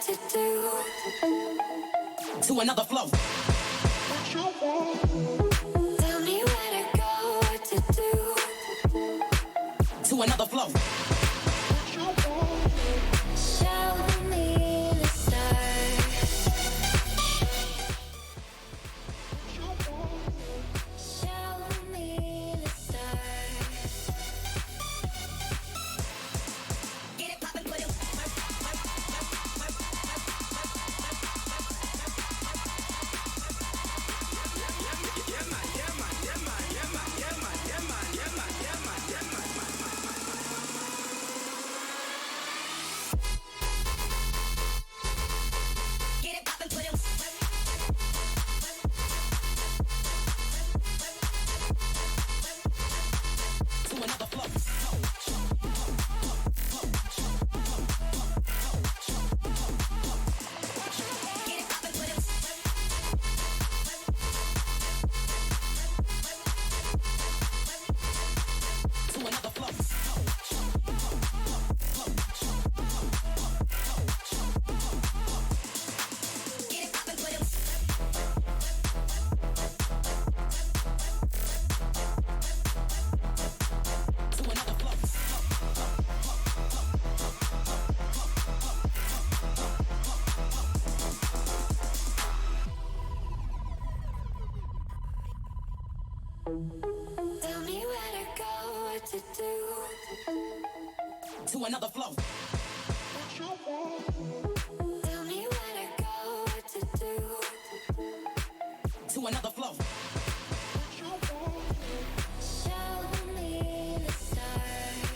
to do. To another flow. Tell me where to go, what to do. To another flow. Show me the stars. Show me the stars. Get it poppin', put it. Get it poppin', put it. To another flow. Get it poppin', put it. To another flow. Get it poppin', put it. To another flow. Tell me where to go, what to do. To another flow. Tell me where to go, what to do. To another flow. Show me the stars.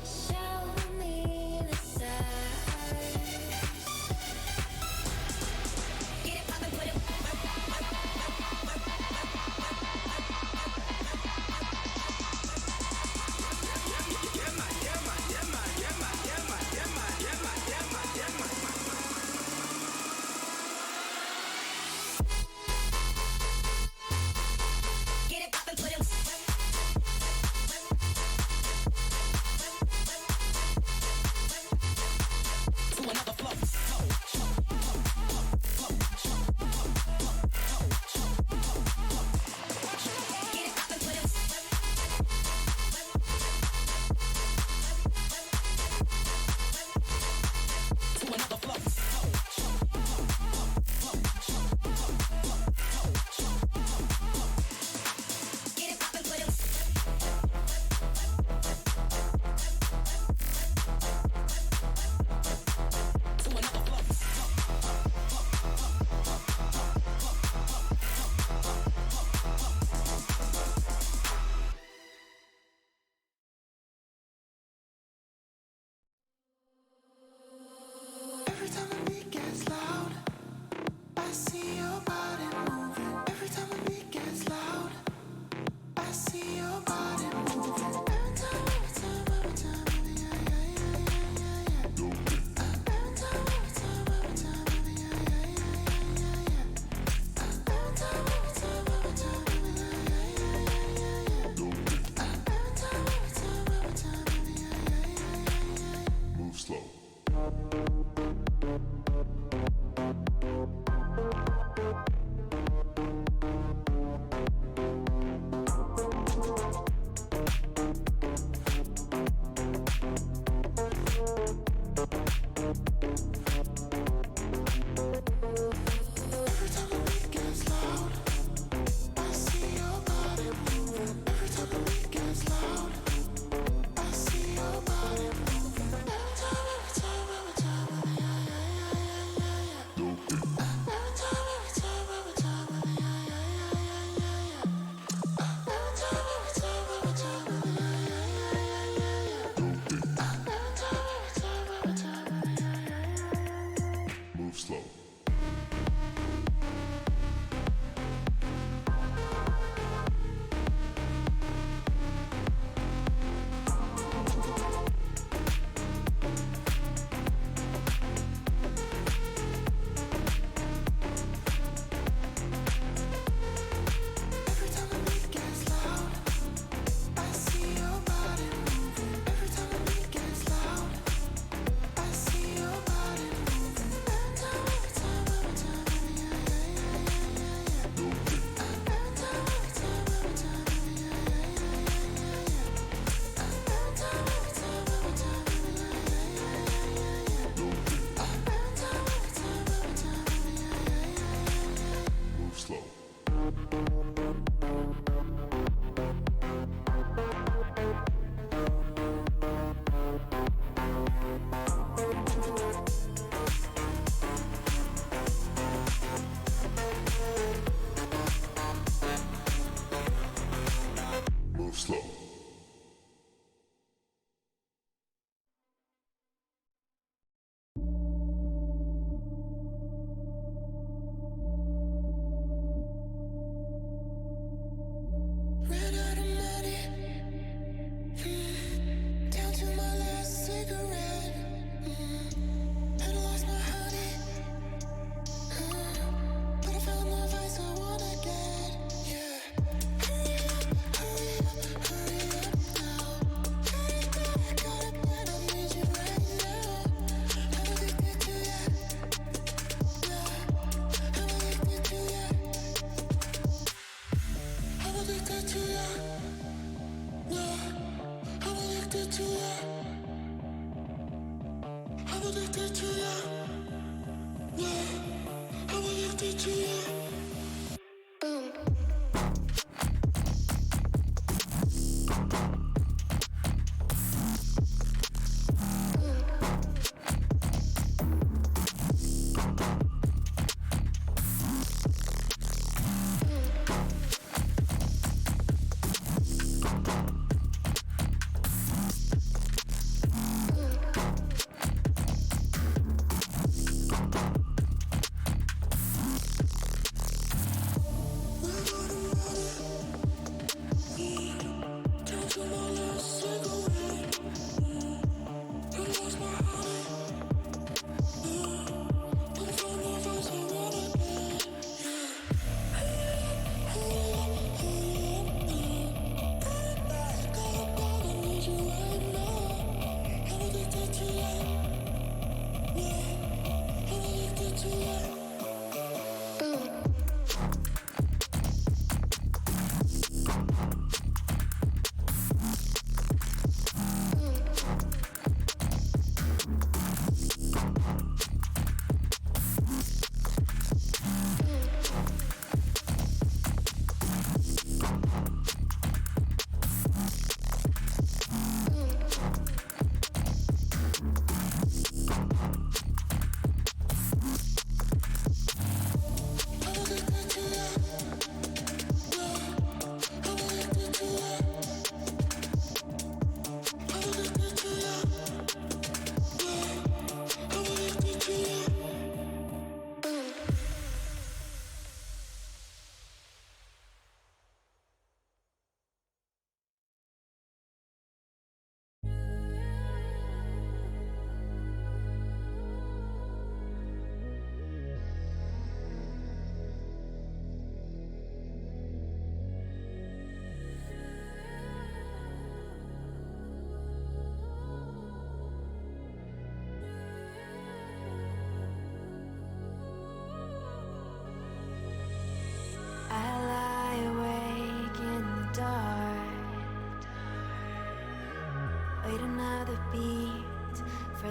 Show me the stars. Get it poppin', put it.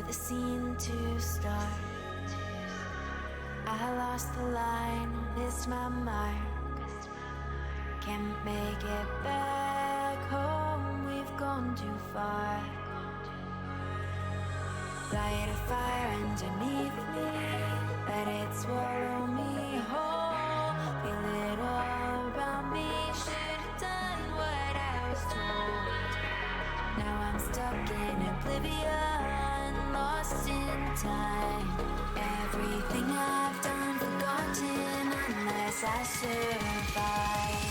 the scene to start. I lost the line, missed my mark. Can't make it back home, we've gone too far. Light a fire underneath me, let it swallow me whole. Feel it all around me, should've done what I was told. Now I'm stuck in oblivion, lost in time. Everything I've done, forgotten, unless I survive.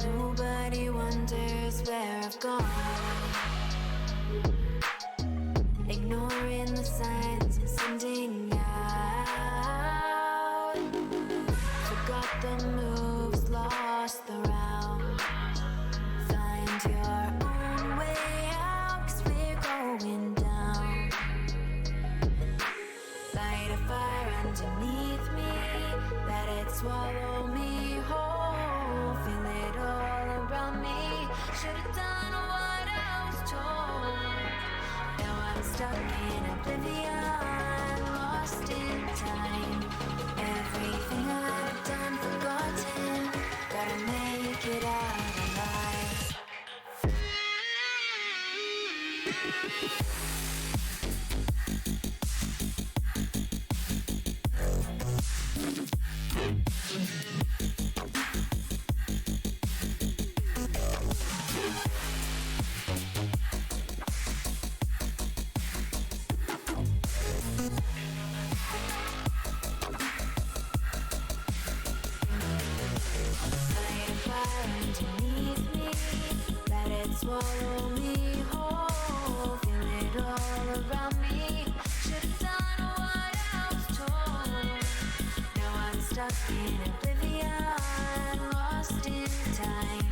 Nobody wonders where I've gone, ignoring the signs I'm sending out. Forgot the moves, lost the round. Find your own way out, 'cause we're going down. Light a fire underneath me, let it swallow me whole. Feel it all around me, should've done what I was told. Now I'm stuck in oblivion, lost in time. Everything I've done, forgotten, gotta make it out alive. Light a fire underneath me, let it swallow me whole. Feel it all around me, should've done what I was told. stuck in oblivion, lost in time.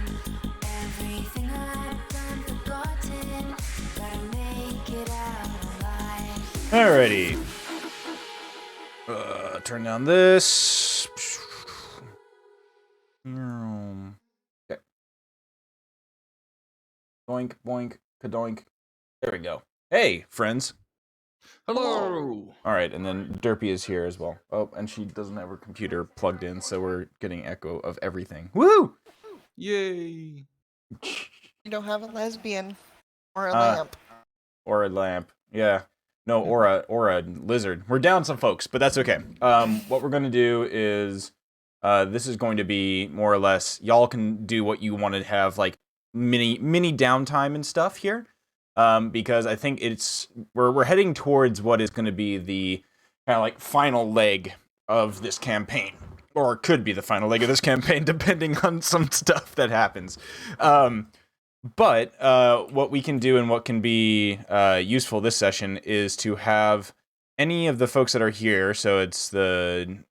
Everything I've done, forgotten. Gotta make it out alive. Alrighty. Turn down this. Okay. Boink, boink, kadoink. There we go. Hey, friends. Hello. All right, and then Derpy is here as well. Oh, and she doesn't have her computer plugged in, so we're getting echo of everything. Woo! Yay. You don't have a lesbian or a Uh, lamp. Or a lamp. Yeah. No, or a lizard. We're down some folks, but that's okay. What we're gonna do is, this is going to be more or less. Y'all can do what you want to have, like mini downtime and stuff here, because I think we're heading towards what is going to be the kind of like final leg of this campaign, or it could be the final leg of this campaign, depending on some stuff that happens. But what we can do and what can be useful this session is to have any of the folks that are here. So it's the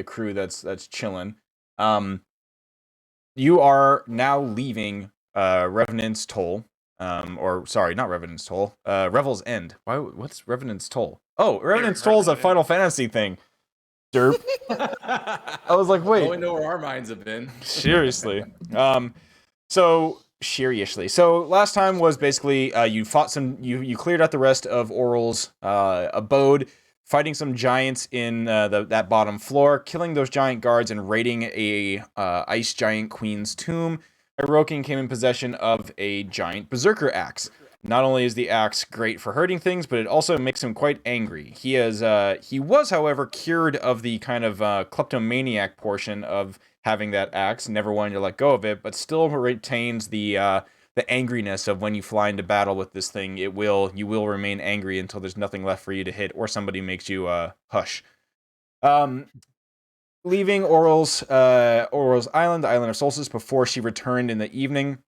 crew that's chilling. You are now leaving Revenant's Toll. Or sorry, not Revenant's Toll. Revel's End. What's Revenant's Toll? Oh, Revenant's Toll is a Final Fantasy thing. Derp. I was like, wait. Well, we know where our minds have been. Seriously. Seriously. So last time was basically you fought you cleared out the rest of Oral's abode, fighting some giants in that bottom floor, killing those giant guards and raiding a ice giant queen's tomb. Hirokin came in possession of a giant Berserker Axe. Not only is the axe great for hurting things, but it also makes him quite angry. He was, however, cured of the kind of kleptomaniac portion of having that axe, never wanting to let go of it, but still retains the angriness of when you fly into battle with this thing. You will remain angry until there's nothing left for you to hit, or somebody makes you hush. Leaving Oral's island, the island of Solstice, before she returned in the evening,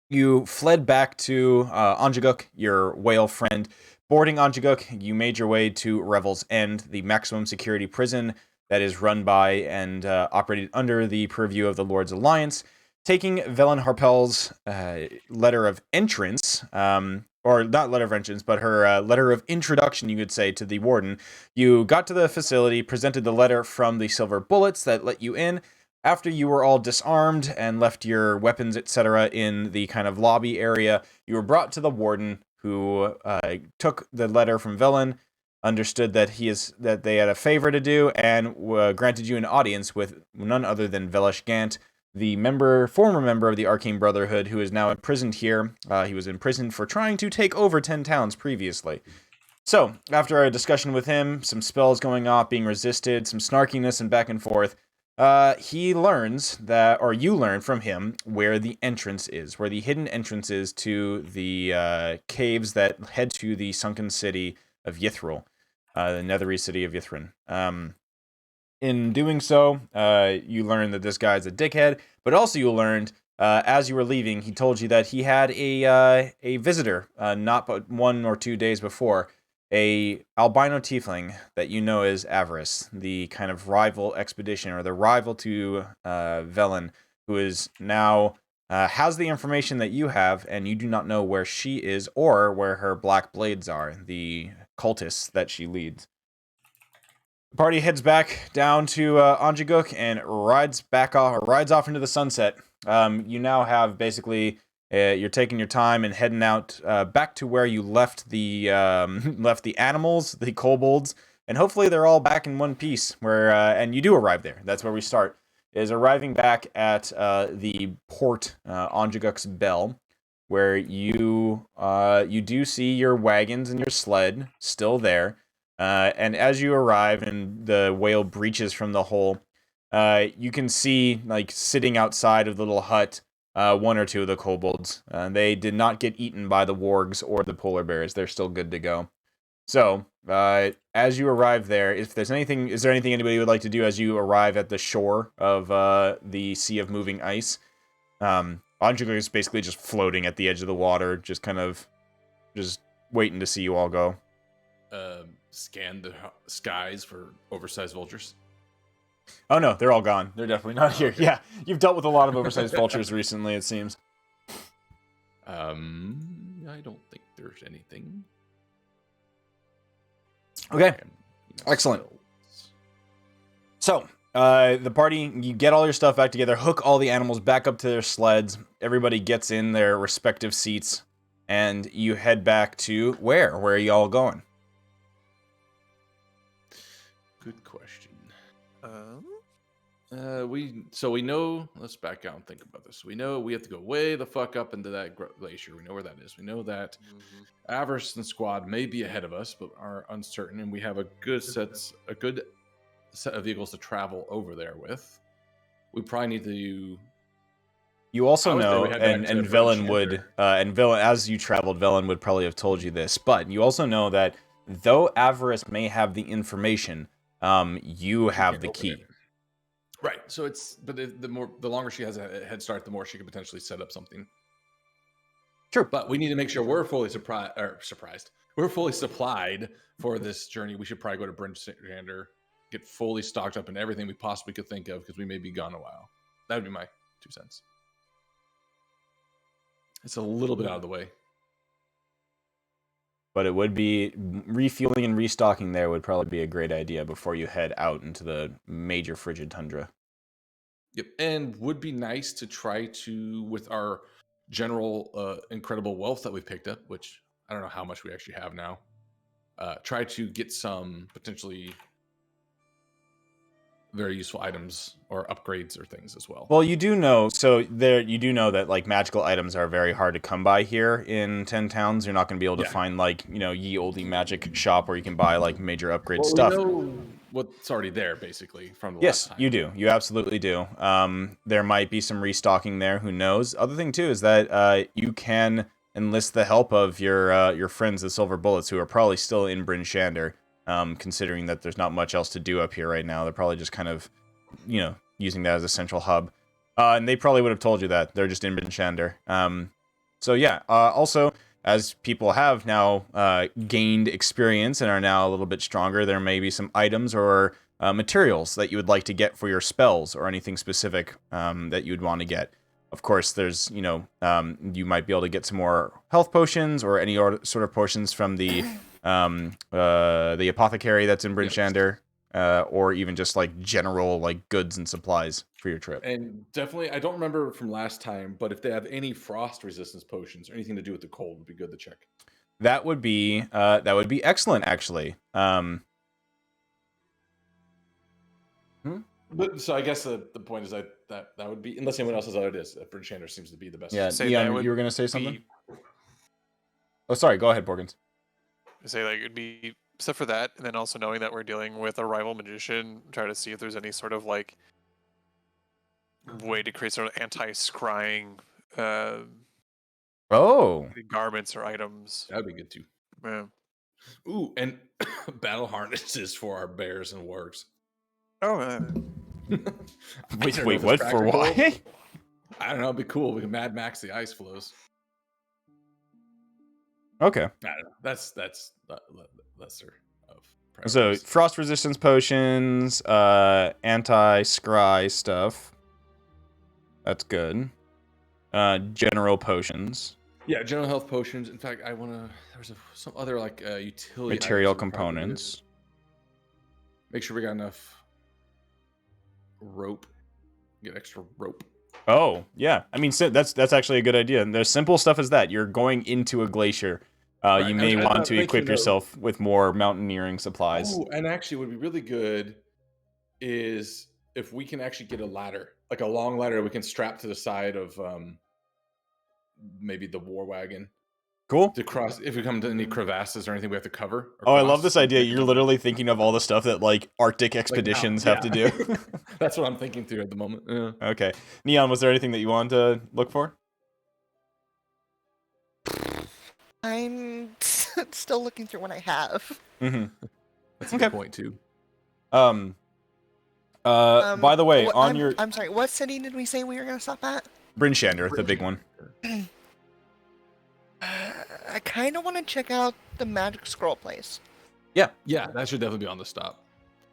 you fled back to Anjaguk, your whale friend. Boarding Anjaguk, you made your way to Revel's End, the maximum security prison that is run by and operated under the purview of the Lord's Alliance. Taking Velen Harpel's letter of entrance, or not letter of entrance, but her letter of introduction, you could say, to the warden, you got to the facility, presented the letter from the silver bullets that let you in. After you were all disarmed and left your weapons, etc., in the kind of lobby area, you were brought to the warden, who took the letter from Velen, understood that they had a favor to do, and granted you an audience with none other than Velesh Gant, the former member of the Arcane Brotherhood, who is now imprisoned here. He was imprisoned for trying to take over 10 towns previously. So, after a discussion with him, some spells going off, being resisted, some snarkiness and back and forth, you learn from him where the entrance is, where the hidden entrance is to the caves that head to the sunken city of Yithril, the nethery city of Yithrin. In doing so, you learn that this guy's a dickhead, but also you learned, as you were leaving, he told you that he had a visitor, not but 1 or 2 days before, a albino tiefling that you know as Avarice, the kind of rival expedition, or the rival to Velen, who is now has the information that you have, and you do not know where she is or where her black blades are, the cultists that she leads. The party heads back down to Anjaguk and rides off into the sunset. You now have basically you're taking your time and heading out back to where you left the animals, the kobolds, and hopefully they're all back in one piece. And you do arrive there. That's where we start. Is arriving back at the port, Anjaguk's Bell, where you do see your wagons and your sled still there. And as you arrive and the whale breaches from the hole, you can see, like, sitting outside of the little hut, 1 or 2 of the kobolds. They did not get eaten by the wargs or the polar bears. They're still good to go. So, as you arrive there, is there anything anybody would like to do as you arrive at the shore of the Sea of Moving Ice? Anjaguk is basically just floating at the edge of the water, just waiting to see you all go. Scan the skies for oversized vultures. Oh no, they're all gone. They're definitely not here. Yeah, you've dealt with a lot of oversized vultures recently, it seems. I don't think there's anything. Okay, excellent. So, the party, you get all your stuff back together, hook all the animals back up to their sleds. Everybody gets in their respective seats, and you head back to where? Where are you all going? Good question. We know. Let's back out and think about this. We know we have to go way the fuck up into that glacier. We know where that is. We know that Avarice and Squad may be ahead of us, but are uncertain, and we have a good set of vehicles to travel over there with. We probably need to. You also I would say know, we head back and to Velen British would, Enter. and Velen, as you traveled, Velen would probably have told you this, but you also know that though Avarice may have the information, you have can't the open key. it. Right. So the longer she has a head start, the more she could potentially set up something. True. But we need to make sure we're fully surprised. We're fully supplied for this journey. We should probably go to Brinchander, get fully stocked up in everything we possibly could think of, because we may be gone a while. That would be my 2 cents. It's a little bit out of the way. But it would be, refueling and restocking there would probably be a great idea before you head out into the major frigid tundra. Yep. And would be nice to try to, with our general incredible wealth that we've picked up, which I don't know how much we actually have now, try to get some potentially very useful items or upgrades or things as well. Well, you do know that like magical items are very hard to come by here in 10 towns. You're not going to be able to find like, ye olde magic shop where you can buy like major upgrade stuff. We know what's already there basically from the Yes, last time. you do. You absolutely do. There might be some restocking there. Who knows? Other thing too is that you can enlist the help of your friends, the Silver Bullets, who are probably still in Bryn Shander. Considering that there's not much else to do up here right now, they're probably just kind of, using that as a central hub. And they probably would have told you that they're just in Bryn Shander. So yeah. Also, as people have now gained experience and are now a little bit stronger, there may be some items or materials that you would like to get for your spells or anything specific that you would want to get. Of course, there's, you might be able to get some more health potions or any sort of potions from the apothecary that's in Bryn Shander, or even just like general like goods and supplies for your trip. And definitely, I don't remember from last time, but if they have any frost resistance potions or anything to do with the cold, would be good to check. That would be excellent, actually. But so I guess the point is that would be, unless anyone else has other ideas, Bryn Shander seems to be the best. Yeah, Say Neon, that you were gonna say something? Oh, sorry. Go ahead, Borgans. Say like it'd be, except for that, and then also knowing that we're dealing with a rival magician, try to see if there's any sort of like way to create sort of anti-scrying garments or items. That'd be good too. Yeah. Ooh, and battle harnesses for our bears and wargs. Oh, Wait, what? For why? I don't know. It'd be cool. We can Mad Max the ice flows. Okay. I don't know. That's lesser of So priorities. frost resistance potions, anti-scry stuff. That's good. General potions. Yeah, general health potions. In fact, I want to. There's some other like utility Material items that we probably components. do. Make sure we got enough rope. Get extra rope. Oh, yeah. I mean, that's actually a good idea. And there's simple stuff as that. You're going into a glacier. Right. You may I want thought to making equip a- yourself with more mountaineering supplies. Oh, and actually, what would be really good is if we can actually get a ladder, like a long ladder, we can strap to the side of maybe the war wagon Cool. to cross. If we come to any crevasses or anything, we have to cover. Oh, I love this idea. You're literally thinking of all the stuff that like Arctic expeditions have to do. That's what I'm thinking through at the moment. Yeah. Okay. Neon, was there anything that you wanted to look for? I'm still looking through what I have. Mm-hmm. That's a Okay. good point too. By the way, I'm sorry, what city did we say we were going to stop at? Bryn Shander, the big one. I kind of want to check out the magic scroll place. Yeah, that should definitely be on the stop.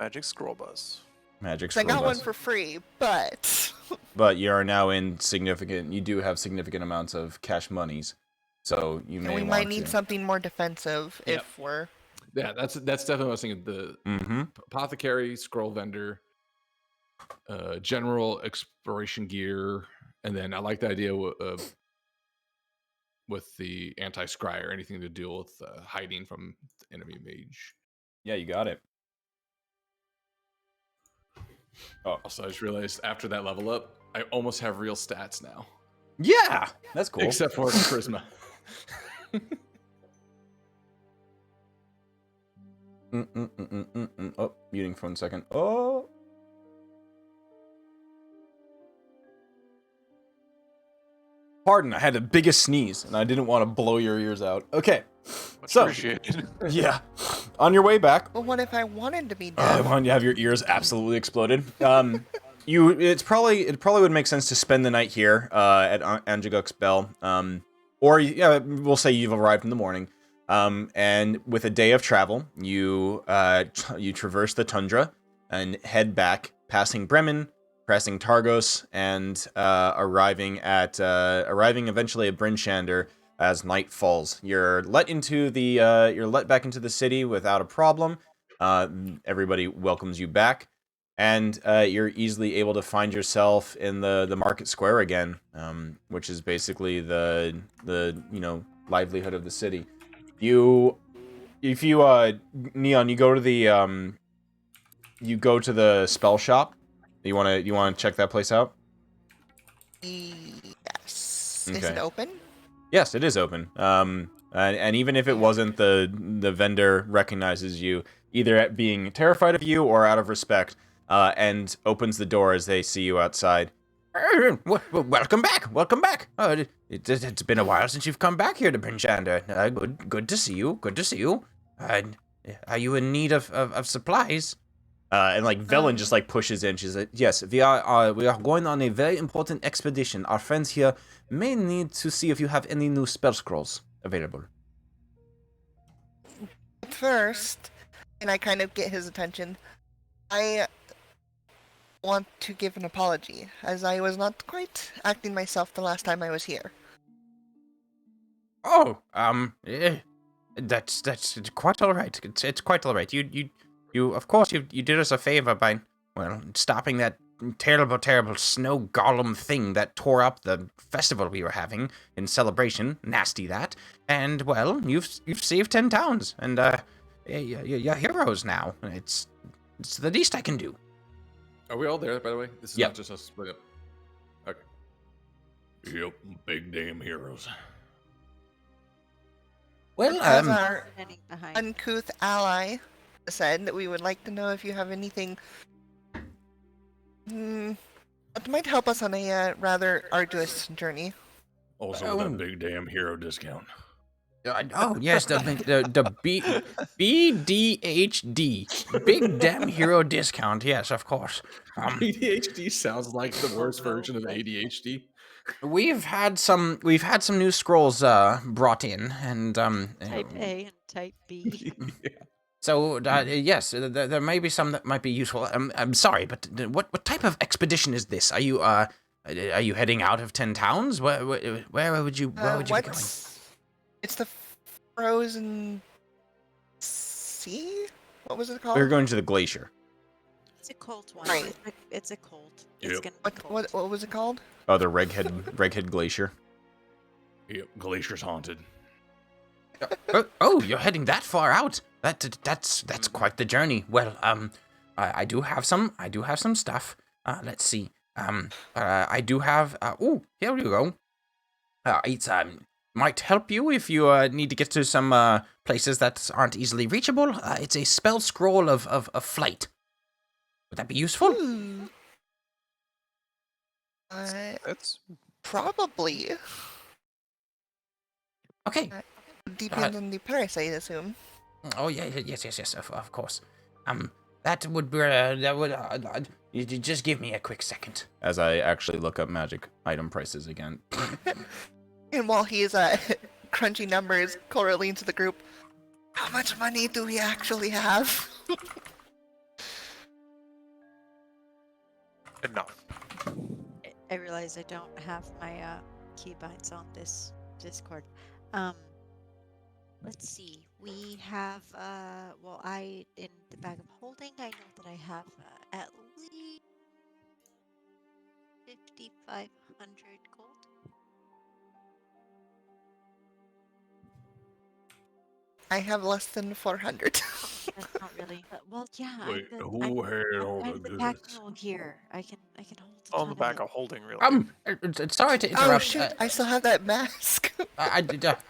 magic scroll bus. Magic's I got one robust. for free, but But you are now in significant. You do have significant amounts of cash monies, so you may we want might need to. something more defensive Yep. if we're. Yeah, that's definitely what I was thinking. The Mm-hmm. apothecary, scroll vendor, general exploration gear, and then I like the idea of with the anti-scry or anything to deal with hiding from the enemy mage. Yeah, you got it. Oh, Also, I just realized after that level up, I almost have real stats now, yeah, that's cool. except for charisma. Oh, muting for 1 second. Oh. Pardon, I had the biggest sneeze, and I didn't want to blow your ears out. Okay, Much so appreciated. yeah, on your way back, Well, what if I wanted to be I deaf? wanted to have your ears absolutely exploded. It probably would make sense to spend the night here at Anjaguk's Bell. Or yeah, we'll say you've arrived in the morning. And with a day of travel, you traverse the tundra and head back, passing Bremen, passing Targos, and arriving eventually at Bryn Shander as night falls. You're let back into the city without a problem. Everybody welcomes you back, and you're easily able to find yourself in the market square again, which is basically the livelihood of the city. If you Neon, you go to the spell shop. You wanna check that place out? Yes. Is Okay. it open? Yes, it is open. And even if it wasn't, the vendor recognizes you, either at being terrified of you or out of respect, and opens the door as they see you outside. Welcome back. Welcome back. It's been a while since you've come back here to Bryn Shander. Good to see you. Good to see you. Are you in need of supplies? And like Velen just like pushes in. She's like, "Yes, we are going on a very important expedition. Our friends here may need to see if you have any new spell scrolls available." First, and I kind of get his attention, I want to give an apology, as I was not quite acting myself the last time I was here. Oh, that's quite all right. It's quite all right. You of course you did us a favor by stopping that terrible snow golem thing that tore up the festival we were having in celebration. Nasty that. And well, you've saved 10 towns, and you're heroes now. It's the least I can do. Are we all there, by the way? This is Yep. not just us split up. Okay. Yep, big damn heroes. Well, As our Standing behind. uncouth ally said, that we would like to know if you have anything that might help us on a rather arduous journey. Also, with that big damn hero discount. oh yes, the BDHD, big damn hero discount. Yes, of course. ADHD sounds like the worst version of ADHD. We've had some new scrolls brought in, and Type A and Type B. so yes, there may be some that might be useful. I'm sorry, but what type of expedition is this? Are you heading out of 10 towns? Where would you be going? It's the frozen sea? What was it called? We're going to the glacier. It's a cult one. Right. It's a cult. Yep. It's gonna be cold. What was it called? Oh, the Reghead Glacier. Yep, Glacier's haunted. Oh, you're heading that far out. That's quite the journey. Well, I do have some stuff. Let's see. I do have. Oh, here we go. It's might help you if you need to get to some places that aren't easily reachable. It's a spell scroll of flight. Would that be useful? That's Probably. Okay. Depends on the price, I assume. Oh yeah, yes, of course. That would you just give me a quick second as I actually look up magic item prices again. And while he is crunching numbers, Cora leans to the group. How much money do we actually have? Enough. I realize I don't have my keybinds on this Discord. Let's see. We have well, I in the bag of holding, I know that I have at least 5,500 gold. I have less than 400. That's not really. Well, yeah. Wait, I'm the, who had all I'm the the pack goods? mule here. I can hold a On ton the of back it. of holding, really. Sorry to Oh interrupt. shoot! I still have that mask.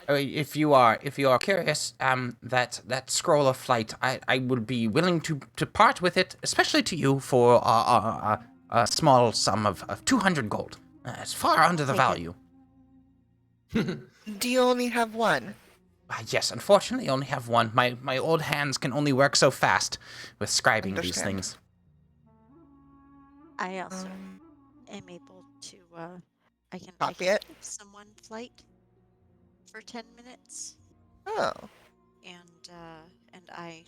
If you are curious, that scroll of flight, I would be willing to part with it, especially to you for a small sum of 200 gold. It's far under the Take it. value. Do you only have one? Yes, unfortunately, I only have one. My old hands can only work so fast with scribing these Understand. things. I also Um, am able to I can Copy it. give someone flight for 10 minutes, Oh. and I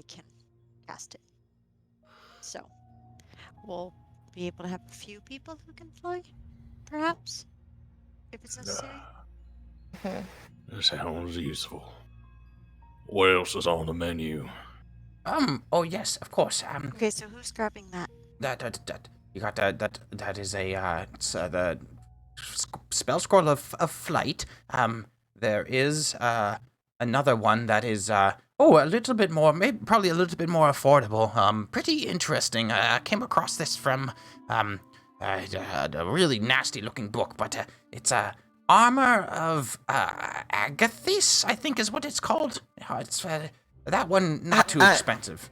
can cast it. So we'll be able to have a few people who can fly, perhaps, if it's necessary. That sounds useful. What else is on the menu? Oh yes, of course. Okay, so who's grabbing that? That you got that is a it's the spell scroll of flight. There is another one that is a little bit more, maybe probably a little bit more affordable. Pretty interesting. I came across this from a really nasty looking book, but it's a armor of Agathis, I think is what it's called. It's that one not too expensive.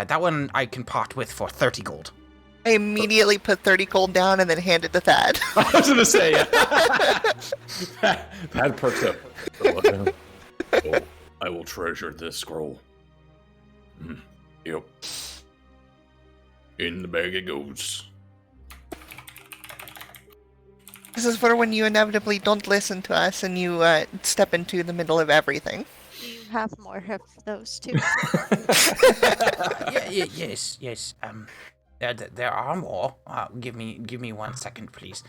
That one I can part with for 30 gold. I immediately put 30 gold down and then hand it to Thad. I was gonna say, that perks up. Oh, I will treasure this scroll. Yep. In the bag it goes. This is for when you inevitably don't listen to us and you step into the middle of everything. Do you have more of those too? Yes. There are more. Give me 1 second, please.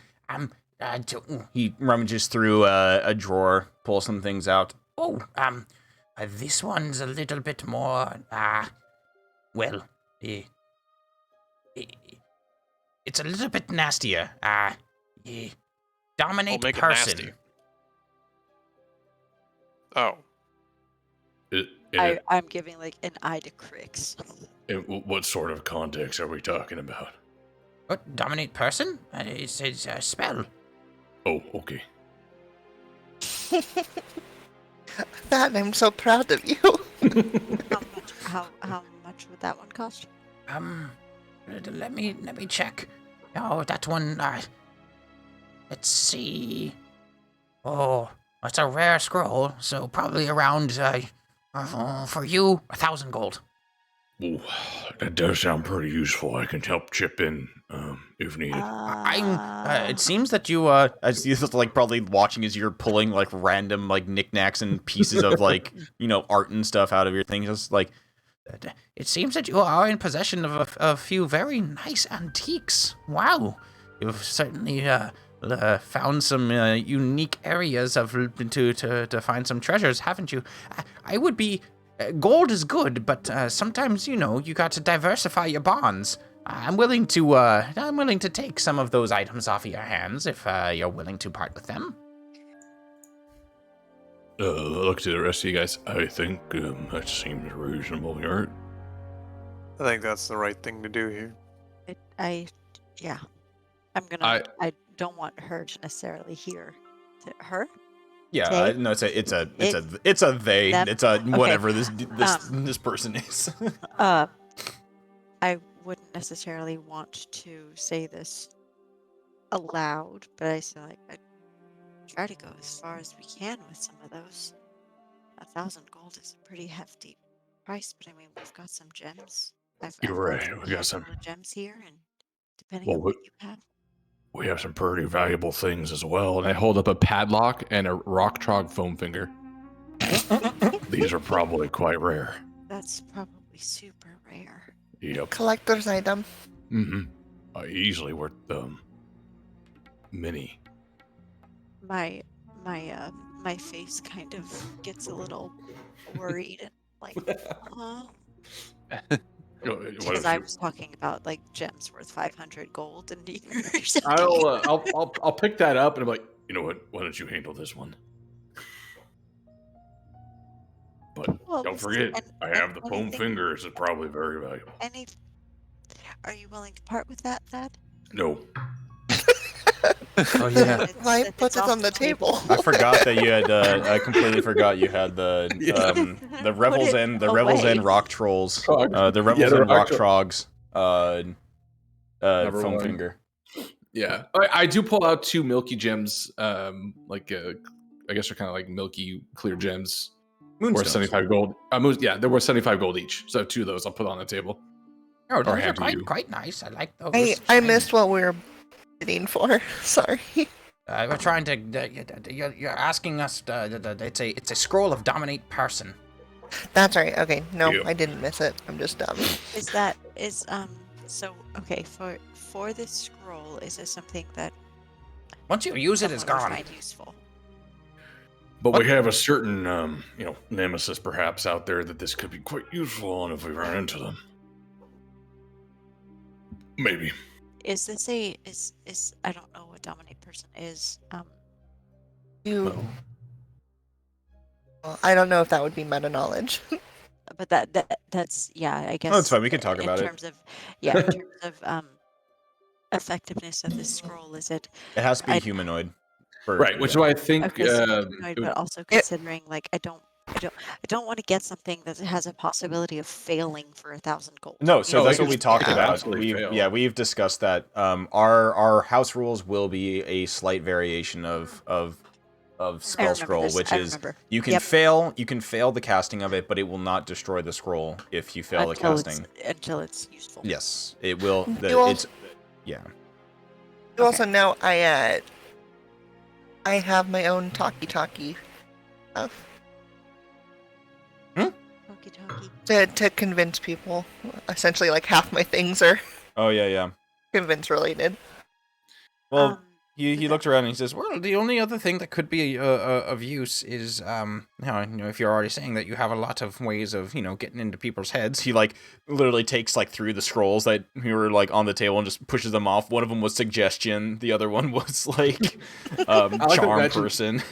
He rummages through a drawer, pulls some things out. This one's a little bit more. It's a little bit nastier. Dominate We'll make it person. nasty. Oh. I'm giving like an eye to Crix. What sort of context are we talking about? What? Dominate person? It's a spell. Oh, okay. Thad, I'm so proud of you. How much would that one cost? Let me check. Oh, that one. Let's see. Oh, it's a rare scroll, so probably around for you 1,000 gold. Ooh, that does sound pretty useful. I can help chip in if needed. It seems that you as you like probably watching as you're pulling like random like knickknacks and pieces of like art and stuff out of your thing. Just like It seems that you are in possession of a few very nice antiques. Wow, you've certainly found some unique areas to find some treasures, haven't you? I would be. Gold is good, but sometimes you got to diversify your bonds. I'm willing to take some of those items off of your hands if you're willing to part with them. Look to the rest of you guys. I think that seems reasonable, right? I think that's the right thing to do here. I don't want her to necessarily hear her. yeah, They? no, it's a they. Them? It's a whatever Okay. this person is. I wouldn't necessarily want to say this aloud, but I try to go as far as we can with some of those. 1,000 gold is a pretty hefty price, but I mean we've got some gems. You're I've right, got we got handful some- of gems here, and depending Well, on what you have. We have some pretty valuable things as well. And I hold up a padlock and a rock trog foam finger. These are probably quite rare. That's probably super rare. Yep. Collector's item. Easily worth many. My my face kind of gets a little worried and like, huh? What Because if I you- was talking about like gems worth 500 gold and years. I'll pick that up and I'm like, you know what? Why don't you handle this one? But Well, don't this- forget, and- I and have the foam anything- fingers. It's probably very valuable. Any? Are you willing to part with that, Thad? No. Oh yeah. Why put it off on the table? I forgot that you had. I completely forgot you had the the Rebels Put it and the Rebels away. and Rock Trolls. Trogs. The Rebels the and Rock Rock Trogs. Number Foam one. finger. Yeah, I do pull out 2 milky gems. I guess they're kind of like milky clear gems. Worth Moonstones. 75 gold. Yeah, they're worth 75 gold each. So 2 of those I'll put on the table. Oh, those are hand to you. quite nice. I like those. I Shiny. missed what we were bidding for. Sorry. We're trying to. You're asking us. It's a scroll of dominate person. That's right. Okay. No, Yeah. I didn't miss it. I'm just dumb. So okay, for this scroll, is this something that Once you use it, it's someone would gone. find useful? But we have a certain, nemesis perhaps out there that this could be quite useful on if we run into them. Maybe. Is this a is I don't know what dominate person is. You. No. Well, I don't know if that would be meta knowledge. But that's yeah, I guess. Oh, it's fine. We can talk about it. In terms of effectiveness of this scroll, is it It has to be I- humanoid. for- Right, which is why I think okay, so humanoid, it would- but also considering like I don't want to get something that has a possibility of failing for 1,000 gold. No, You so know, that's like, what we it's- talked yeah, about. absolutely fail. We've discussed that. Our house rules will be a slight variation of spell remember scroll, this, which I is remember. you can Yep. fail the casting of it, but it will not destroy the scroll if you fail the casting. Until it's useful. Yes, it will. You al- It's yeah. You also know I have my own talkie stuff Okie to convince people. Essentially, like half my things are Oh yeah. convince related. Well, He he looked around and he says, "Well, the only other thing that could be of use is if you're already saying that you have a lot of ways of getting into people's heads." He like literally takes like through the scrolls that we were like on the table and just pushes them off. One of them was suggestion. The other one was like like to charm imagine- person.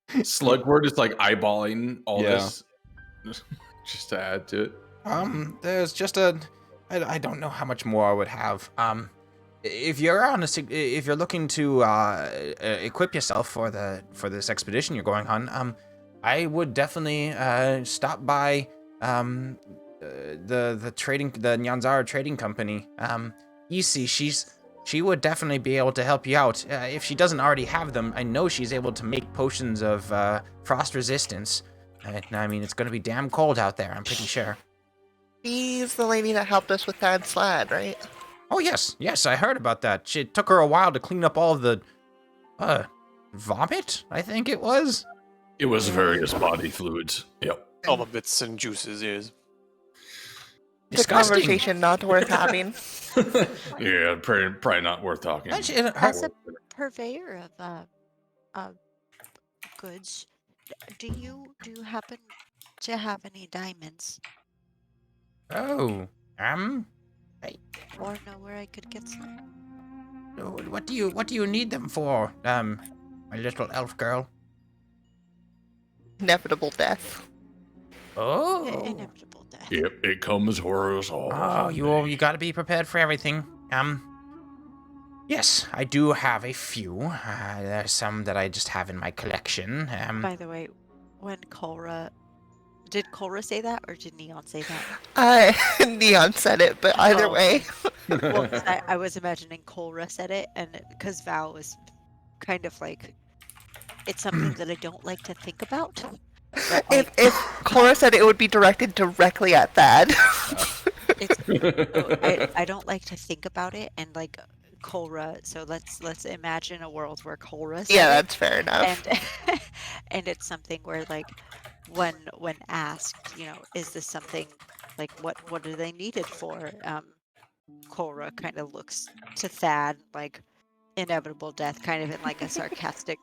Slugword is like eyeballing all Yeah. this just to add to it. There's just I don't know how much more I would have. If you're looking to equip yourself for this expedition you're going on, I would definitely stop by the Nyanzara trading company. Isi, she would definitely be able to help you out. If she doesn't already have them, I know she's able to make potions of frost resistance. I mean, it's going to be damn cold out there, I'm pretty sure. She's the lady that helped us with that slad, right? Oh, yes, I heard about that. It took her a while to clean up all of the, vomit, I think it was. It was various body fluids. Yep. All the bits and juices is. It's a Disgusting. conversation not worth having. Yeah, probably not worth talking. As a purveyor of goods, do you happen to have any diamonds Oh, or know where I could get some? what do you need them for, my little elf girl? Inevitable death. Oh, Inevitable death. Yep, it comes for us all. oh, you got to be prepared for everything. Yes, I do have a few. There's some that I just have in my collection. By the way, when did Kolra say that or did Neon say that? Neon said it, but either Oh. way. Well, 'cause I was imagining Kolra said it, and because Val was kind of like, it's something that I don't like to think about. But, like, If Cora said it would be directed directly at Thad. I don't like to think about it, and like Kolra. So let's imagine a world where Kolra. Said Yeah, it, that's fair enough. and it's something where like when asked, is this something like what do they need it for? Cora kind of looks to Thad like inevitable death, kind of in like a sarcastic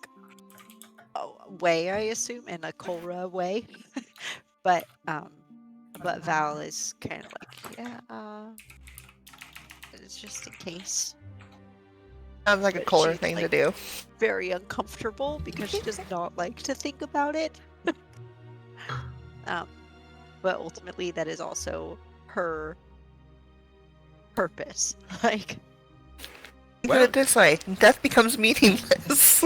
way, I assume, in a Cora way. but Val is kind of like, yeah, it's just in case. Sounds like a But Kohler she's, thing to like, do. Very uncomfortable because she does not like to think about it. But ultimately, that is also her purpose. Like, Think of it this way: death becomes meaningless.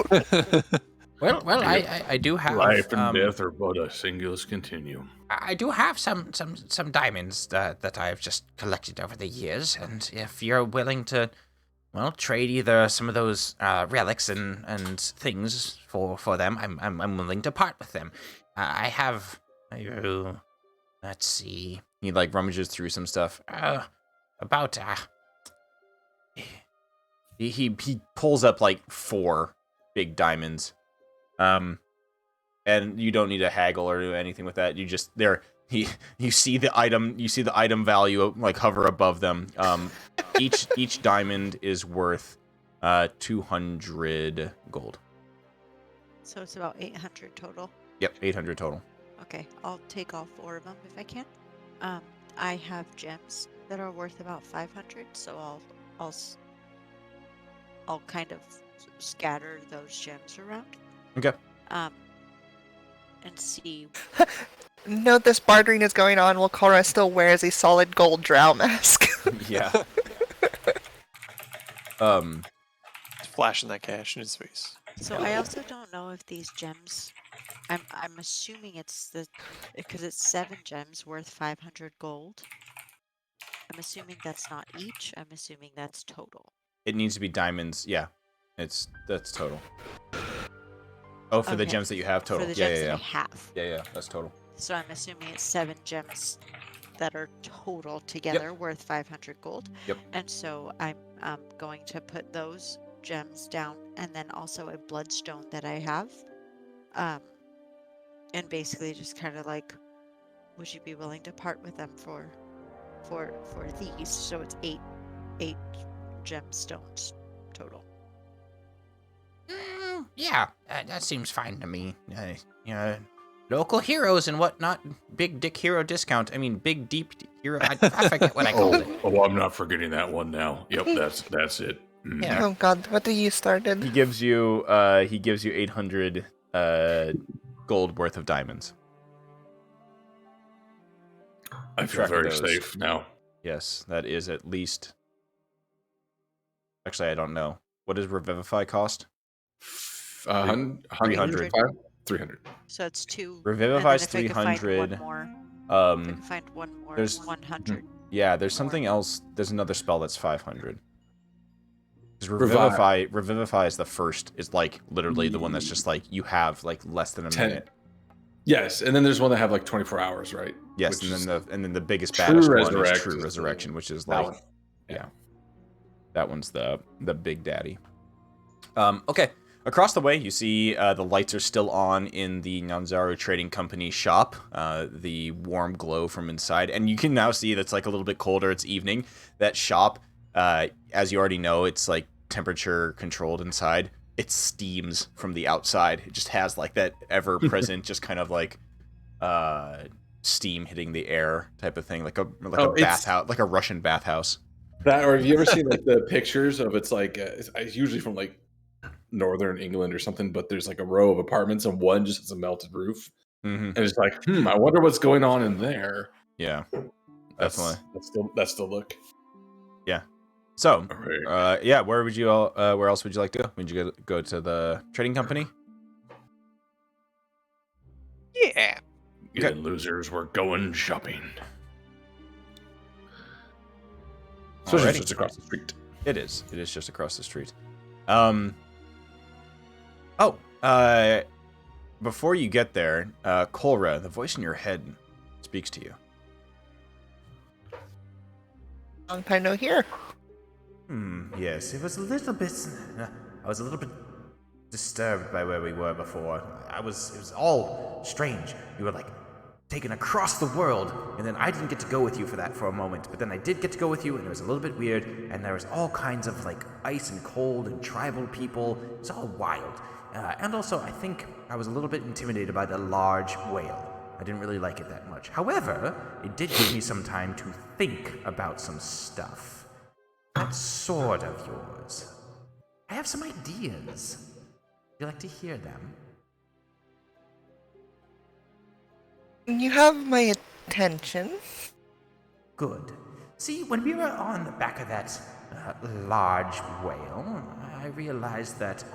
Well, I do have Life and death are but a singular continuum. I do have some diamonds that I've just collected over the years, and if you're willing to, well, trade either some of those relics and things for them, I'm willing to part with them. I have, let's see. He like rummages through some stuff. About He pulls up like 4 big diamonds. And you don't need to haggle or do anything with that. You just you see the item value like hover above them. Each diamond is worth 200 gold. so it's about 800 total. Yep, 800 total. Okay, I'll take all 4 of them if I can. I have gems that are worth about 500, so I'll kind of scatter those gems around. Okay. And see. Note this bartering is going on while Cora still wears a solid gold drow mask. Yeah. Flashing that cash in his face. So I also don't know if these gems. I'm assuming it's because it's 7 gems worth 500 gold. I'm assuming that's not each. I'm assuming that's total. It needs to be diamonds. Yeah. That's total. Oh, for the Okay. gems that you have total. For the Yeah, gems yeah, that yeah. I have. Yeah, that's total. So I'm assuming it's 7 gems that are total together worth 500 gold. Yep. And so I'm going to put those gems down, and then also a bloodstone that I have. And basically just kind of like, would you be willing to part with them for these? So it's 8 gemstones total. yeah, that seems fine to me. Local heroes and whatnot. Big dick hero discount. I mean, big deep hero. I forget what I called it. Oh, I'm not forgetting that one now. Yep, that's it. Mm. Yeah. Oh god, what did you started? He gives you 800 gold worth of diamonds. I feel Track of very those. safe now. Yes, that is at least. Actually, I don't know. What does Revivify cost? 300. 300. So it's 2. Revivify's and then if I could 300. Find one more, if I could find one more, there's- 100. Yeah, there's something else. There's another spell that's 500. Because Revivify is the first. Is like literally the one that's just like you have like less than a 10. minute. Yes, and then there's one that have like 24 hours, right? Yes, Which and then the biggest True baddest one is Resurrect True is the- Resurrection, which is that like one. yeah. That one's the big daddy. Okay. Across the way, you see the lights are still on in the Nanzaru Trading Company shop. The warm glow from inside, and you can now see that's like a little bit colder. It's evening. That shop, as you already know, it's like temperature controlled inside. It steams from the outside. It just has like that ever present, just kind of like steam hitting the air type of thing, like a bathhouse, like a Russian bathhouse. That, or have you ever seen like the pictures of it's like it's usually from like northern England or something, but there's like a row of apartments and one just has a melted roof, Mm-hmm. and it's like, I wonder what's going on in there. Yeah, That's definitely. that's the look. Yeah. So, Alright. yeah, where else would you like to go? Would you go to the trading company? Yeah. Get in, losers. We're going shopping. Especially Alrighty. just across the street. It is. It is just across the street. Before you get there, Kolra, the voice in your head speaks to you. Long time no hear. Yes, it was a little bit. I was a little bit disturbed by where we were before. It was all strange. You were like taken across the world, and then I didn't get to go with you for a moment, but then I did get to go with you, and it was a little bit weird, and there was all kinds of like ice and cold and tribal people. It was all wild. And also, I think I was a little bit intimidated by the large whale. I didn't really like it that much. However, it did give me some time to think about some stuff. That sword of yours. I have some ideas. Would you like to hear them? You have my attention. Good. See, when we were on the back of that large whale, I realized that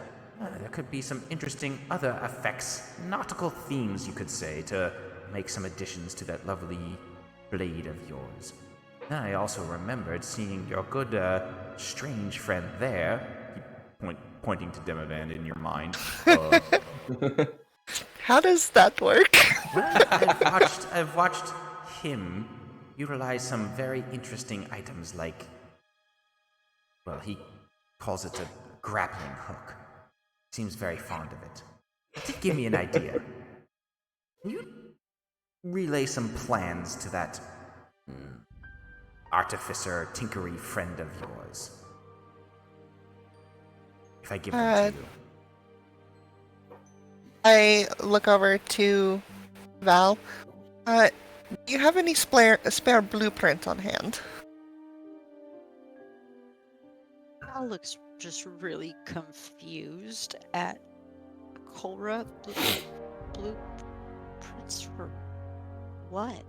there could be some interesting other effects, nautical themes, you could say, to make some additions to that lovely blade of yours. Then I also remembered seeing your good, strange friend there, pointing to Demavand in your mind. How does that work? Well, I've watched him utilize some very interesting items like, well, he calls it a grappling hook. Seems very fond of it. It did give me an idea. Can you relay some plans to that artificer, tinkery friend of yours? If I give them to you. I look over to Val. Do you have any spare blueprint on hand? Val looks just really confused at Cora. Blueprints for what?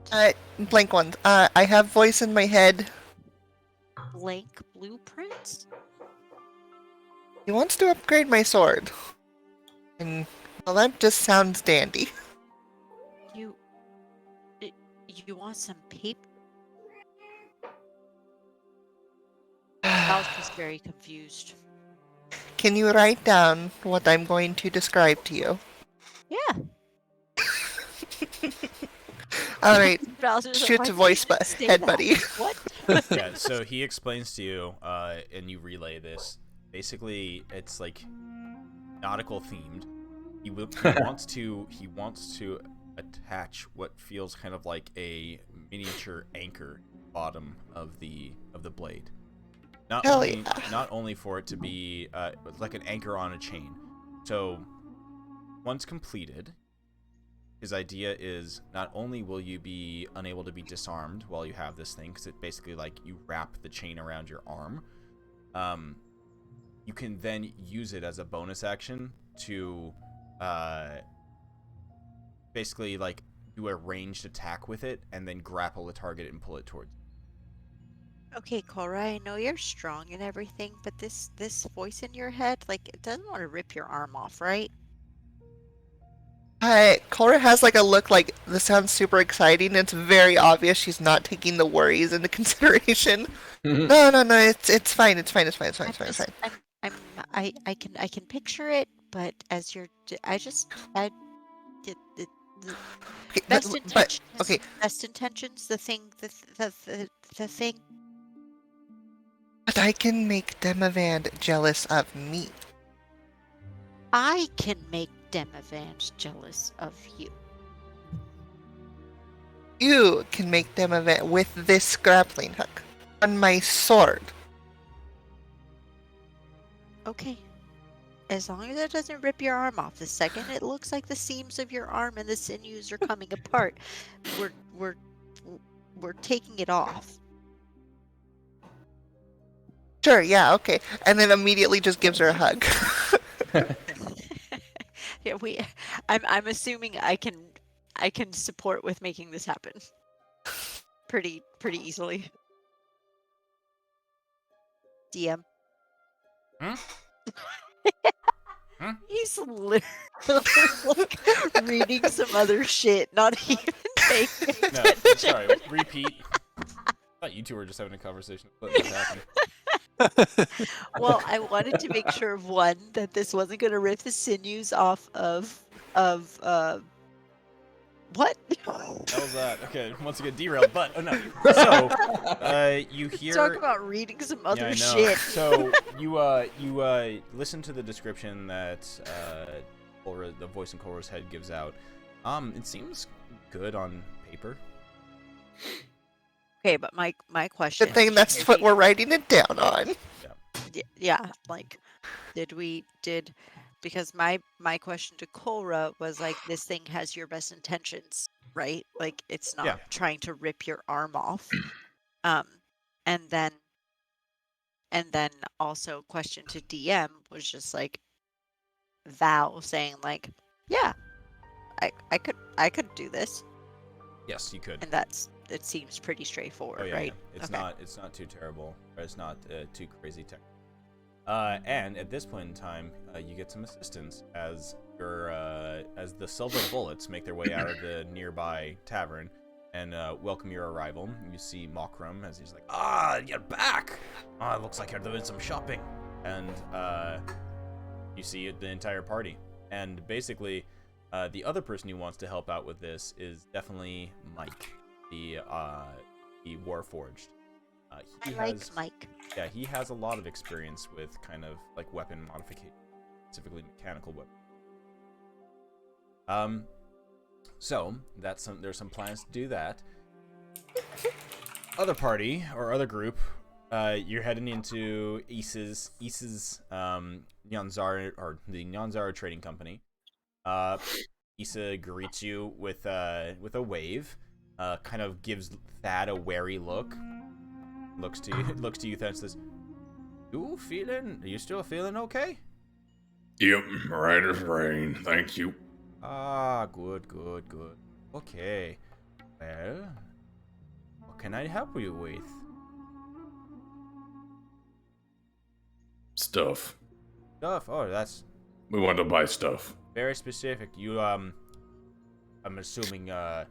Blank ones. I have voice in my head. Blank blueprints? He wants to upgrade my sword. And, well, that just sounds dandy. You want some paper? Val's just very confused. Can you write down what I'm going to describe to you? Yeah. Alright, Val's just shoot like, to "Why voice can't you but say head that?" buddy. What? Yeah, so he explains to you, and you relay this. Basically, it's like nautical themed. He wants to attach what feels kind of like a miniature anchor bottom of the blade. Not only for it to be like an anchor on a chain. So once completed, his idea is not only will you be unable to be disarmed while you have this thing, because it basically like you wrap the chain around your arm. You can then use it as a bonus action to basically like do a ranged attack with it and then grapple the target and pull it towards you. Okay, Cora, I know you're strong and everything, but this voice in your head, like, it doesn't want to rip your arm off, right? Cora has like a look like this sounds super exciting. It's very obvious she's not taking the worries into consideration. No, it's fine. It's fine. I can picture it, but as you're, the Okay, best intentions. okay. Best intentions. The thing. The thing. But I can make Demavand jealous of me. I can make Demavand jealous of you. You can make Demavand with this grappling hook on my sword. Okay. As long as it doesn't rip your arm off. The second it looks like the seams of your arm and the sinews are coming apart, we're taking it off. Sure, yeah, okay. And then immediately just gives her a hug. Yeah, I'm assuming I can support with making this happen. Pretty easily. DM. Hmm? Hmm? He's literally like reading some other shit, not even taking No, attention. sorry, repeat. I thought you two were just having a conversation. What was happening? Well, I wanted to make sure, one, that this wasn't going to rip the sinews off of what? What was that? Okay, once again derailed, but oh no. So, you hear. Talk about reading some Yeah, other I know. shit. So you listen to the description that the voice in Cora's head gives out. It seems good on paper. Okay, but my question. Good thing that's what we're writing it down on. Yeah, like, because my question to Cora was like, this thing has your best intentions, right? Like, it's not Yeah. trying to rip your arm off. And then also question to DM was just like Val saying like, yeah, I could do this, Yes, you could. and it seems pretty straightforward, Oh yeah, right? yeah. It's Okay. not too terrible. Or it's not too crazy tech. And at this point in time, you get some assistance as as the silver bullets make their way out of the nearby tavern and welcome your arrival. You see Mokrum as he's like, you're back! It looks like you're doing some shopping. And you see the entire party. And basically, the other person who wants to help out with this is definitely Mike, the Warforged. I like Mike. Yeah, he has a lot of experience with kind of like weapon modification, specifically mechanical weapons. So there's some plans to do that. Other party or other group, you're heading into Isa's Nyanzara, or the Nyanzara Trading Company. Isa greets you with a wave, kind of gives Thad a wary look. Looks to you, Thad, and says, Are you still feeling okay? Yep, right as rain. Thank you. Good. Okay. Well, what can I help you with? Stuff. Stuff. Oh, that's We want to buy stuff. very specific. You, I'm assuming, you're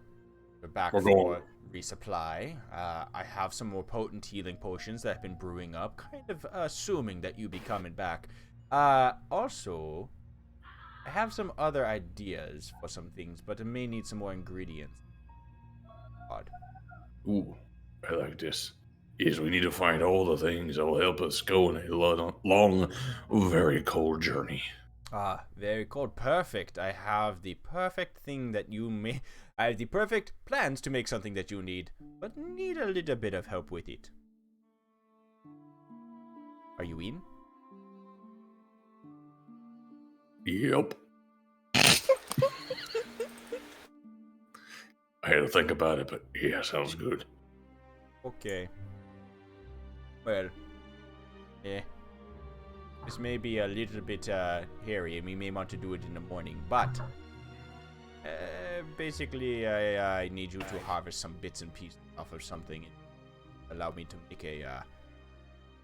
back We're for going. resupply. I have some more potent healing potions that have been brewing up, kind of assuming that you'll be coming back. Also, I have some other ideas for some things, but I may need some more ingredients. Odd. Ooh, I like this. Yes, we need to find all the things that will help us go on a long, very cold journey. Very cold. Perfect. I have the perfect thing that you may... I have the perfect plans to make something that you need, but need a little bit of help with it. Are you in? Yep. I had to think about it, but yeah, sounds good. Okay. Well, this may be a little bit hairy, and we may want to do it in the morning, but basically, I need you to harvest some bits and pieces off of something and allow me to make a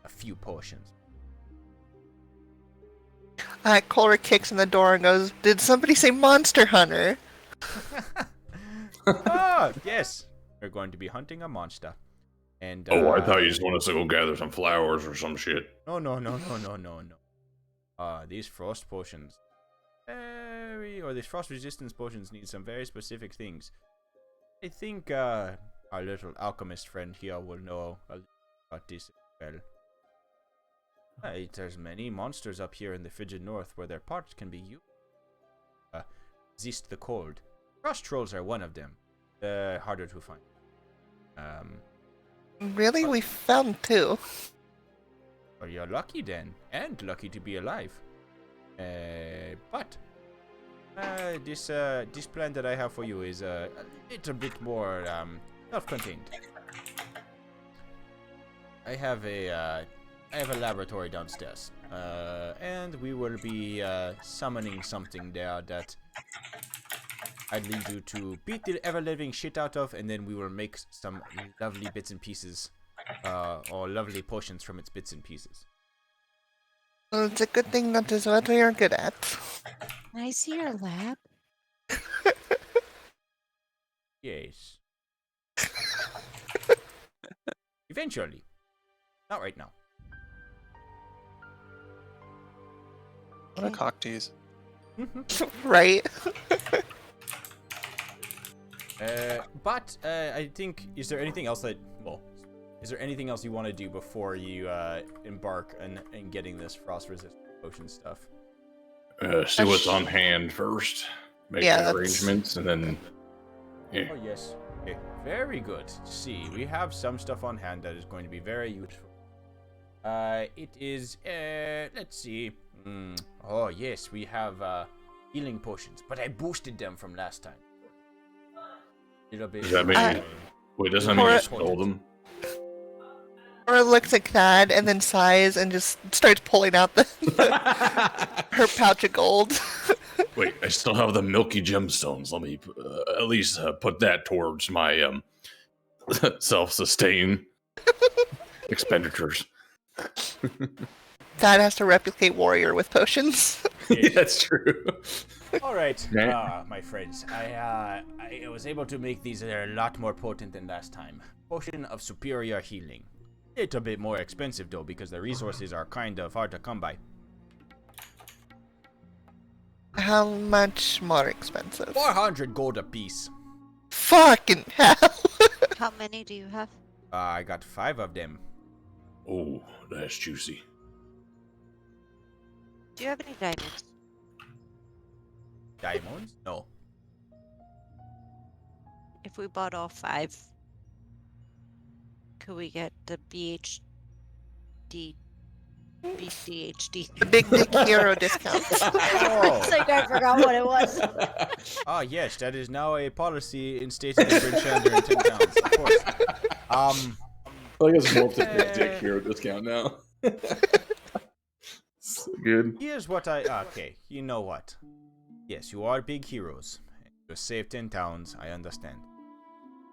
few potions. Cora kicks in the door and goes, "Did somebody say Monster Hunter?" Yes, we're going to be hunting a monster. And I thought you just wanted us to go gather some flowers or some shit. No. These frost potions, these frost resistance potions need some very specific things. I think our little alchemist friend here will know a little about this as well. There's many monsters up here in the frigid north where their parts can be used. Resist the cold. Frost trolls are one of them. Harder to find. Really? We found two. Well, you're lucky then, and lucky to be alive. But this plan that I have for you is a little bit more self-contained. I have a laboratory downstairs, and we will be summoning something there that I'd lead you to beat the ever-living shit out of, and then we will make some lovely bits and pieces, or lovely potions from its bits and pieces. Well, it's a good thing that is what we are good at. Can I see your lab? Yes. Eventually. Not right now. What a cock tease. Right? But I think, is there anything else you want to do before you embark on getting this frost resistant potion stuff? See what's on hand first. Make Yeah, the that's- arrangements, and then... Yeah. Oh yes. Okay, very good. See, we have some stuff on hand that is going to be very useful. It is, let's see. Oh, yes, we have, healing potions, but I boosted them from last time. Little bit. Does that mean? Wait, doesn't that mean you stole them? Or looks at Thad and then sighs and just starts pulling out her pouch of gold. Wait, I still have the milky gemstones. Let me at least put that towards my self-sustain expenditures. Thad has to replicate warrior with potions. Yeah, that's true. All right, my friends. I was able to make these a lot more potent than last time. Potion of superior healing. It's a bit more expensive though because the resources are kind of hard to come by. How much more expensive? 400 gold apiece. Fucking hell. How many do you have? I got 5 of them. Oh, that's juicy. Do you have any diamonds? Diamonds? No. If we bought all 5, could we get the BCHD? The big dick hero discount. Oh. It's like I forgot what it was. Ah, yes, that is now a policy instated in British and 10 towns, of course. I think it's multi-dick hero discount now. So good. Here's what okay, you know what? Yes, you are big heroes. You saved 10 towns, I understand.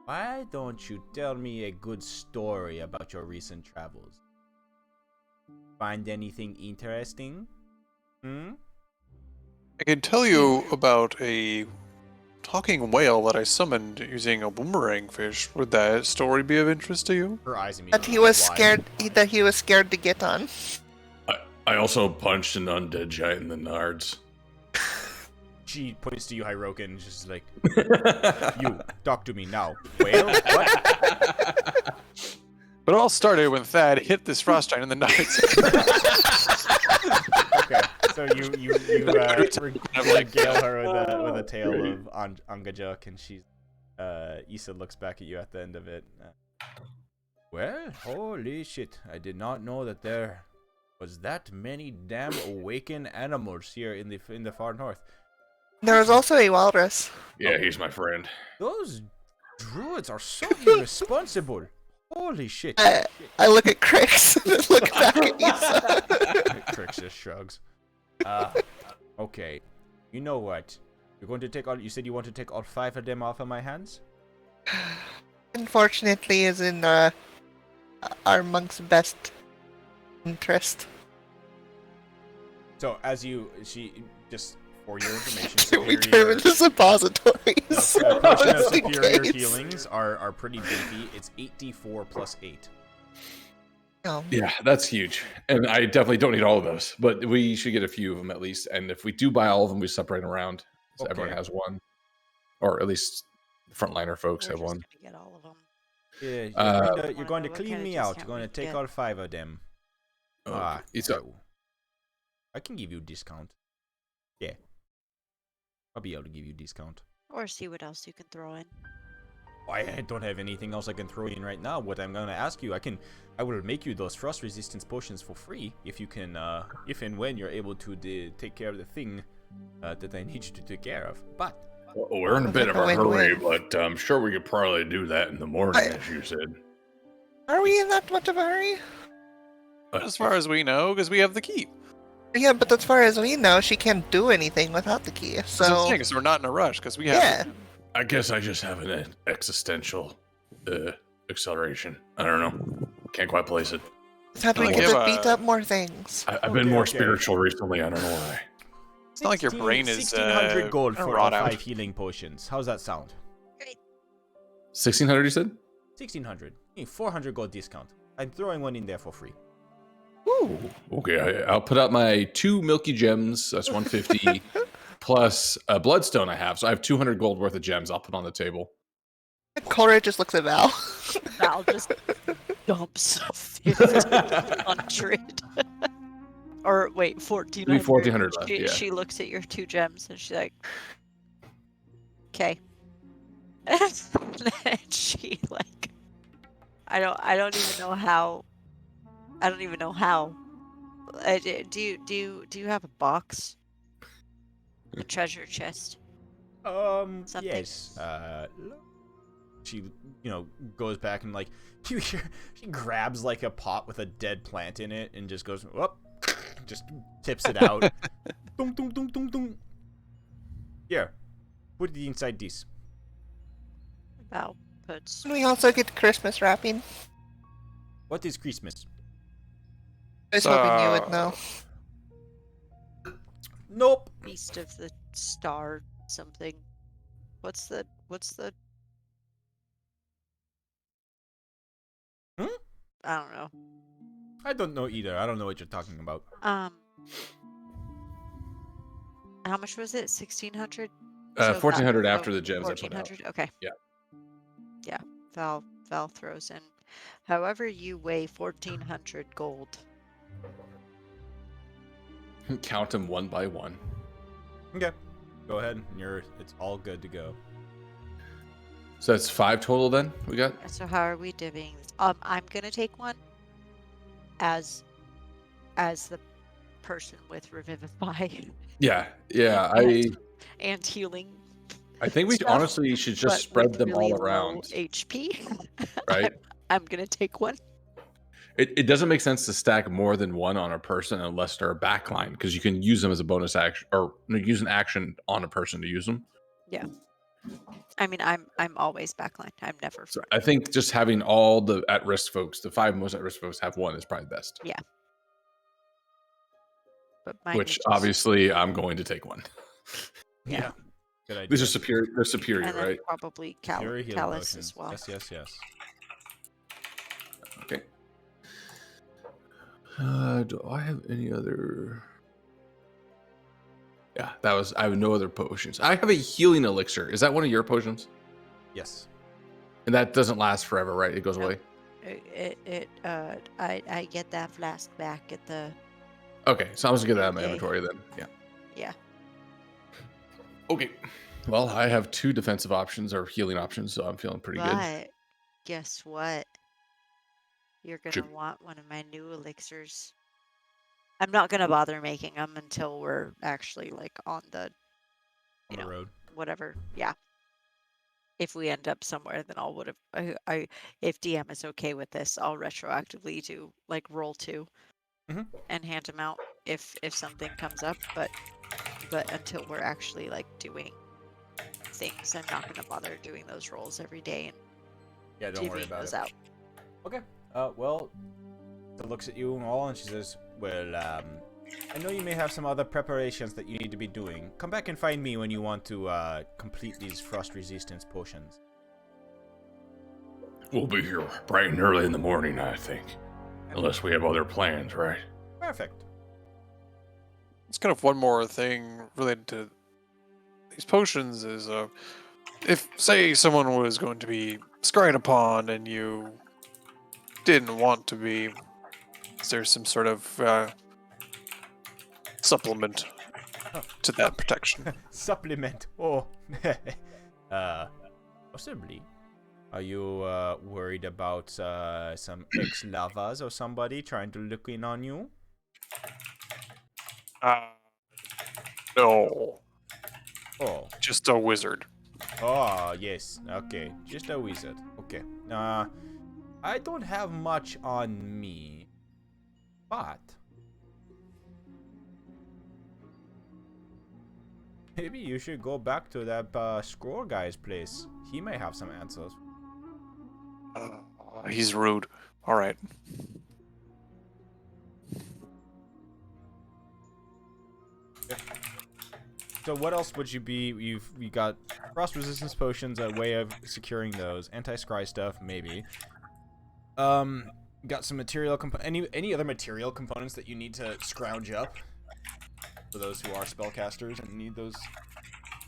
Why don't you tell me a good story about your recent travels? Find anything interesting? I can tell you about a talking whale that I summoned using a boomerang fish. Would that story be of interest to you? Her eyes That he was scared. That he was scared to get on. I also punched an undead giant in the nards. She points to you, Hyroken, just like, you, talk to me now. Whale? What? But it all started when Thad hit this frost giant in the nuts. Okay, so you regale her with a tale of Angajuk, and she's, Issa looks back at you at the end of it. Well, holy shit, I did not know that there was that many damn awakened animals here in the far north. There was also a walrus. Yeah, he's my friend. Those druids are so irresponsible. Holy shit. I look at Crix and then look back at Issa. Crix just shrugs. Okay. You know what? You're going to take all. You said you want to take all 5 of them off of my hands? Unfortunately, is in our monk's best interest. So, she just. For your information, Can we turn into suppositories? The potion of Just in superior case. healings are pretty beefy. It's 8d4 plus 8. Oh. Yeah, that's huge. And I definitely don't need all of those, but we should get a few of them at least. And if we do buy all of them, we separate them around. So Okay. everyone has one. Or at least the frontliner folks We're have just one. gonna get all of them. Yeah, you're going to What clean kind of me out. You're discount going to would take get? all 5 of them. It's up. So I can give you a discount. Yeah. I'll be able to give you a discount. Or see what else you can throw in. I don't have anything else I can throw in right now. What I'm gonna ask you, I will make you those frost resistance potions for free if you can, if and when you're able to take care of the thing that I need you to take care of. But Well, we're in a bit of a hurry, but I'm sure we could probably do that in the morning, as you said. Are we in that much of a hurry? As far as we know, because we have the key. Yeah, but as far as we know, she can't do anything without the key. So that's the So thing, so we're not in a rush because we have. yeah, I guess I just have an existential acceleration. I don't know. Can't quite place it. it's how do we Like, get give to a- beat up more things? I've been more Okay. spiritual recently. I don't know why. It's not like your brain is 1600 gold for all rot 5 out. healing potions. How's that sound? 1600, you said? 1600. 400 gold discount. I'm throwing one in there for free. Ooh. Okay, I'll put out my 2 milky gems. That's 150 plus a bloodstone I have. So I have 200 gold worth of gems. I'll put on the table. Cora just looks at Val. Val just dumps 1,500. Or wait, 1,400. Leave 1,400 left, She, yeah. she looks at your 2 gems and she's like, okay. And she like, I don't even know how. I don't even know how. Do you have a box? A treasure chest? Something. Yes. She, goes back and like you hear she grabs like a pot with a dead plant in it and just goes, whoop, just tips it out. Dum, dum, dum, dum, dum. Here, put it inside this. Val puts Can we also get Christmas wrapping? What is Christmas? I was hoping you would know. Nope. Beast of the Star something. What's the Hmm? I don't know. I don't know either. I don't know what you're talking about. How much was it? 1,600? 1,400 after the gems I put out. 1,400? Okay. Yeah. Yeah. Val throws in. However you weigh 1,400 gold. Count them one by one. Okay. Go ahead. It's all good to go. So that's 5 total then we got? So how are we divvying this? I'm gonna take one as the person with Revivify. Yeah. And healing. I think we stuff, honestly should just but spread with them really all low around. HP. Right? I'm gonna take one. It doesn't make sense to stack more than one on a person unless they're a backline, because you can use them as a bonus action or use an action on a person to use them. Yeah. I mean, I'm always backline. I'm never So front. I think just having all the at-risk folks, the 5 most at-risk folks, have one is probably best. Yeah. But mine Which is just, obviously I'm going to take one. Yeah. Good idea. These are superior. They're superior, and then right? probably Fury healing Callus potions. as well. Yes. Okay. Do I have any other? Yeah, I have no other potions. I have a healing elixir. Is that one of your potions? Yes. And that doesn't last forever, right? It goes Nope. away. I get that flask back at the. Okay, so I'm just gonna get that out of my Okay. inventory then. Yeah. Yeah. Okay. Well, I have 2 defensive options or healing options, so I'm feeling pretty good. But guess what? You're gonna Shoot. want one of my new elixirs. I'm not gonna bother making them until we're actually like on the On the road. whatever. Yeah. If we end up somewhere, then I'll would have. I if DM is okay with this, I'll retroactively do like roll 2 Mhm. and hand them out if something comes up. But until we're actually like doing things, I'm not gonna bother doing those rolls every day and Yeah, don't worry divvying about those it. out. Okay. Well, she looks at you and all, and she says, "Well, I know you may have some other preparations that you need to be doing. Come back and find me when you want to complete these frost resistance potions." We'll be here bright and early in the morning, I think. Unless we have other plans, right? Perfect. It's kind of one more thing related to these potions is if say someone was going to be scrying upon and you didn't want to be, is there some sort of supplement to that protection? Supplement. Oh. Possibly. Are you worried about some ex-lavas or somebody trying to look in on you? No. Oh. Just a wizard. Oh, yes. Okay. Just a wizard. Okay. I don't have much on me. But maybe you should go back to that scroll guy's place. He may have some answers. He's rude. All right. So what else would you be? You got frost resistance potions, a way of securing those. Anti-scry stuff, maybe. Got some material any other material components that you need to scrounge up for those who are spellcasters and need those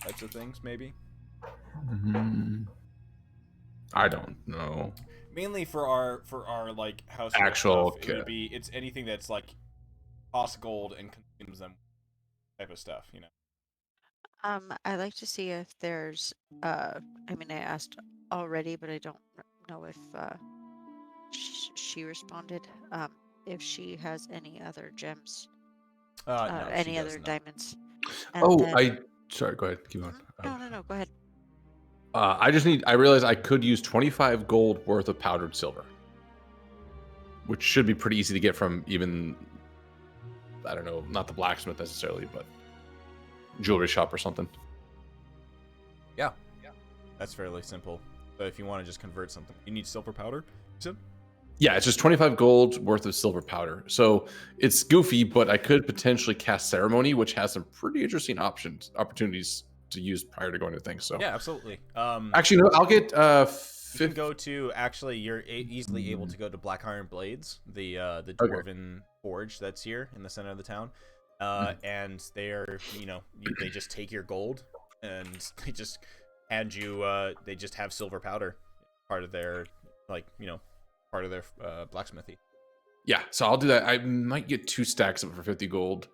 types of things, maybe. I don't know. Mainly for our like house Actual stuff, it would kit. be it's anything that's like costs gold and consumes them type of stuff, you know. I'd like to see if there's, I mean, I asked already, but I don't know if she responded. If she has any other gems, No, she any does other not. diamonds. And Oh, then, sorry. Go ahead. Keep on. no, go ahead. I realized I could use 25 gold worth of powdered silver, which should be pretty easy to get from even, I don't know, not the blacksmith necessarily, but jewelry shop or something. Yeah. That's fairly simple. So if you want to just convert something, you need silver powder. So Yeah, it's just 25 gold worth of silver powder. So it's goofy, but I could potentially cast ceremony, which has some pretty interesting opportunities to use prior to going to things. So yeah, absolutely. actually, no, I'll get You can go to you're easily able to go to Black Iron Blades, the dwarven forge that's here in the center of the town, and they're they just take your gold and they just hand you they just have silver powder, part of their blacksmithy. Yeah, so I'll do that. I might get 2 stacks of it for 50 gold.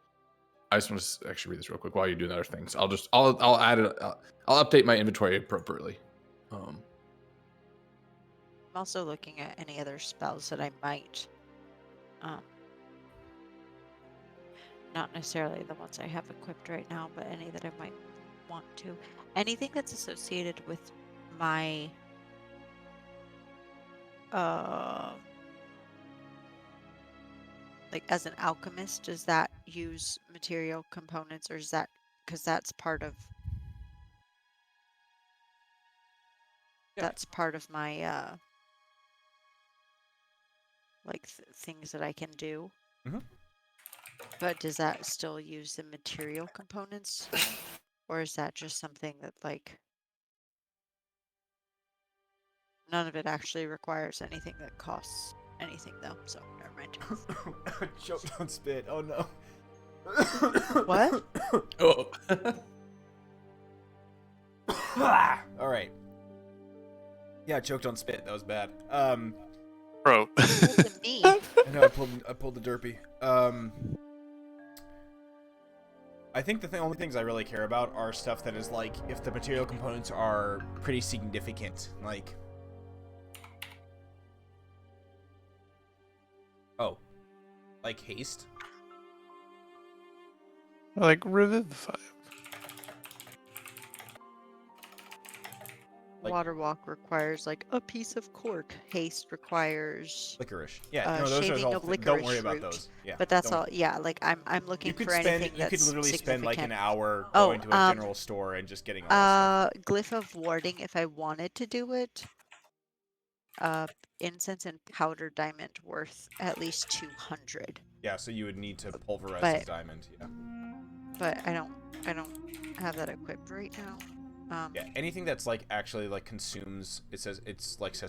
I just want to actually read this real quick while you're doing other things. I'll add it. I'll update my inventory appropriately. I'm also looking at any other spells that I might, not necessarily the ones I have equipped right now, but any that I might want to. Anything that's associated with my, like as an alchemist, does that use material components, or is that because that's part of my like things that I can do? Mhm. But does that still use the material components, or is that just something that like none of it actually requires anything that costs anything though? So never mind. Choked on spit. Oh no. What? Oh. All right. Yeah, choked on spit. That was bad. Bro. To me. I know I pulled the derpy. I think the only things I really care about are stuff that is like if the material components are pretty significant, like like haste. Like revivify. Like- Water walk requires like a piece of cork. Haste requires Licorice. Yeah, no, those are shaving all. of Don't licorice worry about root. those. Yeah, But that's don't- all. Yeah, like I'm looking You could for anything spend. You could that's literally spend like an significant. hour Oh, going to a general store and just getting all that stuff. Glyph of warding if I wanted to do it. Incense and powder diamond worth at least 200. Yeah, so you would need to pulverize But- the diamond. Yeah. But I don't have that equipped right now. Yeah, anything that's like actually like consumes. Says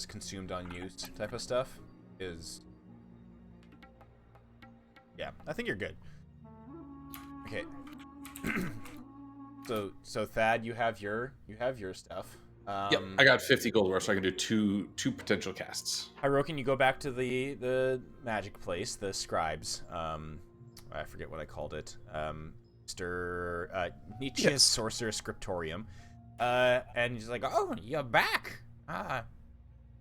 consumed unused type of stuff is. Yeah, I think you're good. Okay. so Thad, you have your stuff. Yep, I got 50 gold worth, so I can do two potential casts. Hirokin, you go back to the magic place, the scribes. I forget what I called it. Mr. Nietzsche's Sorcerer Scriptorium. And he's like, "Oh, you're back.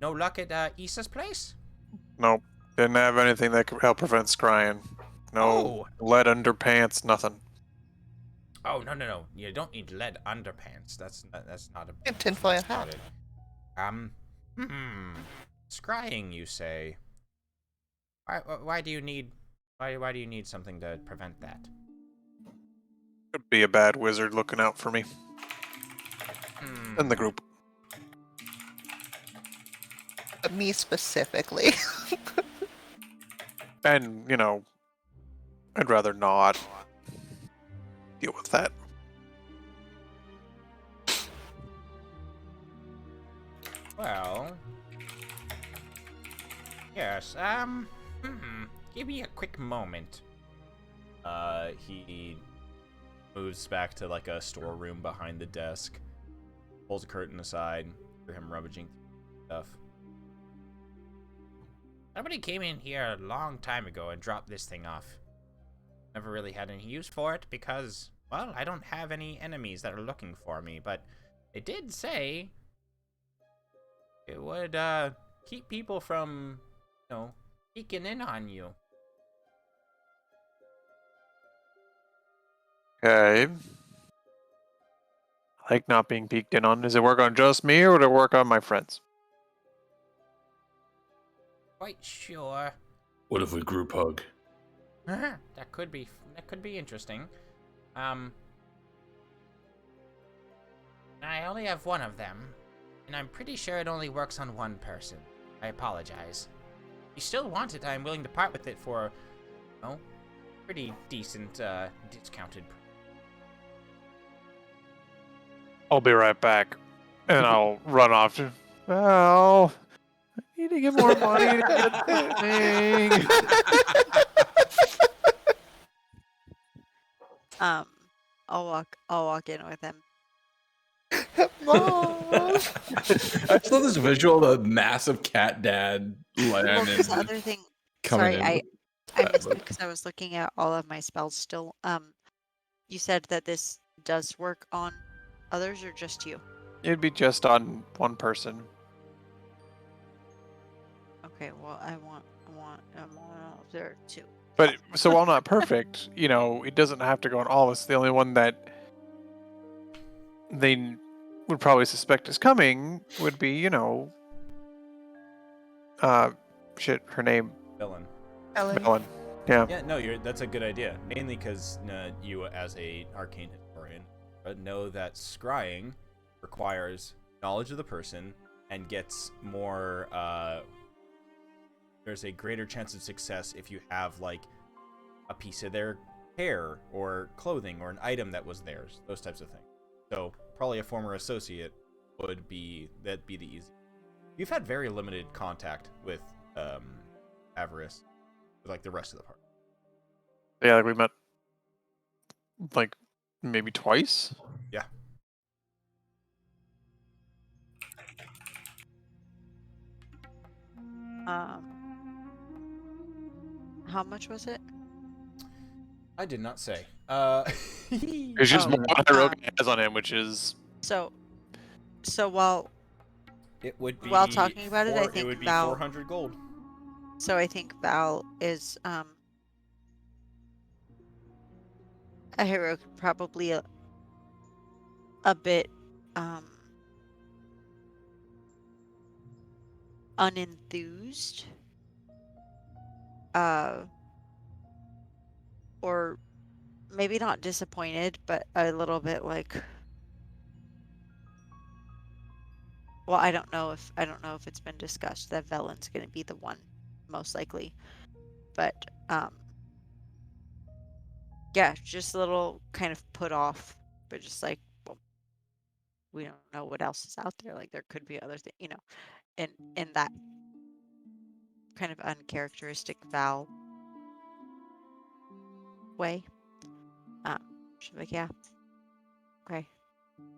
No luck at Issa's place?" Nope. Didn't have anything that could help prevent scrying. No lead underpants, nothing. Oh, no. You don't need lead underpants. That's not a... And tinfoil that's not hat. it. Scrying, you say? Why do you need... Why do you need something to prevent that? Could be a bad wizard looking out for me. And the group. Me specifically. And, I'd rather not deal with that. Well... Yes, give me a quick moment. He moves back to like a storeroom behind the desk, pulls a curtain aside for him rummaging stuff. Somebody came in here a long time ago and dropped this thing off. Never really had any use for it because Well, I don't have any enemies that are looking for me, but it did say it would keep people from, peeking in on you. Okay. I like not being peeked in on. Does it work on just me, or would it work on my friends? Quite sure. What if we group hug? That could be interesting. I only have one of them, and I'm pretty sure it only works on one person. I apologize. If you still want it, I'm willing to part with it for, pretty decent, discounted. I'll be right back. And I'll run off to. Well, I need to get more money to get the thing. I'll walk in with him. Mom! I just love this visual of a massive cat dad Well, lamb because the other thing, coming sorry, in. I missed it because I was looking at all of my spells still. You said that this does work on others or just you? It'd be just on one person. Okay, well, I want there too. But so while not perfect, it doesn't have to go on all of us. The only one that they would probably suspect is coming would be, her name, Villain. Ellen. Ellen. Yeah. Yeah, no, that's a good idea. Mainly because you, as a arcane historian, know that scrying requires knowledge of the person and gets more. There's a greater chance of success if you have like a piece of their hair or clothing or an item that was theirs. Those types of things. So probably a former associate would be the easy. You've had very limited contact with Avarice, with like the rest of the party. Yeah, like we met like maybe twice. Yeah. How much was it? I did not say. It's just Oh, more Hiroki has on him, which is So while It would be While talking about it, I it think would be Val- 400 gold. I think Val is a hero, probably a bit unenthused, or maybe not disappointed, but a little bit like, well, I don't know if it's been discussed that Velen's going to be the one, most likely, but yeah, just a little kind of put off, but just like, well, we don't know what else is out there. Like there could be other things, in that kind of uncharacteristic Val way. She's like, yeah, okay.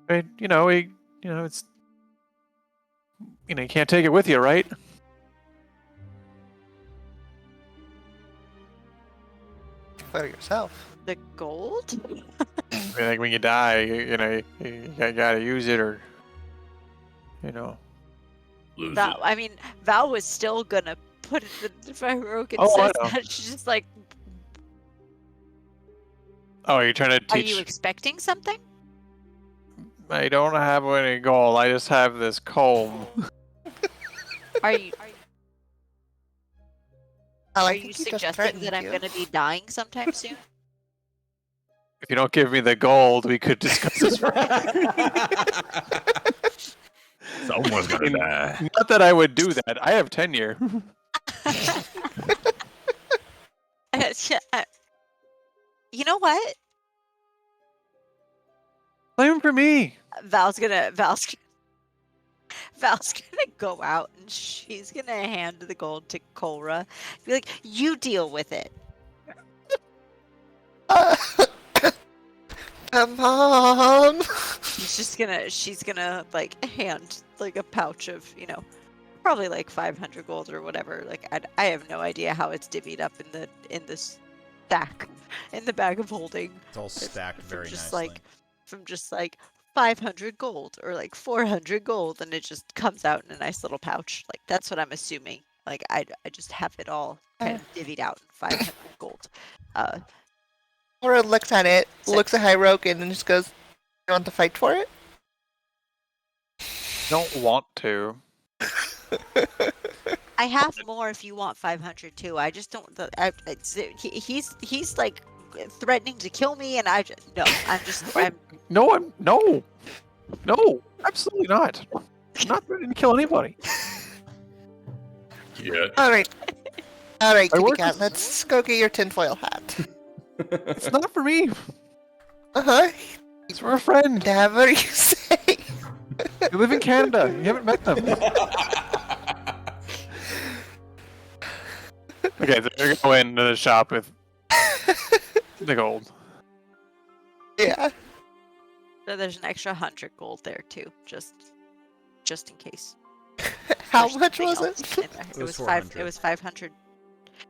it's you can't take it with you, right? For yourself. The gold? I mean, like when you die, you gotta use it, or Lose Val, it. I mean, Val was still gonna put it in the Rogan Oh, I says know. that. She's just like, Oh, you're trying to are teach? you expecting something? I don't have any gold. I just have this comb. Are you Well, I are think you he just suggesting threatened that I'm you. gonna be dying sometime soon? If you don't give me the gold, we could discuss this. Someone's gonna die. Not that I would do that. I have tenure. You know what? Blame for me. Val's gonna go out and she's gonna hand the gold to Cora. Be like, you deal with it. Mom! She's gonna like hand like a pouch of, probably like 500 gold or whatever. Like I have no idea how it's divvied up in this stack in the bag of holding. It's all stacked from very just nicely. like from just like 500 gold or like 400 gold, and it just comes out in a nice little pouch. Like that's what I'm assuming. Like I just have it all kind of divvied out in 500 gold. Laura looks at it, Six. looks at Hyrokin, and just goes, "You want to fight for it?" Don't want to. I have more if you want 500 too. I just don't. He's like threatening to kill me, and I just no. I'm No, absolutely not. I'm not ready to kill anybody. Yeah. All right, Kitty work Cat. with- Let's go get your tinfoil hat. It's not for me. Uh-huh. It's for a friend. Whatever you say. You live in Canada. You haven't met them. Okay, so you're gonna go into the shop with the gold. Yeah. So there's an extra 100 gold there too, just in case. How There's much something was else it? in there. It It was was 400. It was 500.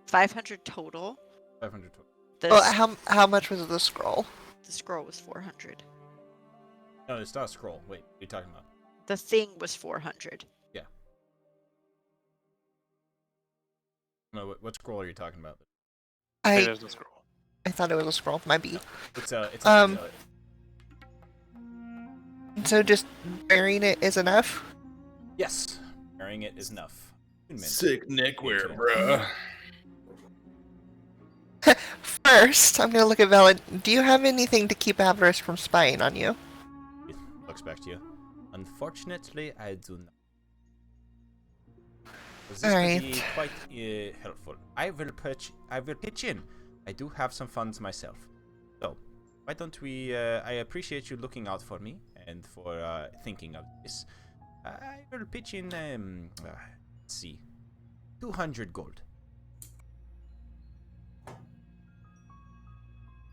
500 total. 500. The, Well, s- how much was the scroll? the scroll was 400. No, it's not a scroll. Wait, what are you talking about? The thing was 400. No, what scroll are you talking about? Hey, I there's the scroll. thought it was a scroll. Might be. It's a Um, amulet. So just burying it is enough. Yes, carrying it is enough. Sick neckwear, bruh. First, I'm gonna look at Velen. Do you have anything to keep Avarice from spying on you? It looks back to you. Unfortunately, I do not. This Alright. could be quite helpful. I will pitch in. I do have some funds myself. So, why don't we? I appreciate you looking out for me and for thinking of this. I will pitch in. Let's see, 200 gold.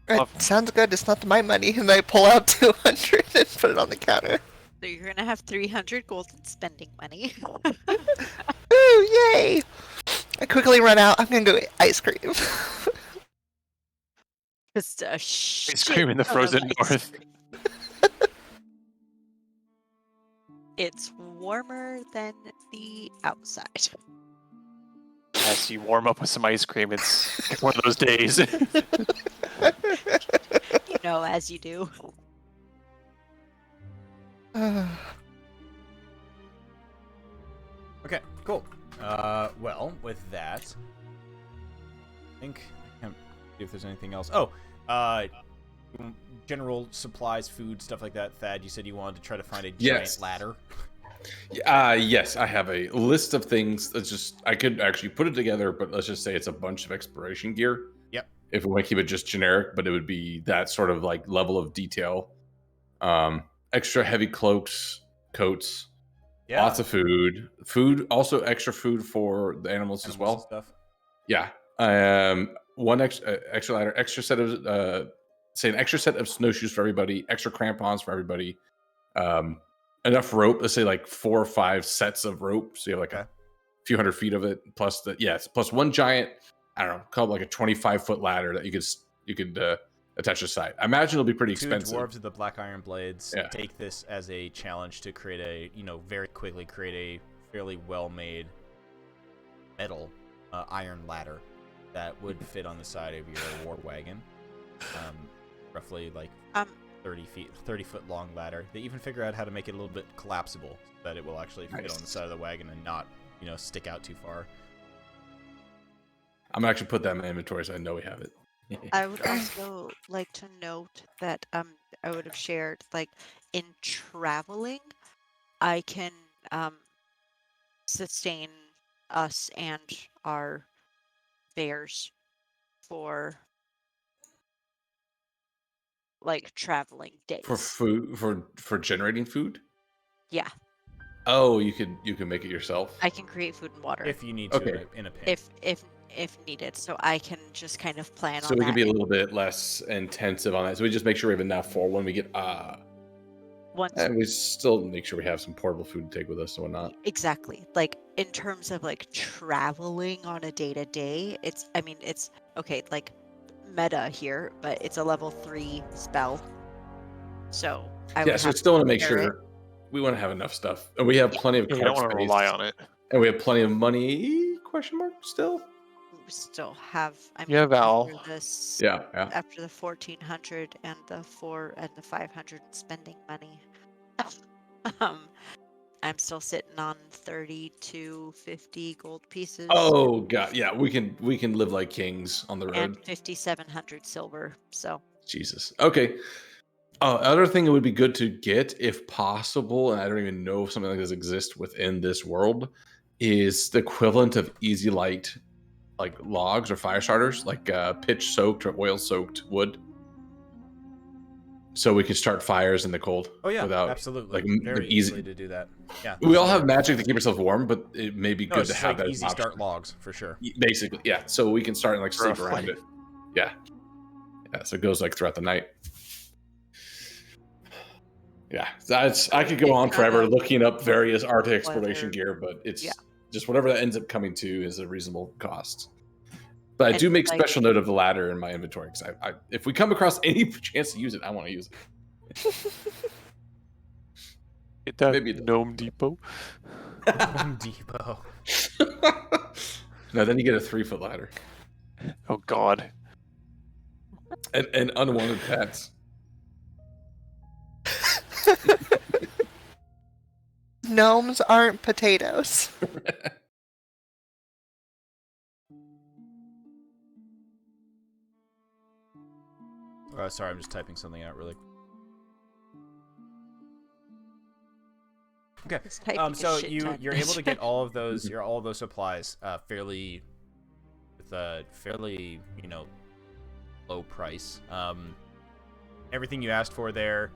Right, sounds good. It's not my money, and I pull out 200 and put it on the counter. So you're gonna have 300 gold in spending money. Ooh, yay! I quickly run out. I'm gonna go eat ice cream. Just a Ice cream in the shit ton of frozen ice north. cream. It's warmer than the outside. As you warm up with some ice cream, it's one of those days. You know, as you do. Okay, cool. Well, with that, I think I can't see if there's anything else. Oh, general supplies, food, stuff like that. Thad, you said you wanted to try to find a giant Yes. ladder. Yes, I have a list of things. That's just I could actually put it together, but let's just say it's a bunch of exploration gear. Yep. If we want to keep it just generic, but it would be that sort of like level of detail. Extra heavy cloaks, coats, Yeah. lots of food. Food, also extra food for the animals as animals well. and stuff. Yeah. One extra ladder, extra set of say an extra set of snowshoes for everybody, extra crampons for everybody. Enough rope, let's say like 4 or 5 sets of rope. So you have like a few hundred feet of it, plus plus one giant, I don't know, called like a 25-foot ladder that you could attach to the side. I imagine it'll be pretty Two expensive. dwarves with the black iron blades Yeah. take this as a challenge to create very quickly create a fairly well-made metal iron ladder that would fit on the side of your war wagon. Roughly like 30-foot long ladder. They even figure out how to make it a little bit collapsible so that it will actually fit on the side of the wagon and not, stick out too far. I'm gonna actually put that in my inventory so I know we have it. I would also like to note that I would have shared, like, in traveling, I can sustain us and our bears for like traveling days. For food, for generating food. Yeah, Oh, you can make it yourself. I can create food and water If you need to Okay. in a pinch. if needed, so I can just kind of plan So on we that. can be a and little bit less intensive on that. So we just make sure we have enough for when we get once and we still make sure we have some portable food to take with us and whatnot. Exactly. Like in terms of like traveling on a day to day, it's okay, like meta here, but it's a level 3 spell. So I Yeah, would so have we still want to make prepare it. sure we want to have enough stuff, and we have plenty of Yeah, you card don't want to space, rely on it. and we have plenty of money? Question mark still. We still have. I mean, Yeah, Val. after this, Yeah, yeah. after the 1400 and the 500 spending money, um, I'm still sitting on 30 to 50 gold pieces. Oh god, yeah. We can live like kings on the And road. 5,700 silver. So Jesus. Okay. Other thing that would be good to get, if possible, and I don't even know if something like this exists within this world, is the equivalent of easy light, like logs or fire starters, like pitch soaked or oil soaked wood, so we can start fires in the cold. Oh yeah, without absolutely. like Very easy. easily to do that. Yeah. We all so- have magic to keep ourselves warm, but it may be No, good it's to just have like that as easy an start option. logs for sure. Basically, yeah. So we can start and like sleep Roughly. around it. Yeah. Yeah. So it goes like throughout the night. Yeah, I could go on forever looking up various Arctic exploration gear, but it's just whatever that ends up coming to is a reasonable cost. But I And, do make like- special note of the ladder in my inventory because if we come across any chance to use it, I want to use it. Get that Maybe it does. Gnome Depot. Home Depot. No, then you get a 3-foot ladder Oh God. and unwanted pets. Gnomes aren't potatoes. Sorry, I'm just typing something out really quick. Okay. It's typing a So shit you're ton. able to get all of those supplies fairly with a fairly low price. Everything you asked for there,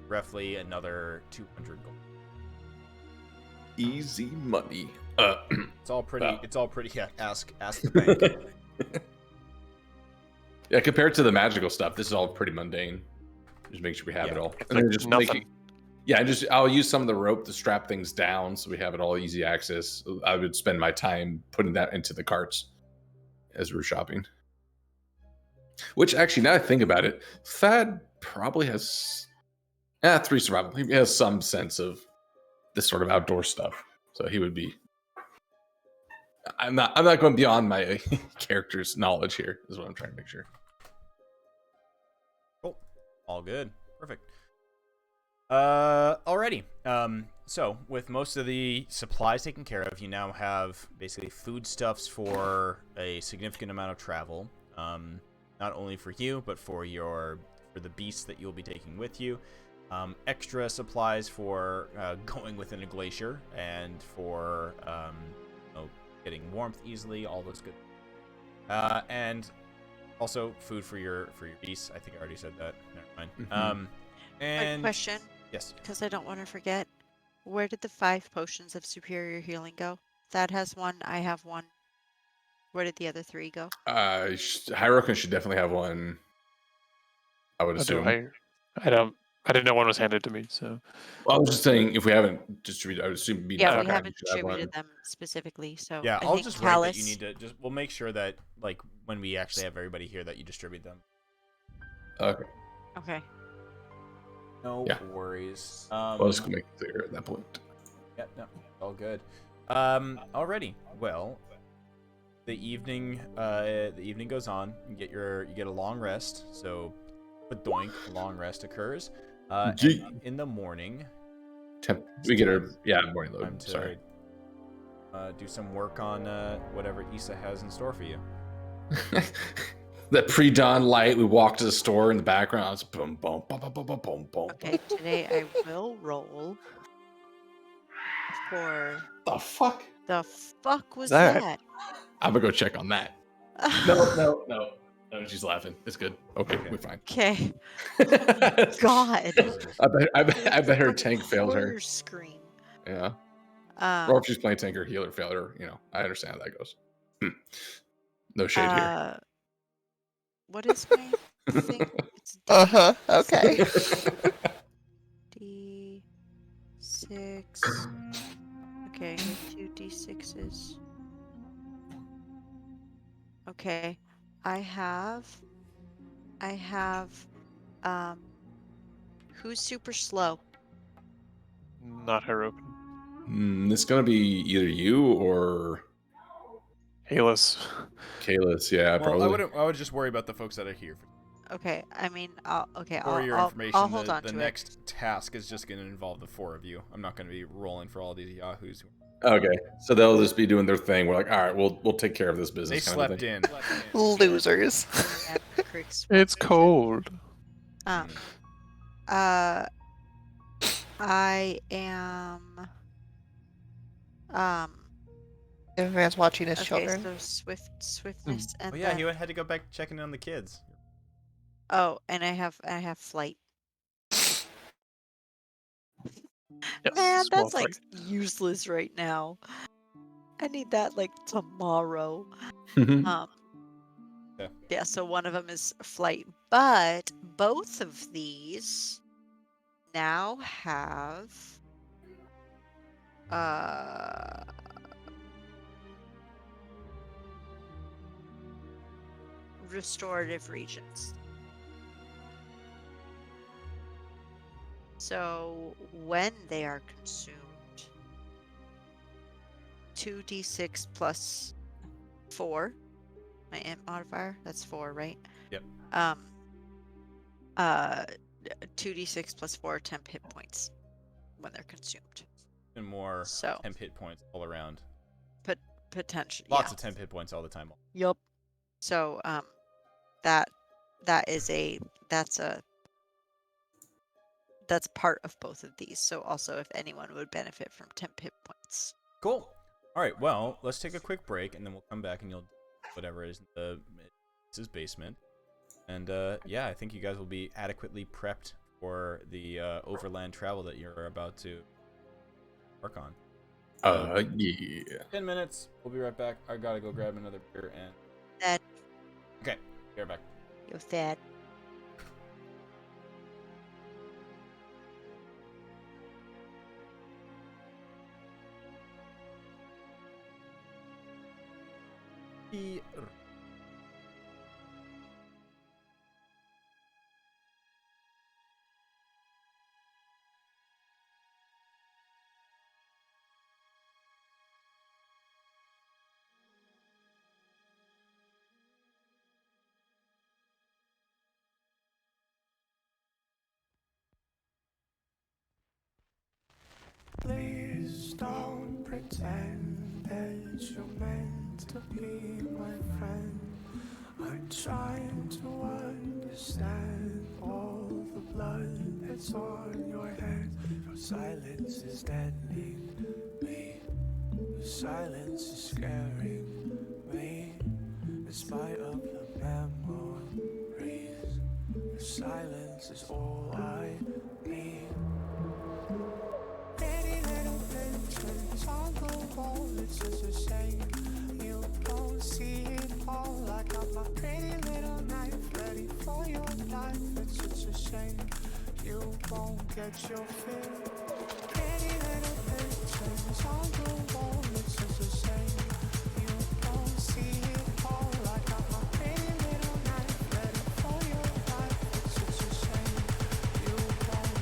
roughly another 200 gold. Easy money. It's all pretty. It's all pretty. Yeah. Ask the bank. Yeah, compared to the magical stuff, this is all pretty mundane. Just make sure we have Yeah. it all. It's And then like just nothing. I'll use some of the rope to strap things down so we have it all easy access. I would spend my time putting that into the carts as we're shopping. Which actually, now I think about it, Thad probably has 3 survival. He has some sense of this sort of outdoor stuff. So he would be. I'm not going beyond my character's knowledge here, is what I'm trying to make sure. Cool. All good. Perfect. Alrighty. So with most of the supplies taken care of, you now have basically foodstuffs for a significant amount of travel. Not only for you, but for the beasts that you'll be taking with you. Extra supplies for going within a glacier and for getting warmth easily. All those good. And also food for your beasts. I think I already said that. Never mind. Mhm. And question, yes. because I don't want to forget. Where did the 5 potions of superior healing go? Thad has one. I have one. Where did the other 3 go? Hyrocon should definitely have one. I would assume. I didn't know one was handed to me, so Well, I was just saying, if we haven't distributed, I would assume. Yeah, we Naka haven't should have one. distributed them specifically. So Yeah, I I'll think just write that you Callus- need to just. We'll make sure that like when we actually have everybody here that you distribute them. Okay. Okay. No Yeah. worries. Well, let's make it clear at that point. Yeah, no, all good. Alrighty. Well, the evening goes on. You get a long rest. So, a doink, a long rest occurs. And Gee. in the morning, We get our morning time load. to Sorry. do some work on whatever Issa has in store for you. That pre-dawn light. We walk to the store in the background. It's boom, boom, boom, boom, boom, boom, boom, boom. Okay. Today I will roll for The fuck? the fuck was That- that? I'm gonna go check on that. No. She's laughing. It's good. Okay, we're fine. Okay. God. I bet her tank failed her. Horror Scream. Yeah. Um, Or if she's playing tank or healer failed her. I understand how that goes. No shade here. What is my thing? It's Uh-huh. Okay. D6. Okay, 2 D6s. Okay, I have I have who's super slow? Not Haruka. It's gonna be either you or Halos. Kalis. Yeah, Well, probably. I would just worry about the folks that are here. Okay, I mean, For your I'll information, hold on the to next task is just going to involve the 4 of you. I'm not going to be rolling for all these yahoos. Okay, so they'll just be doing their thing. We're like, all right, we'll take care of this They business. kind of slept thing. in. Losers. it. Yeah, Crick's It's wonders. cold. I am Everyone's watching his okay, children. so swiftness and Oh yeah, then he had to go back checking in on the kids. and I have flight. Yes, Man, small that's like flight. useless right now. I need that like tomorrow. Yeah. Yeah, so one of them is flight, but both of these now have restorative regions. So when they are consumed, 2d6 plus 4, my int modifier, that's 4, right? Yep. 2d6 plus 4 temp hit points when they're consumed. And more So temp hit points all around. potential. Lots Yeah. of temp hit points all the time. Yup. So that's part of both of these. So also if anyone would benefit from temp hit points. Cool. All right. Well, let's take a quick break, and then we'll come back, and you'll do whatever is in the basement. And yeah, I think you guys will be adequately prepped for the overland travel that you're about to work on. Yeah. 10 minutes. We'll be right back. I gotta go grab another beer and. That Okay. Be right back. you're sad. Please don't pretend that you're meant to be my friend. I'm trying to understand all the blood that's on your hands. Your silence is deadening me. Your silence is scaring me. In spite of the memories, your silence is all I need. Pretty little pictures on the wall, it's just a shame you don't see it all. I got my pretty little knife ready for your life. It's such a shame you won't get your fill. Pretty little pictures on the wall, it's just a shame you don't see it all. I got my pretty little knife ready for your life. It's such a shame you won't.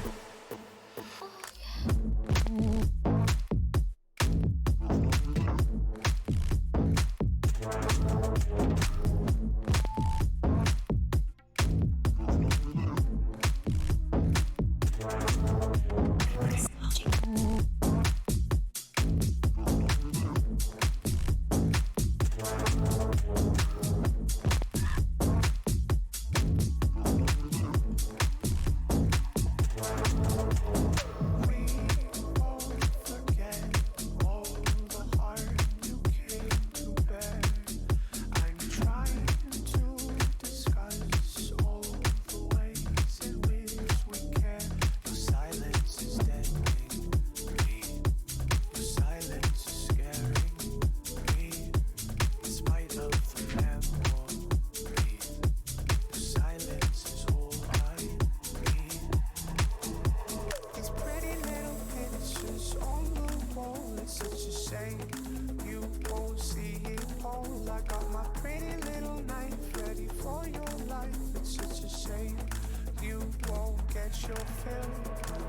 that you'll fill.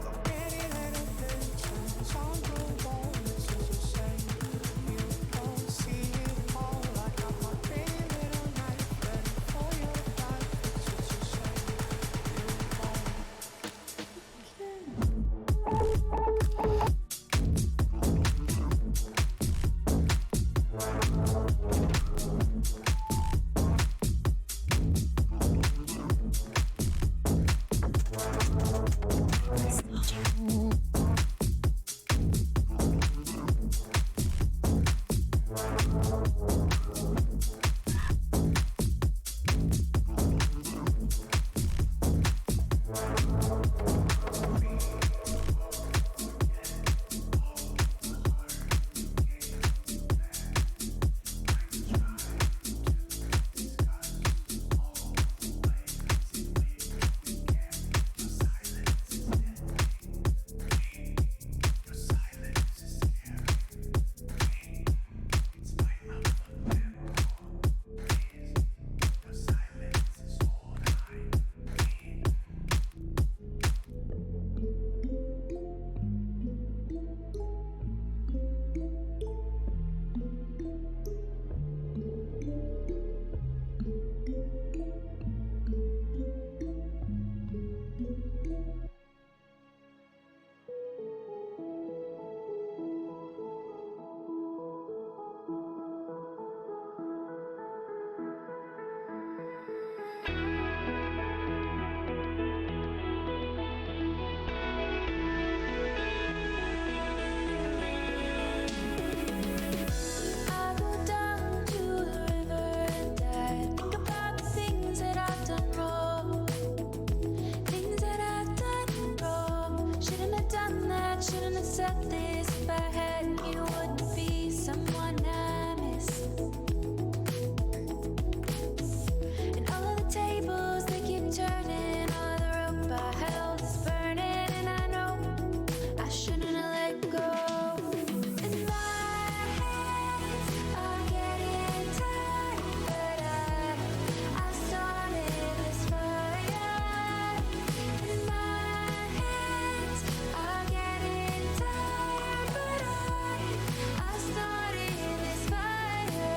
The pretty little pictures on the wall, this is the same. You don't see it all. I got my pretty little knife ready for your life. It's just a shame I go down to the river and I think about the things that I've done wrong. Things that I've done wrong. Shouldn't have done that, shouldn't have said this. If I had you, would be someone I miss. And all of the tables, they keep turning. All the rope I held is burning. And I know I shouldn't have let go. And my hands are getting tired, but I started this fire. And my hands are getting tired, but I started this fire.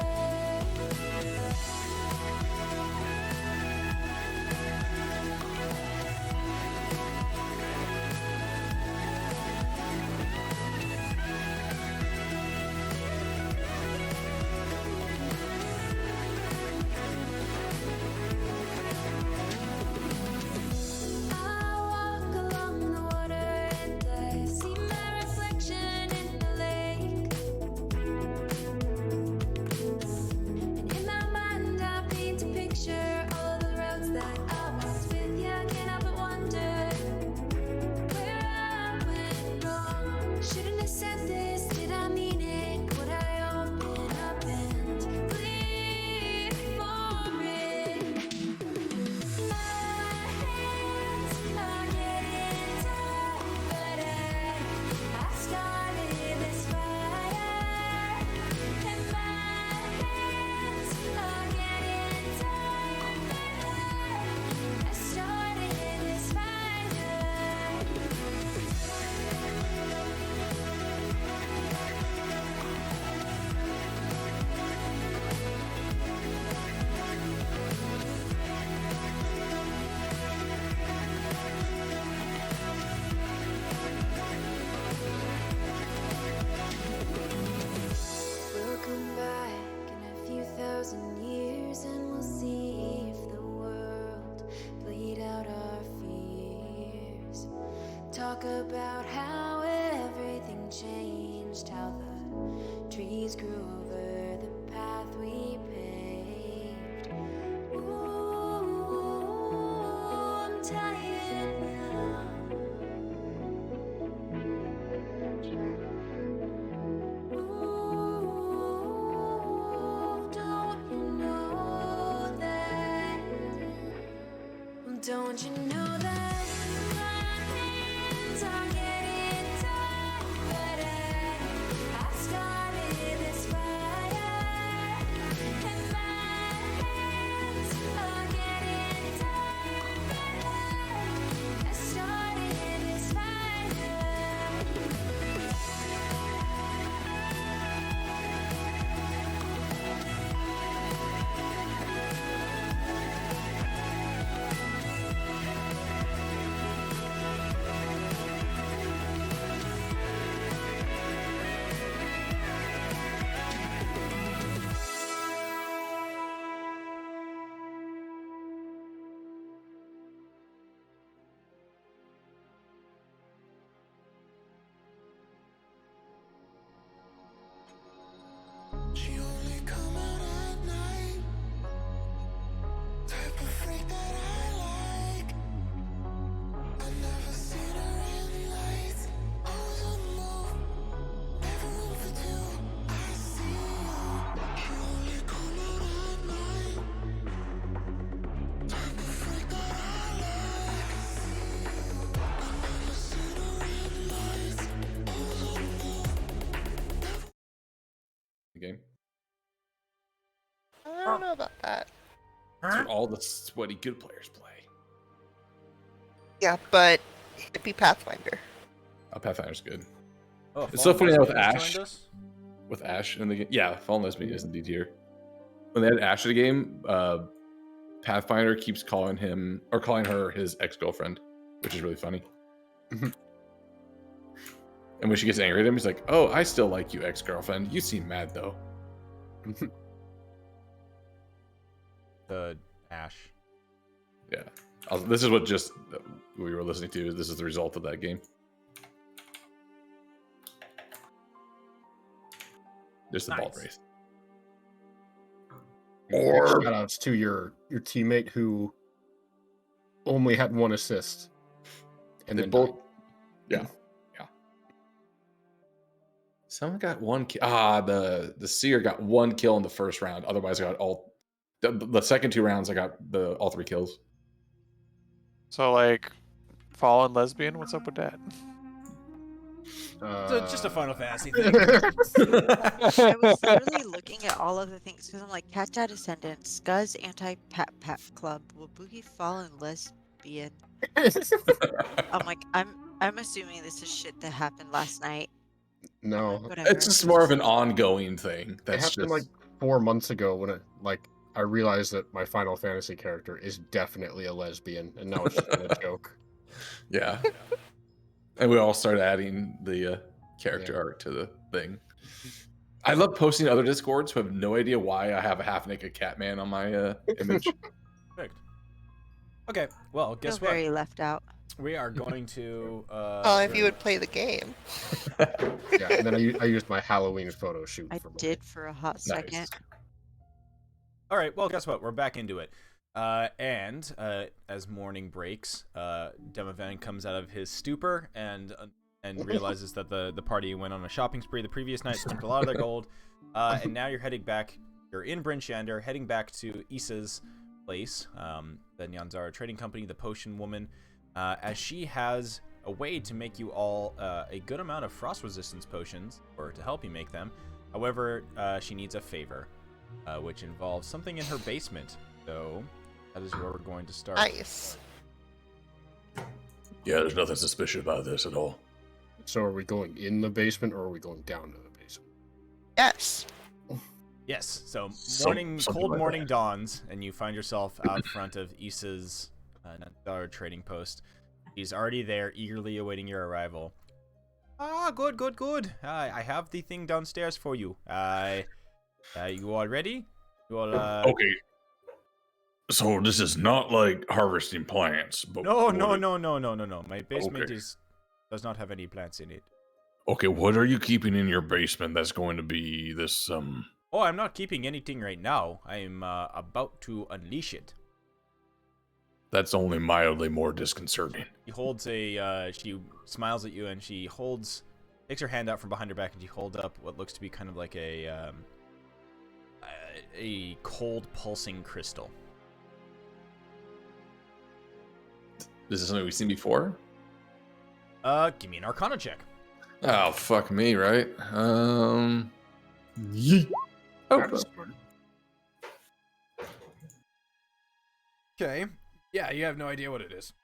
I walk along the water and I see my reflection in the lake. And in my mind I paint a picture all the roads that I walked with you. I can't help but wonder where I went wrong. Shouldn't have said this, did I mean it? Would I open up and plead for it? My hands are getting tired, but I started this fire. And my hands are getting tired, but I started this fire. We'll come back in a few thousand years and we'll see if the world played out our fears. Talk about how everything changed, how the trees grew over the path we paved. Ooh, I'm tired now. Ooh, don't you know that? Don't you know that my hands are getting tired, but I started this fire, and my hands are getting tired, but I started. I don't know about that. That's what all the sweaty good players play. Yeah, but it'd be Pathfinder. Pathfinder's good. Oh, It's so Fallen funny now with Lesbian has Ash. joined us? With Ash in the game. Yeah, Fallen Lesbian is indeed here. When they had Ash in the game, Pathfinder keeps calling him or calling her his ex-girlfriend, which is really funny. And when she gets angry at him, he's like, "Oh, I still like you, ex-girlfriend. You seem mad though." The Ash. Yeah. This is what just we were listening to. This is the result of that game. There's the bald Nice. race. Shout outs to your teammate who only had 1 assist. And They then both. died. Yeah. Someone got 1 kill. The seer got 1 kill in the first round. Otherwise, I got all. The second 2 rounds, I got all 3 kills. So like, fallen lesbian. What's up with that? It's just a Final Fantasy thing. I was literally looking at all of the things because I'm like, Cat Dad Descendant, Scuzz Anti-Pat Pat Club, Wabuki Fallen Lesbian. I'm like, I'm assuming this is shit that happened last night. No, Whatever. It's just more of an ongoing thing. it That's happened just like 4 months ago when I realized that my Final Fantasy character is definitely a lesbian, and now it's just been a joke. yeah. And we all started adding the character art to the thing. I love posting other Discords who have no idea why I have a half-naked cat man on my image. Perfect. Okay, well, Feel guess what? very left out. We are going to. If you would play the game. Yeah, and then I used my Halloween photo shoot. I for my- did for a hot second. All right, well, guess what? We're back into it. And as morning breaks, Demovan comes out of his stupor and realizes that the party went on a shopping spree the previous night, spent a lot of their gold, and now you're heading back. You're in Bryn Shander, heading back to Issa's place, the Nyanzara Trading Company, the Potion Woman, as she has a way to make you all a good amount of frost resistance potions, or to help you make them. However, she needs a favor, which involves something in her basement. So that is where we're going to start. Nice. Yeah, there's nothing suspicious about this at all. So are we going in the basement or are we going down to the basement? Yes. Yes. So Something cold like morning that. dawns, and you find yourself out front of Issa's Nyanzara Trading Post. She's already there, eagerly awaiting your arrival. Ah, good. I have the thing downstairs for you. You all ready? You all, Okay. So this is not like harvesting plants, but No. what- My basement Okay. does not have any plants in it. Okay, what are you keeping in your basement that's going to be this Oh, I'm not keeping anything right now. I'm about to unleash it. that's only mildly more disconcerting? She holds she smiles at you, and she takes her hand out from behind her back, and she holds up what looks to be kind of like a cold pulsing crystal. Is this something we've seen before? Give me an Arcana check. Oh, fuck me, right? Yeet. Oh, That's smart. Okay. Yeah, you have no idea what it is.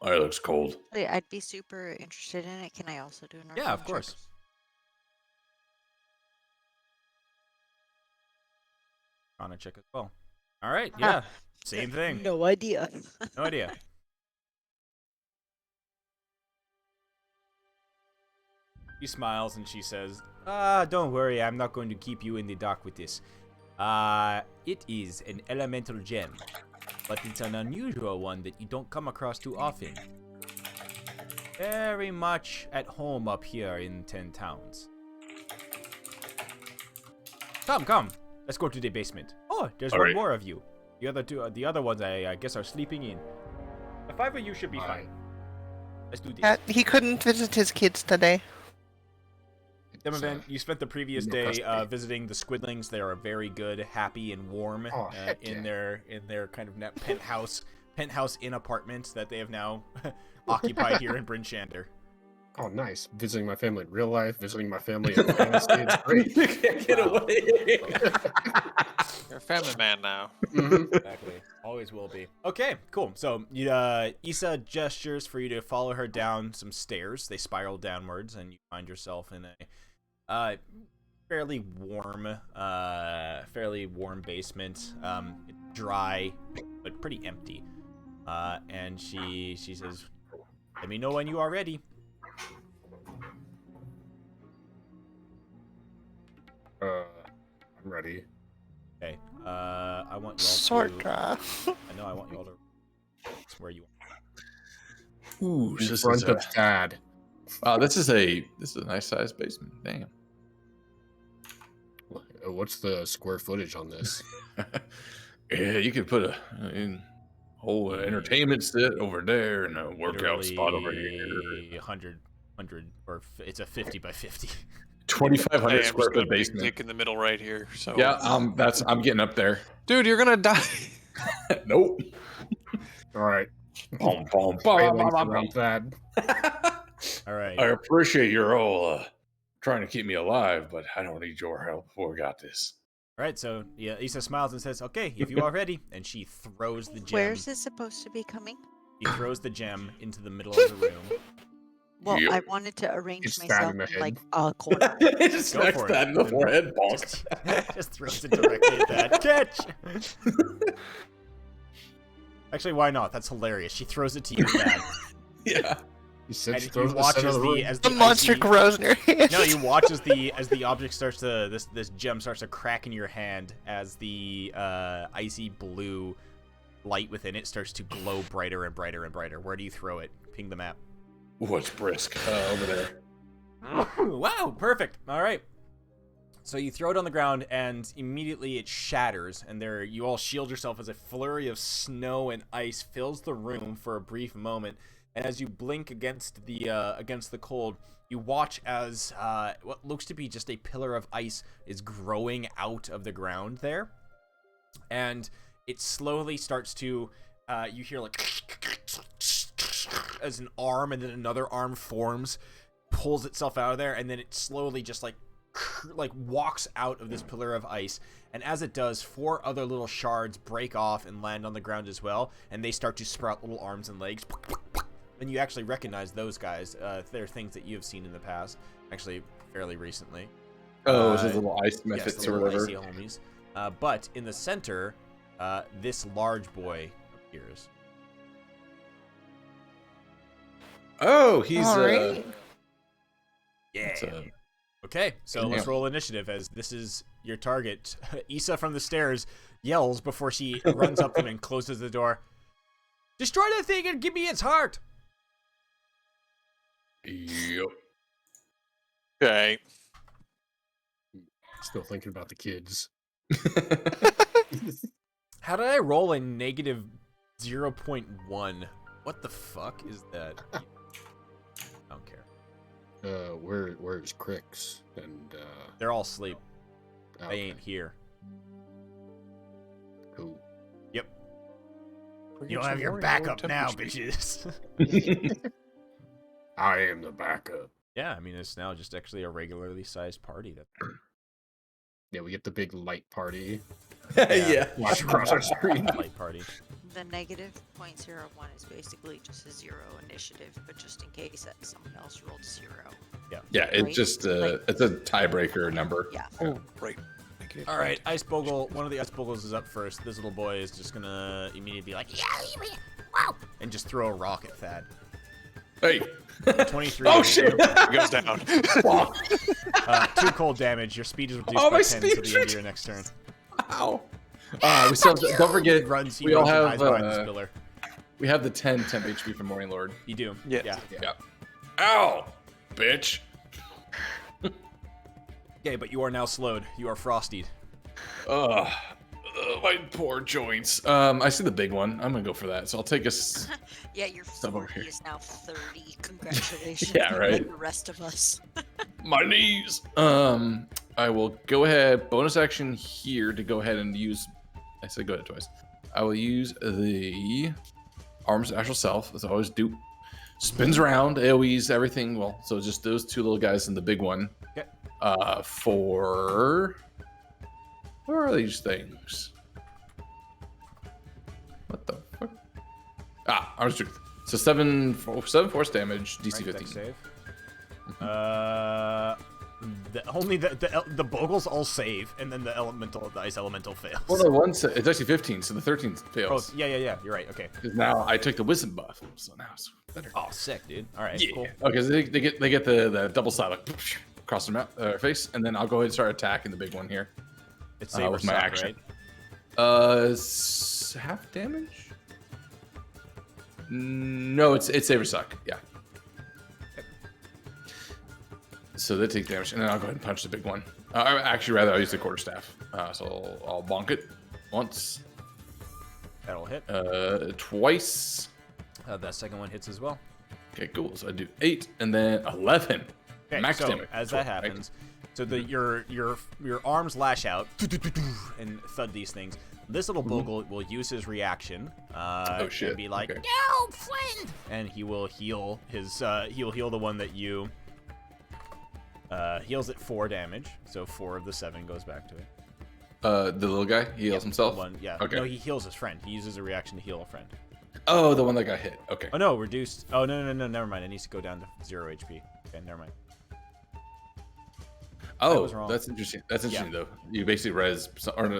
It looks cold. Wait, I'd be super interested in it. Can I also do an Yeah, Arcana of check? course. Arcana check as well. All right. Yeah. Same thing. No idea. No idea. She smiles and she says, don't worry, I'm not going to keep you in the dark with this. It is an elemental gem, but it's an unusual one that you don't come across too often. Very much at home up here in 10 Towns. Come. Let's go to the basement. Oh, there's All one right. more of you. The other ones I guess are sleeping in. The 5 of you should be fine. Let's do this. He couldn't visit his kids today. Demovan, you spent the previous no day custody. visiting the Squidlings. They are very good, happy, and warm Oh, heck in yeah. their kind of penthouse inn apartment that they have now occupied here in Bryn Shander. Oh, nice. Visiting my family in real life, visiting my family in fantasy. It's great. You can't get away. You're a family man now. Exactly. Always will be. Okay, cool. So Issa gestures for you to follow her down some stairs. They spiral downwards, and you find yourself in a fairly warm basement. It's dry, but pretty empty. And she says, "Let me know when you are ready." I'm ready. Okay. I want y'all Sword to. draw. I know. I want y'all to. Where you want. Ooh, In this front is of Thad. wow, this is a nice sized basement. Damn. What's the square footage on this? Yeah, you could put a whole entertainment set over there and a workout spot over here. 100, or it's a 50 by 50. 2,500 Hey, I'm square just got a foot big basement. dick in the middle right here. So Yeah, I'm getting up there. dude, you're gonna die. Nope. All right. Bom, bom, bom, Phalanx bom, around bom. Thad. All right. I appreciate your all trying to keep me alive, but I don't need your help. We got this. All right. So yeah, Issa smiles and says, "Okay, if you are ready," and she throws the gem. Where's it supposed to be coming? She throws the gem into the middle of the room. Well, Yep. I wanted to arrange It's Thad myself in the in like head. a corner. Just Go smacks for it. that in the forehead. Bonk. Just throws it directly at that. Catch. Actually, why not? That's hilarious. She throws it to you, Thad. Yeah. He said And she you throws watch the as center of the room. as The the monster icy- grows in your hand. No, you watch as the object starts to this gem starts to crack in your hand as the icy blue light within it starts to glow brighter and brighter and brighter. Where do you throw it? Ping the map. What's brisk? Over there. Wow, perfect. All right. So you throw it on the ground, and immediately it shatters, and there you all shield yourself as a flurry of snow and ice fills the room for a brief moment. And as you blink against the cold, you watch as what looks to be just a pillar of ice is growing out of the ground there, and it slowly starts to. You hear like as an arm, and then another arm forms, pulls itself out of there, and then it slowly just like walks out of this pillar of ice. And as it does, 4 other little shards break off and land on the ground as well, and they start to sprout little arms and legs. And you actually recognize those guys. They're things that you have seen in the past, actually fairly recently. Oh, is it little ice Yes, methods the or little whatever? icy homies. But in the center, this large boy appears. Oh, he's Alright. Yeah. it's, Okay, so let's roll initiative as this is your target. Issa from the stairs yells before she runs up to him and closes the door. Destroy that thing and give me its heart! Yep. Okay. Still thinking about the kids. How did I roll a negative 0.1? What the fuck is that? I don't care. Where's Crix? And They're all asleep. They okay, ain't here. cool. Yep. Bring You up don't have some your more backup temper now, speed. bitches. I am the backup. Yeah, I mean, it's now just actually a regularly sized party. Yeah, we get the big light party. Yeah. Watch across our screen. Light party. The negative 0.01 is basically just a 0 initiative, but just in case that someone else rolled 0. Yeah, it's Right? just Like- it's a tiebreaker number. Yeah. Oh, right. All right, Ice Bogle. One of the Ice Bogles is up first. This little boy is just gonna immediately be like, "Yeah, wow," and just throw a rock at Thad. Hey. 23. Oh shit! It goes down. 2 cold damage. Your speed is reduced Oh, by my 10 to speed the end of your next turn. Ow. We still don't forget. He we all runs and have hides behind this pillar. we have the 10 temp HP from Morning Lord. You do. Yeah. Yeah. Yeah. Ow, bitch. Okay, but you are now slowed. You are frosted. My poor joints. I see the big one. I'm gonna go for that. So I'll take us. Yeah, your Step over 40 here. is now 30. Congratulations. Yeah, right. Like the rest of us. My knees. I will go ahead. Bonus action here to go ahead and use. I said go ahead twice. I will use the arms actual self as I always do. Spins around, AoEs, everything. Well, so just those 2 little guys and the big one. Okay. For Where are these things? What the fuck? Ah, Arm's Truth. So 7 force damage, DC Right, 15. dex save. Only the Bogles all save, and then the ice elemental fails. Well, no, it's actually 15, so the 13 fails. Oh, yeah. You're right. Okay. Because now I took the wisdom buff, so now it's better. Oh, sick, dude. All right, Yeah. cool. Okay, so they get the double side like across their face, and then I'll go ahead and start attacking the big one here. It's saber with my suck, action. right? Half damage? No, it's saber suck. Yeah. So they take damage, and then I'll go ahead and punch the big one. Actually, rather, I'll use the quarterstaff. So I'll bonk it once. That'll hit. Twice. That second one hits as well. Okay, cool. So I do 8 and then 11. Okay, Max so damage. as that Right? happens, so your arms lash out and thud these things. This little bogle will use his reaction shit. and be like, Okay. "No, friend!" And he will heal his. He'll heal the one that you. Heals it 4 damage, so 4 of the 7 goes back to it. The little guy, he heals himself? One, yeah. Okay. No, he heals his friend. He uses a reaction to heal a friend. Oh, the one that got hit. Okay. Oh no, reduced. Oh no, never mind. It needs to go down to 0 HP. Okay, never mind. Oh, was wrong. that's interesting. That's interesting, though. You basically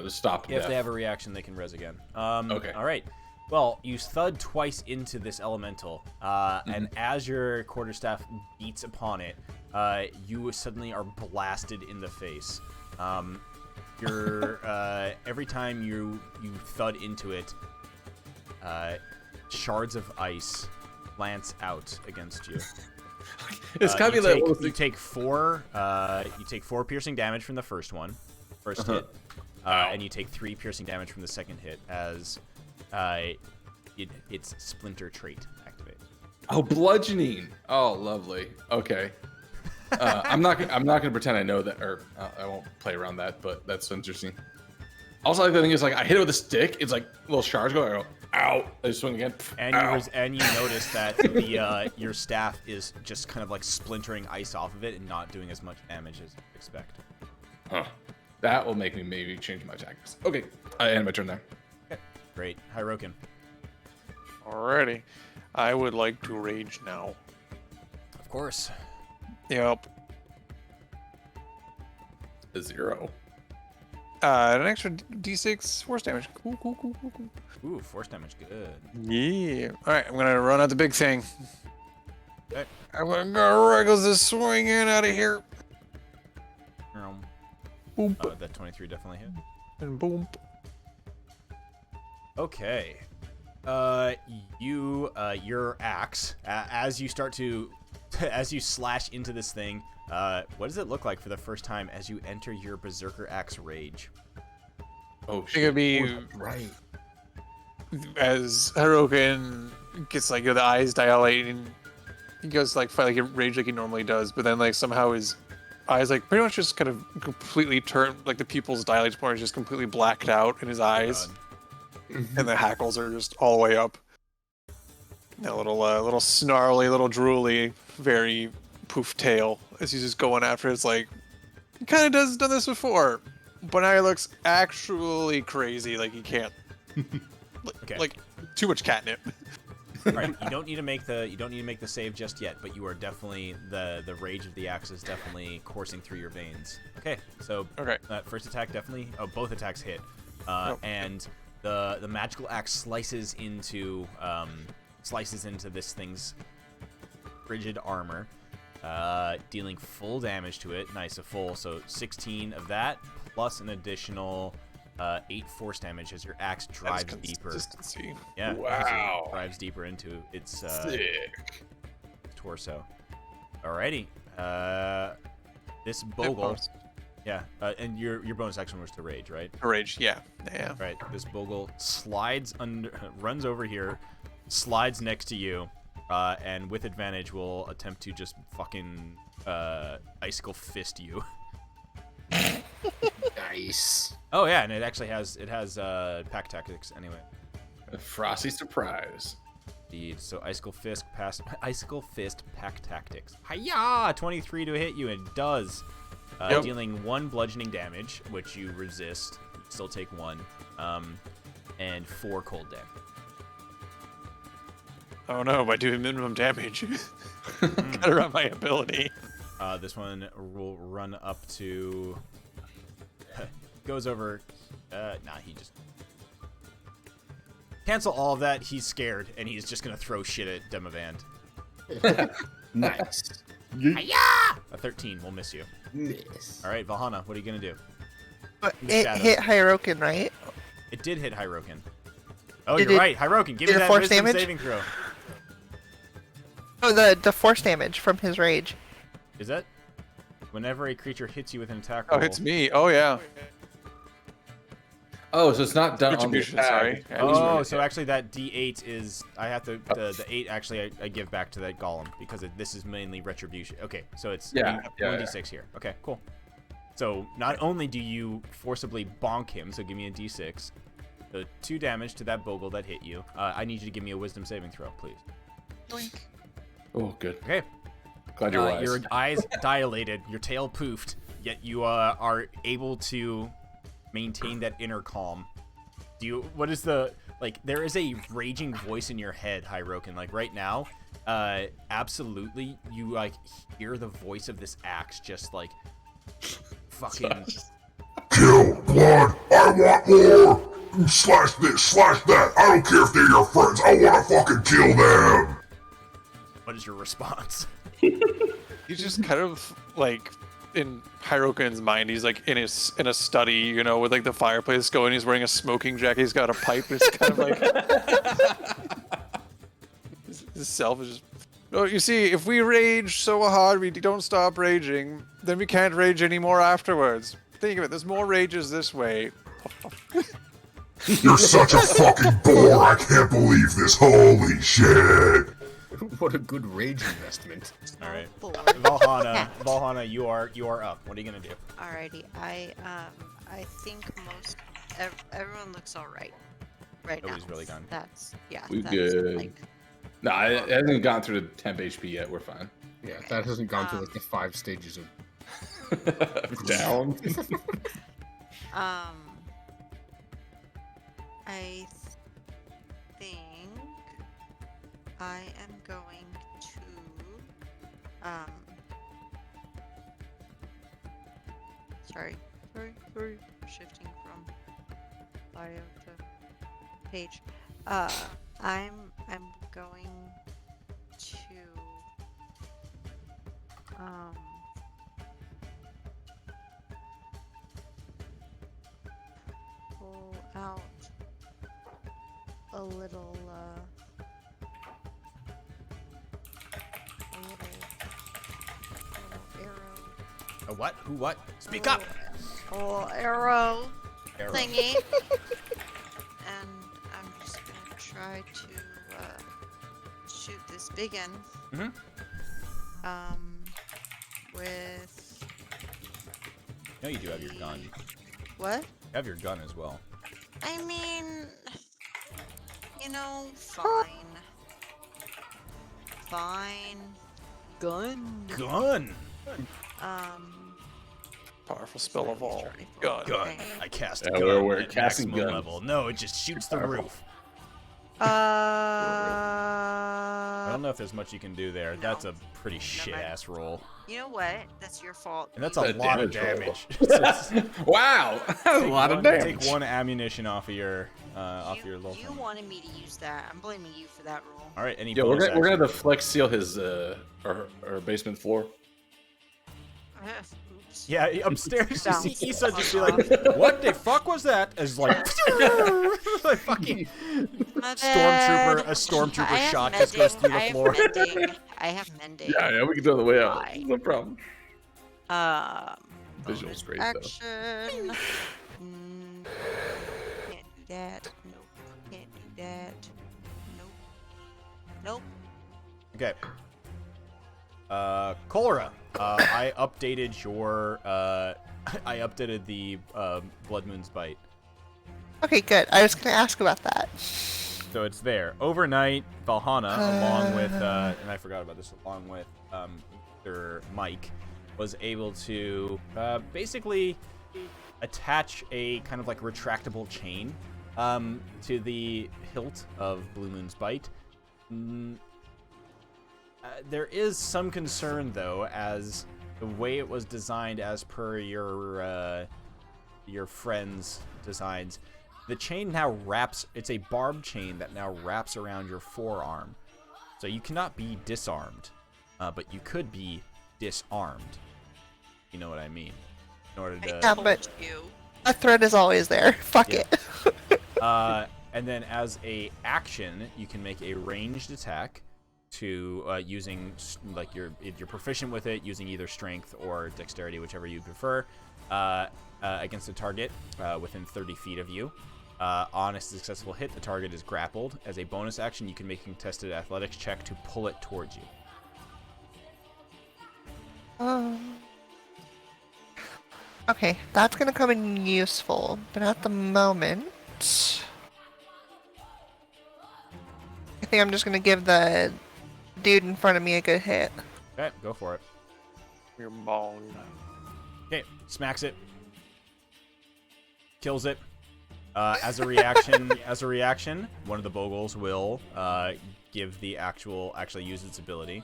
stop If death. they have a reaction, they can res again. Okay. All right. Well, you thud twice into this elemental, and as your quarterstaff beats upon it, you suddenly are blasted in the face. Every time you thud into it, shards of ice glance out against you. It's kind of like you take 4. You take 4 piercing damage from the first hit, and you take 3 piercing damage from the second hit as its splinter trait activate. Oh, bludgeoning. Oh, lovely. Okay. I'm not gonna pretend I know that, or I won't play around that. But that's interesting. Also, like the thing is, like I hit it with a stick. It's like little shards go. I go, ow! I swing again. And you notice that your staff is just kind of like splintering ice off of it and not doing as much damage as you expect. Huh. That will make me maybe change my tactics. Okay. I end my turn there. Okay. Great. Hirokin. Alrighty. I would like to rage now. Of course. Yep. A 0. An extra D6 force damage. Cool. Ooh, force damage. Good. Yeah. Alright, I'm gonna run out the big thing. Okay. I'm gonna go wriggle this swing in out of here. Boom. That 23 definitely hit. And boom. Okay. Your axe, as you start to, as you slash into this thing, what does it look like for the first time as you enter your Berserker Axe Rage? Oh It shit. could be Right. as Hirokin gets like the eyes dilating. He goes like fight like a rage like he normally does, but then like somehow his eyes like pretty much just kind of completely turn, like the pupils dilate more, just completely blacked out in his eyes, and the hackles are just all the way up. That little snarly, little drooly, very poof tail as he's just going after it. It's like he kind of done this before, but now he looks actually crazy. Like he can't. Okay. Like too much catnip. All right, you don't need to make the save just yet, but you are definitely the rage of the axe is definitely coursing through your veins. Okay, so Okay. First attack definitely. Oh, both attacks hit, and the magical axe slices into this thing's rigid armor, dealing full damage to it. Nice, a full, so 16 of that plus an additional 8 force damage as your axe drives deeper. Consistency. Yeah. Wow. As it drives deeper into its Sick. torso. Alrighty. This bogle. Yeah. And your bonus action was to rage, right? Rage, yeah. Right. This bogle slides runs over here, slides next to you, and with advantage will attempt to just fucking icicle fist you. Nice. Oh yeah, and it actually has pack tactics anyway. A frosty surprise. Indeed. So icicle fist pack tactics. Hiya! 23 to hit you, and it does. Yep. Dealing 1 bludgeoning damage, which you resist. still take 1, and 4 cold damage. Oh no, by doing minimum damage. Gotta run my ability. This one will run up to... goes over... he just... Cancel all of that. He's scared, and he's just gonna throw shit at Demavand. Nice. A 13 will miss you. Miss. All right, Valhana, what are you gonna do? But In the it shadows. hit Hyrokin, right? It did hit Hyrokin. Oh, Did you're it- right. Hyrokin, give did me it that force wisdom damage? saving throw. Oh, the force damage from his rage. Is that? Whenever a creature hits you with an attack Oh, roll. it's me. Oh yeah. Oh, so it's not done on the Retribution, attack. sorry. It's Oh, just- so actually that D8 is... I have to... The 8 actually I give back to that golem because this is mainly retribution. Okay, so it's Yeah, 1d6 here. Okay, cool. So not only do you forcibly bonk him, so give me a d6, the 2 damage to that bogle that hit you. I need you to give me a wisdom saving throw, please. Doink. Oh, good. Okay. Glad you're wise. Your eyes dilated, your tail poofed, yet you are able to maintain that inner calm. What is the, like, there is a raging voice in your head, Hyrokin, like right now, absolutely, you like hear the voice of this axe just like fucking Kill, blood, I want more! Slash this, slash that, I don't care if they're your friends, I wanna fucking kill them! What is your response? He's just kind of like in Hyrokin's mind. He's like in a study, you know, with like the fireplace going. He's wearing a smoking jacket. He's got a pipe. It's kind of like his self is just. No, you see, if we rage so hard we don't stop raging, then we can't rage anymore afterwards. Think of it. There's more rages this way. You're such a fucking bore, I can't believe this, holy shit! What a good rage investment. All right, Four. Valhana, you are up. What are you gonna do? Alrighty, I think everyone looks all right now. Nobody's really gone. That's We that's, good. like, No, it hasn't gone through the temp HP yet. We're fine. Yeah, that hasn't gone through like the 5 stages of Down. I think I am going to sorry, shifting from bio to page. I'm going to pull out a little arrow. A what? Who what? Speak up! A little arrow Arrow. thingy. And I'm just gonna try to shoot this big one. With No, you do have your gun. what? You have your gun as well. I mean, you know, fine. Gun. Gun! Powerful spell of all. 24. Gun. Gun. Okay. I cast Yeah, gun we're at casting maximum gun. level. No, it just shoots the roof. I don't know if there's much you can do there. That's a pretty shit-ass roll. You know what? That's your fault. And that's a That lot of damage damage. Wow, a lot of damage. Take 1 ammunition off of your little You thing. oowanted me to use that. I'm blaming you for that roll. All right, any Yeah, we're bonus gonna have action? to flex seal his our basement floor. Oops. Yeah, upstairs you Bounce see Issa the just be fuck like, "What the fuck was that?" As like, like fucking My stormtrooper, bad. a stormtrooper I have shot just goes through the mending. floor. I have mending. Yeah, we can do it on the way out. Why? No problem. Bonus Visual's great, though. action. Can't do that. Nope. Can't do that. Nope. Nope. Okay. Cholera. I updated your. I updated the Blood Moon's Bite. Okay, good. I was gonna ask about that. So it's there. Overnight, Valhana, along with, and I forgot about this, along with Mr. Mike, was able to basically attach a kind of like retractable chain to the hilt of Blue Moon's Bite. There is some concern, though, as the way it was designed as per your friend's designs. The chain now wraps, it's a barbed chain that now wraps around your forearm. So you cannot be disarmed, but you could be disarmed. You know what I mean? In order to... Yeah, but a threat is always there. Fuck Yeah. it. And then as a action, you can make a ranged attack to using, like, if you're proficient with it, using either strength or dexterity, whichever you prefer, against a target within 30 feet of you. On a successful hit, the target is grappled. As a bonus action, you can make a contested athletics check to pull it towards you. Okay, that's gonna come in useful, but at the moment, I think I'm just gonna give the dude in front of me a good hit. Okay, go for it. Your bong. Okay, smacks it. Kills it. As a reaction, one of the Bogles will give the actually use its ability.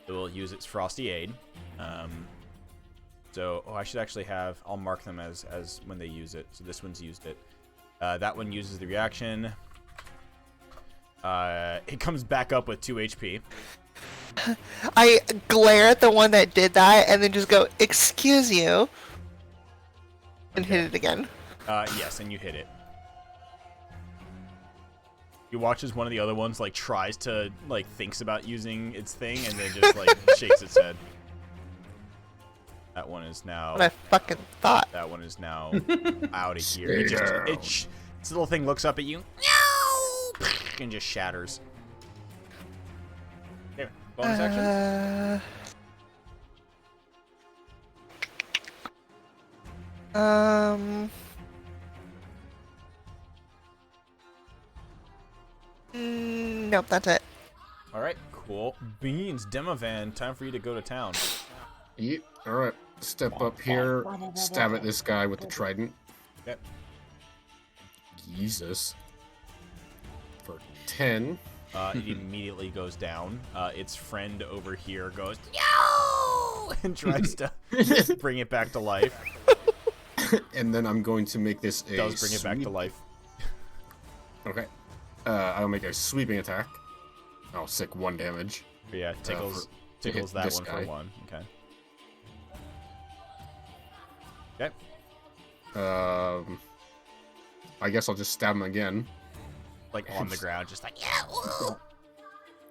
It will use its Frosty Aid. I should actually have, I'll mark them as when they use it. So this one's used it. That one uses the reaction. It comes back up with 2 HP. I glare at the one that did that and then just go, "Excuse you," and hit it again. Yes, and you hit it. You watch as one of the other ones like tries to thinks about using its thing and then just shakes its head. That one is now. What I fucking thought. That one is now out of here. Its little thing looks up at you, and just shatters. Okay, bonus action. Nope, that's it. All right, cool beans. Demovan, time for you to go to town. Yep. All right. Step up here. Stab at this guy with the trident. Yep. Jesus. For 10. It immediately goes down. Its friend over here goes, "Yo!" and tries to bring it back to life. And then I'm going to make this a Does bring it back to life. Okay. I'll make a sweeping attack. Oh, sick, 1 damage. But yeah, tickles that one for 1. Okay. Okay. I guess I'll just stab him again. Like on the ground, just like, yeah. Woo!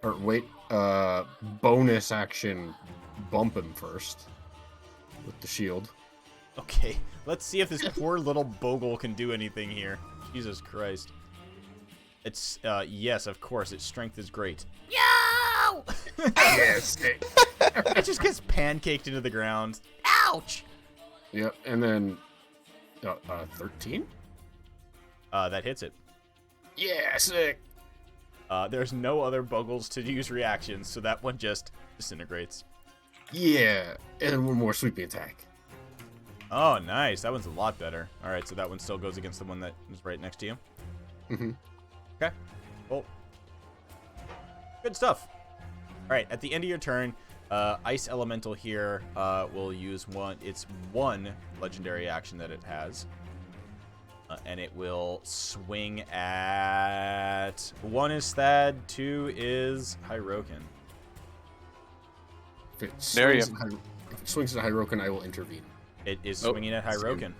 Or wait, bonus action, bump him first with the shield. Okay, let's see if this poor little Bogle can do anything here. Jesus Christ. It's, yes, of course, its strength is great. Yo! Yes! It just gets pancaked into the ground. Ouch! Yep, and then, 13? That hits it. Yeah, sick! There's no other Bogles to use reactions, so that one just disintegrates. Yeah, and one more sweeping attack. Oh, nice. That one's a lot better. Alright, so that one still goes against the one that is right next to you. Mm-hmm. Okay. Cool. Good stuff. Alright, at the end of your turn, Ice Elemental here will use its one legendary action that it has. And it will swing at... 1 is Thad, 2 is Hyroken. If it swings at Hyroken, I will intervene. It is swinging at Hyroken.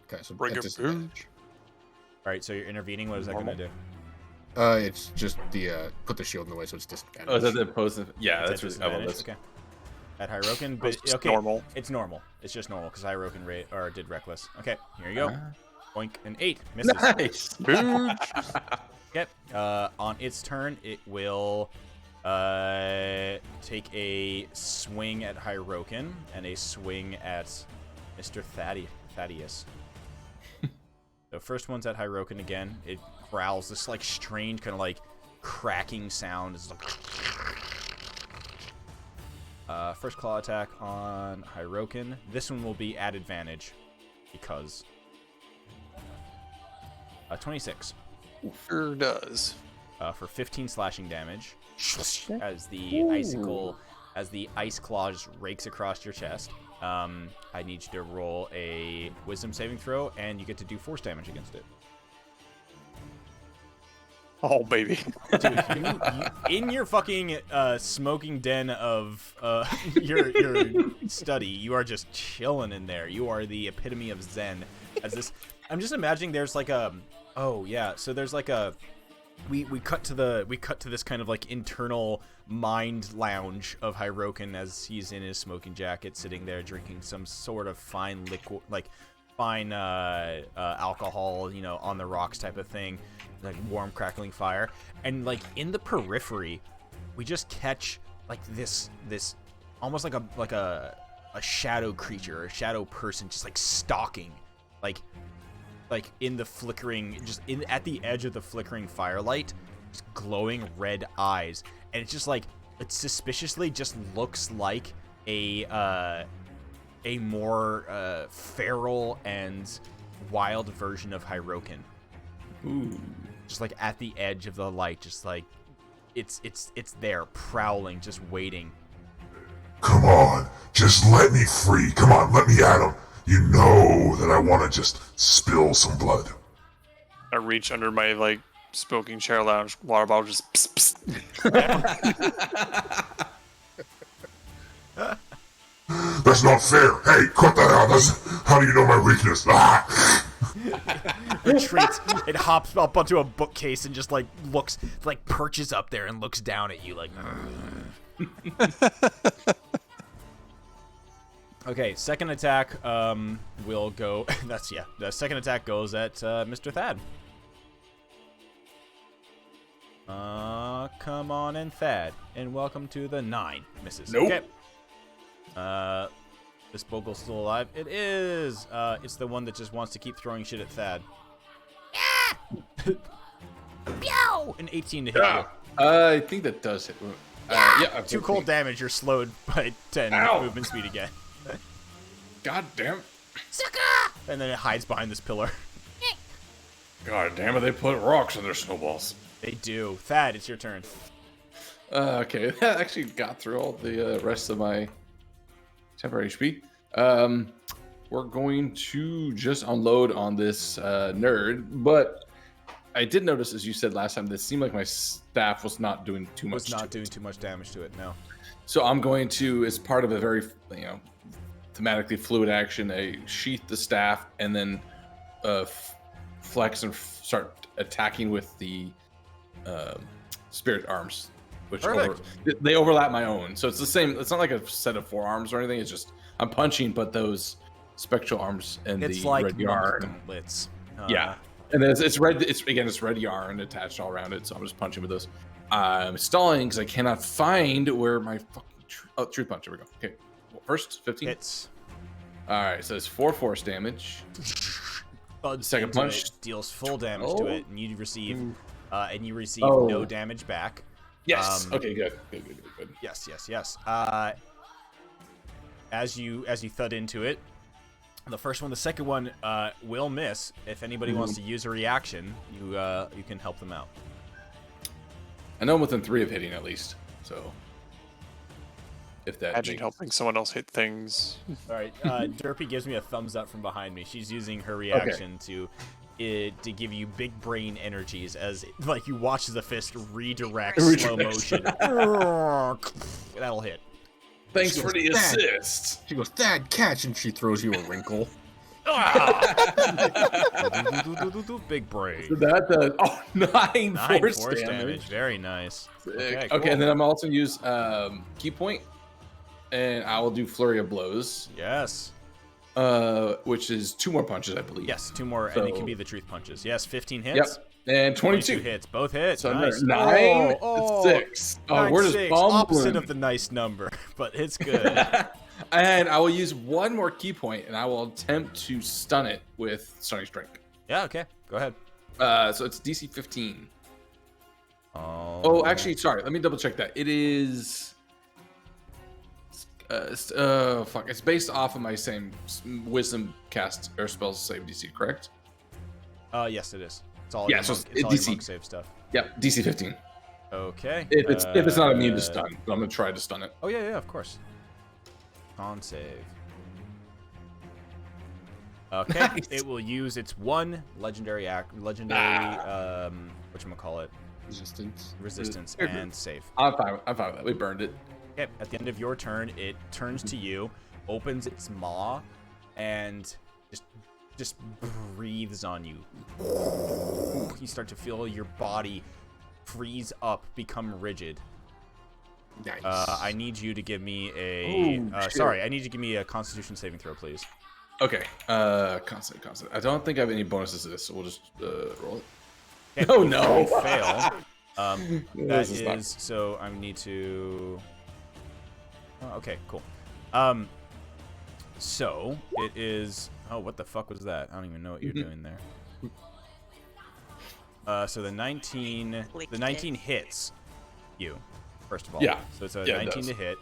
Okay, so Bring it, bitch. Alright, so you're intervening. What is that going to do? It's just the put the shield in the way, so it's disadvantage. Oh, is that the opposed? Yeah, It's that's at just disadvantage? Okay. At Hyroken, but It's okay, normal. It's normal. It's just normal because Hyroken did reckless. Okay, here you go. Boink, an 8 misses. Nice. Okay. On its turn, it will take a swing at Hyroken and a swing at Mr. Thaddeus. The first one's at Hyroken again. It growls this like strange kind of like cracking sound. It's like first claw attack on Hyroken. This one will be at advantage. because 26 Sure does. for 15 slashing damage as the ice claw just rakes across your chest. I need you to roll a wisdom saving throw, and you get to do force damage against it. Oh, baby. Dude, you in your fucking smoking den of your study, you are just chilling in there. You are the epitome of Zen. I'm just imagining there's like a, so there's like a, we cut to this kind of like internal mind lounge of Hirokin as he's in his smoking jacket, sitting there drinking some sort of fine liquid, like fine alcohol, on the rocks type of thing. Like warm crackling fire, and like in the periphery we just catch like this almost like a shadow creature, a shadow person just like stalking, like in the flickering, just at the edge of the flickering firelight, just glowing red eyes, and it's just like, it suspiciously just looks like a more feral and wild version of Hirokin. Ooh. Just like at the edge of the light, just like it's there, prowling, just waiting. Come on, just let me free. Come on, let me at him. You know that I want to just spill some blood. I reach under my like smoking chair lounge water bottle, just pss, pss. That's not fair. Hey, cut that out. How do you know my weakness? Ah! Retreats. It hops up onto a bookcase and just like looks, like perches up there and looks down at you like. Okay, second attack will go. The second attack goes at Mr. Thad. Come on in, Thad, and welcome to the 9. Misses. Nope. Okay. This Bogle's still alive. It is. It's the one that just wants to keep throwing shit at Thad. Pew! An 18 to hit you. I think that does hit. Yeah. 2 cold damage. You're slowed by 10 movement speed again. God damn. Sucker! And then it hides behind this pillar. God damn it, they put rocks in their snowballs. They do. Thad, it's your turn. Okay, that actually got through all the rest of my temporary HP. We're going to just unload on this nerd, but I did notice, as you said last time, that it seemed like my staff was not doing too much. Doing too much damage to it. No. So I'm going to, as part of a very, thematically fluid action, sheath the staff and then flex and start attacking with the spirit arms, which they overlap my own. So it's the same. It's not like a set of forearms or anything. It's just I'm punching, but those spectral arms and it's the like red yarn. Gauntlets. Yeah, and then it's red. It's red yarn attached all around it. So I'm just punching with those. I'm stalling because I cannot find where my fucking truth punch. There we go. Okay, first 15 hits. All right, so it's 4 force damage. Second punch deals full damage to it, and you receive no damage back. Yes. Okay. Good. Yes. As you thud into it, the first one, the second one will miss. If anybody wants to use a reaction, you can help them out. I know I'm within 3 of hitting at least. So if that imagine helping someone else hit things. All right. Derpy gives me a thumbs up from behind me. She's using her reaction to give you big brain energies as like you watch the fist redirect slow motion. That'll hit. Thanks for the assist. She goes, Thad, catch, and she throws you a wrinkle. Big brain. So that 9 force damage. Very nice. Okay, cool. And then I'm also use key point, and I will do flurry of blows. Yes. Which is 2 more punches, I believe. Yes, 2 more, and it can be the truth punches. Yes, 15 hits. Yep. And 22 hits. Both hits. So nice. 9, 6. Oh, we're just bumbling. Opposite of the nice number, but it's good. And I will use 1 more key point, and I will attempt to stun it with Stunning Strike. Yeah, okay. Go ahead. So it's DC 15. Oh, actually, sorry. Let me double check that. It is... Fuck. It's based off of my same wisdom cast or spells save DC, correct? Yes, it is. It's all Yeah, your so monk, it's it's all your DC. monk save stuff. Yep, DC 15. Okay. If it's not immune to stun, but I'm gonna try to stun it. Oh yeah, of course. Con save. Okay, Nice. it will use its one legendary whatchamacallit, resistance and save. I'm fine with that. We burned it. Okay, at the end of your turn, it turns to you, opens its maw, and just breathes on you. You start to feel your body freeze up, become rigid. Nice. I need you to give me a. I need you to give me a Constitution saving throw, please. Okay. Constant. I don't think I have any bonuses to this, so we'll just roll it. Okay, Oh no! you fail. This is not- So I need to. Okay, cool. So it is. Oh, what the fuck was that? I don't even know what you're doing there. So the 19 hits you, first of all. Yeah. So it's a Yeah, it 19 does. to hit.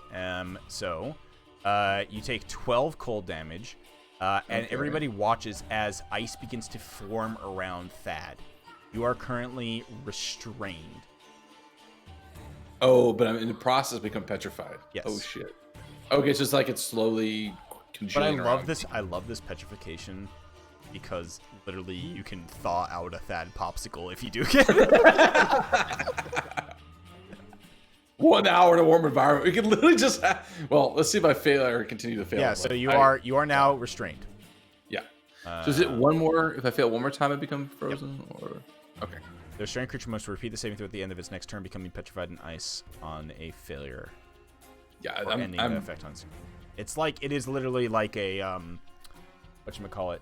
You take 12 cold damage, and Okay. everybody watches as ice begins to form around Thad. You are currently restrained. Oh, but I'm in the process of becoming petrified. Yes. Oh shit. Okay, it's just like it's slowly But I congealing love around. this. I love this petrification because literally you can thaw out a Thad popsicle if you do get it. 1 hour in a warm environment. We can literally just. Well, let's see if I fail or continue to fail. Yeah. So you are now restrained. Yeah. So is it one more? If I fail one more time, I become frozen, or okay. The restrained creature must repeat the saving throw at the end of its next turn, becoming petrified in ice on a failure. Yeah, Or ending the effect on. It's like it is literally like a whatchamacallit,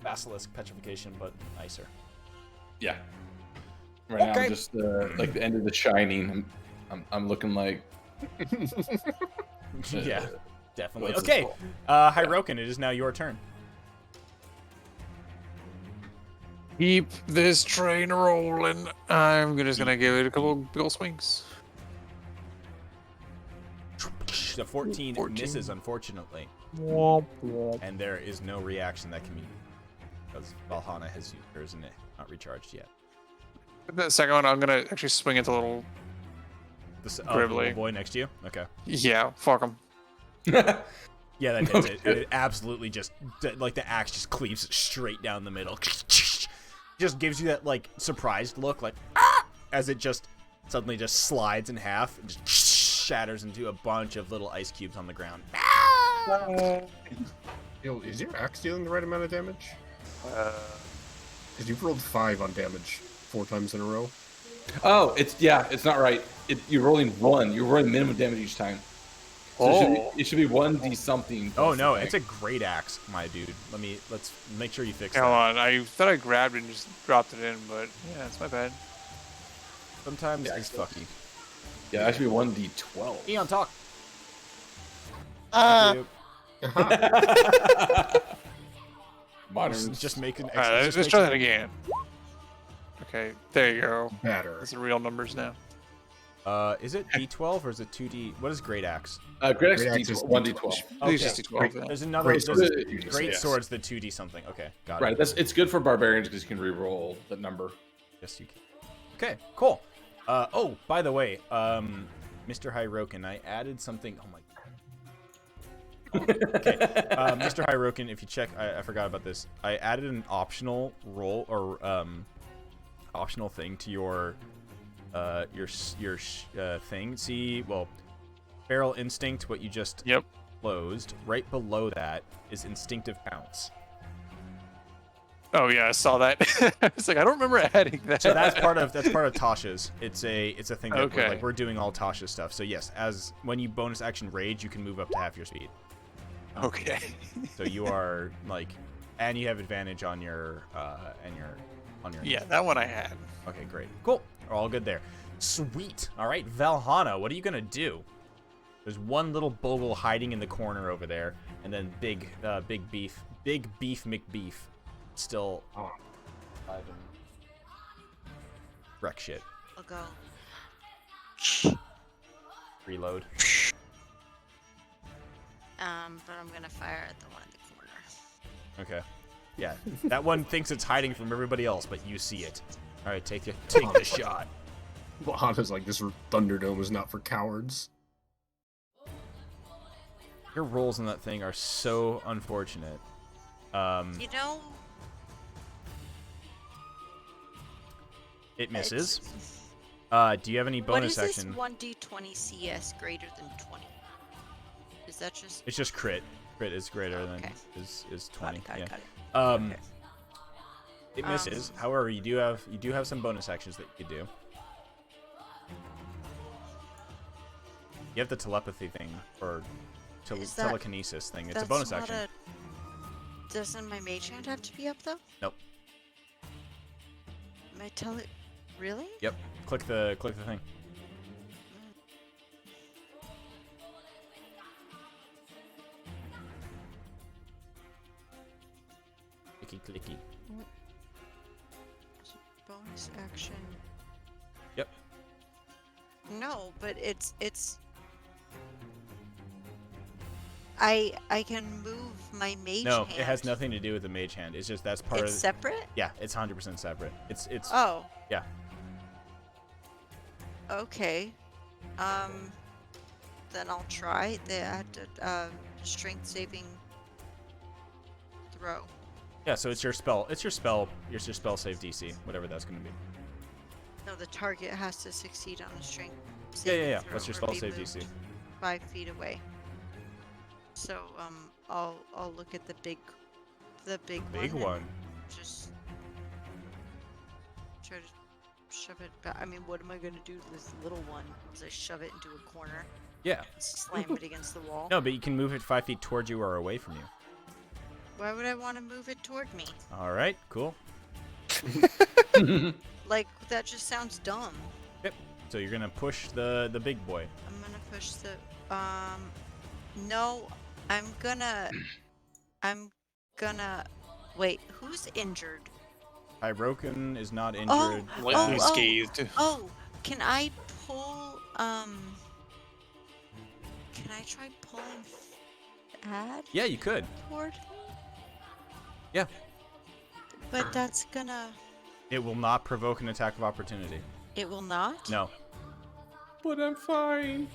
basilisk petrification, but nicer. Yeah. Right now, Okay. I'm just like the end of The Shining. I'm looking like. Yeah, definitely. what's Okay, this Hyrokin, it is now your turn. Keep this train rolling. I'm just gonna give it a couple big ol' swings. The 14 misses, unfortunately. And there is no reaction that can be because Valhalla has used hers and it not recharged yet. The second one, I'm gonna actually swing at the little. The Gribbly. little boy next to you. Okay. Yeah, fuck him. Yeah, that hits it. It absolutely just like the axe just cleaves it straight down the middle. Just gives you that like surprised look, like ah! As it just suddenly just slides in half and just shatters into a bunch of little ice cubes on the ground. Yo, is your axe dealing the right amount of damage? Because you've rolled 5 on damage 4 times in a row. Oh, it's not right. You're rolling 1. You're rolling minimum damage each time. So it should be 1d something. Oh no, it's a great axe, my dude. Let's make sure you fix Hold that. on, I thought I grabbed it and just dropped it in, but yeah, it's my bad. Sometimes it's fucky. Yeah, that should be 1d12. Eon, talk. Modern. Just make an. Alright, let's try that again. Okay, there you go. Better. That's the real numbers now. Is it D12 or is it 2D? What is Great Axe? Great Axe Great is Axe is 1d12. It's Okay. just D12, yeah. There's another. Great There's Sword. Great Yes. Sword's the 2D something. Okay, got Right, it. it's good for barbarians because you can re-roll the number. Yes, you can. Okay, cool. Oh, by the way, Mr. Hyrokin, I added something. Oh my. Okay, Mr. Hyrokin, if you check, I forgot about this. I added an optional roll or optional thing to your thing. See, well, Feral Instinct, what you just closed. Right below that is Instinctive Pounce. Oh yeah, I saw that. It's like I don't remember adding that. So that's part of Tasha's. It's a thing that Okay. we're doing all Tasha's stuff. So yes, as when you bonus action rage, you can move up to half your speed. Okay. So you are like, and you have advantage on your Yeah, that one I had. Okay, great, cool. We're all good there. Sweet. All right, Valhalla, what are you gonna do? There's one little bogle hiding in the corner over there, and then big beef McBeef, still alive and wreck shit. I'll go. Reload. But I'm gonna fire at the one in the corner. Okay. Yeah, that one thinks it's hiding from everybody else, but you see it. All right, take the shot. Lahana's like, this Thunderdome is not for cowards. Your rolls on that thing are so unfortunate. You know, It misses. Do you have any what bonus is this action? 1d20 CS greater than 20? Is that just? It's just crit. Crit is greater Okay. than is 20. Got Yeah. it. Okay. It misses. However, you do have some bonus actions that you could do. You have the telepathy thing or Is that- telekinesis thing. It's a That's bonus not action. Doesn't my mage hand have to be up though? Nope. My really? Yep. Click the thing. Clicky clicky. Bonus action. Yep. No, but it's. I can move my mage No, hand. it has nothing to do with the mage hand. It's just that's part It's of. separate? Yeah, it's 100% separate. It's. Oh. Yeah. Okay. Then I'll try. They have to strength saving throw. Yeah, so it's your spell. It's your spell save DC, whatever that's going to be. No, the target has to succeed on a strength Yeah, saving yeah. throw What's your or spell be save moved DC? 5 feet away. So I'll look at the big Big and one. just try to shove it back. I mean, what am I gonna do to this little one? Is I shove it into a corner? Yeah. Slam it against the wall? No, but you can move it 5 feet towards you or away from you. Why would I want to move it toward me? All right, cool. Like that just sounds dumb. Yep. So you're gonna push the big boy. I'm gonna push the no, I'm gonna wait, who's injured? Hyroken is not Oh, injured. Lightly oh, scathed. Oh, can I pull can I try pulling Thad Yeah, you could. toward him? Yeah. But that's gonna It will not provoke an attack of opportunity. it will not? No. But I'm fine.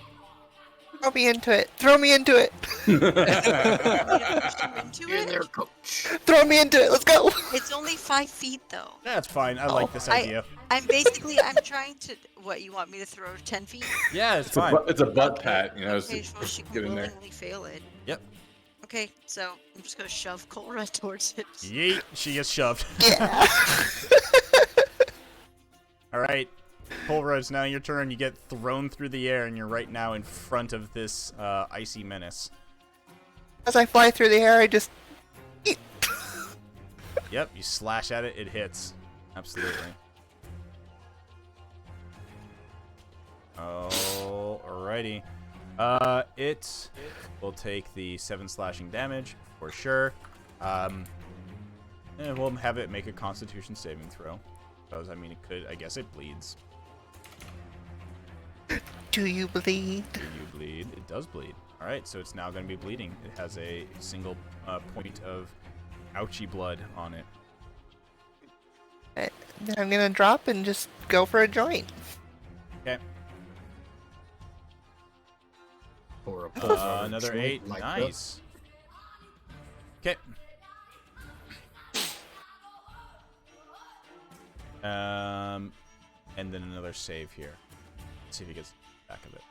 Throw me into it. Throw me into it. Into Get in there, it? coach. Throw me into it. Let's go. It's only 5 feet though. That's fine. I like this idea. I'm trying to what you want me to throw 10 feet? Yeah, it's It's a, fine. it's a butt pat, you know. Okay, It's well, she can get in there. willingly fail it. Yep. Okay, so I'm just gonna shove Colra towards it. Yeet. She gets shoved. Yeah. All right. Pulra, it's now your turn. You get thrown through the air, and you're right now in front of this icy menace. As I fly through the air, I just. Yep, you slash at it, it hits. Absolutely. Alrighty. It will take the 7 slashing damage for sure. And we'll have it make a Constitution saving throw. Because I mean, it could. I guess it bleeds. Do you bleed? Do you bleed? It does bleed. All right, so it's now going to be bleeding. It has a single point of ouchie blood on it. Then I'm gonna drop and just go for a joint. Okay. Or a pull from Another joint 8. like Nice. Okay. And then another save here. Let's see if he gets back of it.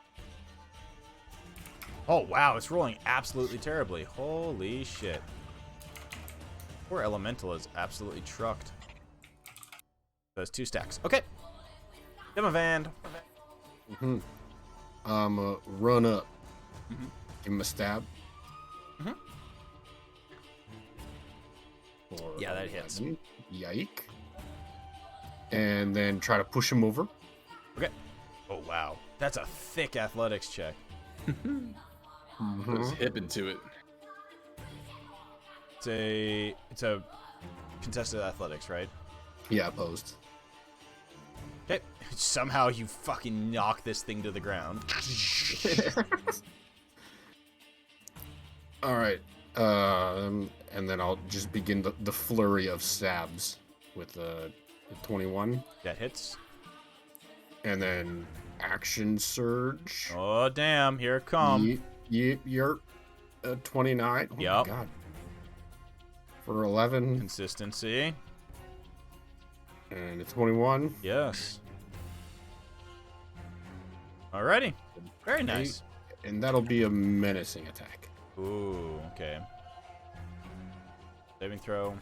Oh, wow. It's rolling absolutely terribly. Holy shit. Poor Elemental is absolutely trucked. Those 2 stacks. Okay. Dimavand. that. Run up. Mhm. Give him a stab. Mhm. Or Yeah, that hits. 11. Yike. And then try to push him over. Okay. Oh, wow. That's a thick athletics check. Put his hip into it. It's a contested athletics, right? Yeah, opposed. Okay. Somehow you fucking knock this thing to the ground. All right. And then I'll just begin the flurry of stabs with the 21. That hits. And then action surge. Oh, damn. Here it comes. You're 29. Oh, Yep. my God. For 11. Consistency. And a 21. Yes. Alrighty. Very nice. And that'll be a menacing attack. Ooh, okay. Saving throw.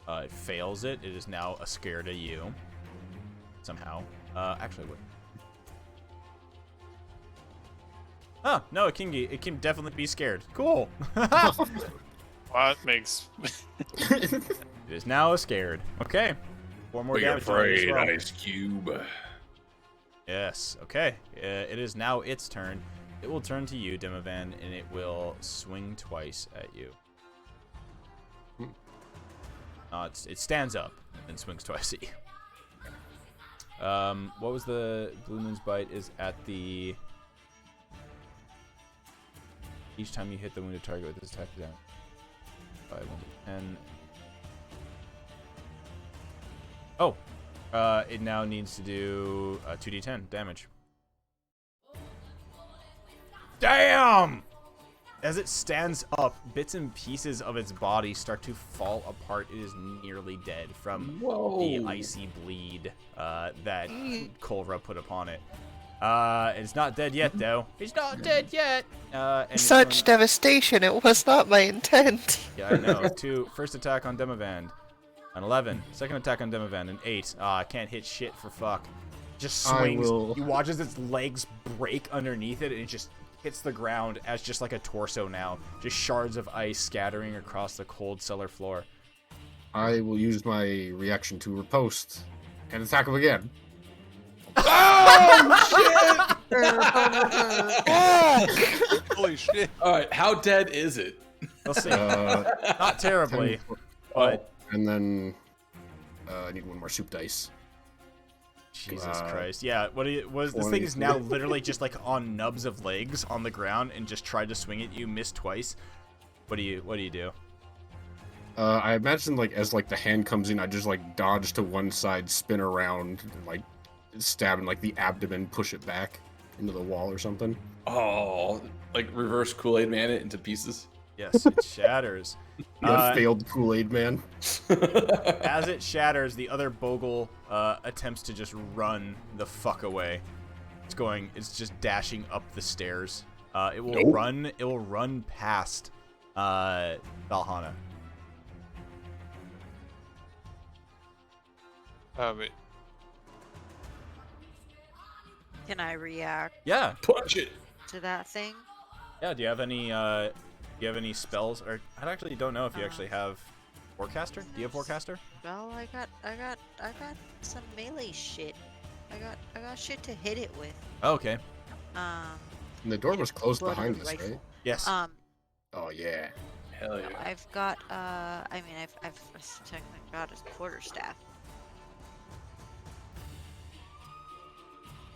It fails it. It is now a scare to you. Somehow. Actually, what? Oh, no, it can definitely be scared. Cool. What makes... It is now a scared. Okay. 4 more Be damage. on it as afraid, well. Ice Cube. Yes. Okay. It is now its turn. It will turn to you, Demovan, and it will swing twice at you. It stands up and swings twice at you. What was the Blue Moon's Bite? Is at the... Each time you hit the wounded target with this attack down. 5, 1, 10. Oh. It now needs to do 2d10 damage. Damn! As it stands up, bits and pieces of its body start to fall apart. It is nearly dead from the icy bleed that Kolra put upon it. It's not dead yet, though. It's not dead yet. And Such devastation, it was not my intent. Yeah, I know. First attack on Demovan. An 11. Second attack on Demovan. An 8. I can't hit shit for fuck. Just swings. You watch as its legs break underneath it, and it just hits the ground as just like a torso now. Just shards of ice scattering across the cold cellar floor. I will use my reaction to riposte and attack him again. Oh, shit! Holy shit. Alright, how dead is it? We'll see. Not terribly. But... And then I need one more soup dice. Jesus Christ. Yeah, this thing is now literally just like on nubs of legs on the ground and just tried to swing at you, missed twice. What do you do? I imagine as the hand comes in, I just dodge to one side, spin around, and stab in the abdomen, push it back into the wall or something. Oh, reverse Kool-Aid Man it into pieces. Yes, it shatters. Failed Kool-Aid Man. As it shatters, the other Bogle attempts to just run the fuck away. It's just dashing up the stairs. It will run past Valhalla. Can I react? Yeah. Punch it. To that thing? Yeah. Do you have any spells? Or I actually don't know if you actually have Forecaster. Do you have Forecaster? Well, I got some melee shit. I got shit to hit it with. Oh, okay. And the door was closed behind us, right? Yes. Oh yeah. Hell yeah. I've got I've technically got a quarterstaff.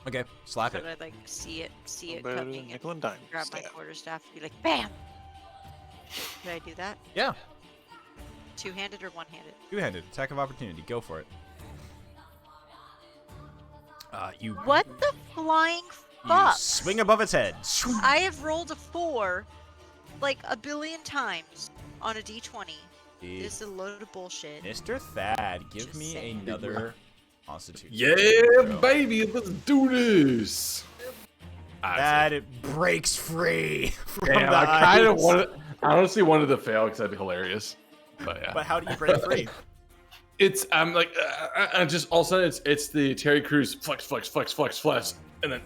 Okay, slap Could it. I see it Better coming and nickel and dime grab my stab. quarterstaff and be like, BAM! Did I do that? Yeah. Two-handed or one-handed? Two-handed. Attack of opportunity. Go for it. What the flying You fuck? swing above its head. I have rolled a 4 a billion times on a d20. This is a load of bullshit. Mr. Thad, give Just me saying. another Constitution. Yeah, baby, let's do this. That it breaks free from Damn, the I kind of ice. I honestly wanted to fail because that'd be hilarious. But yeah. But how do you break free? It's just all of a sudden it's the Terry Crews flex, and then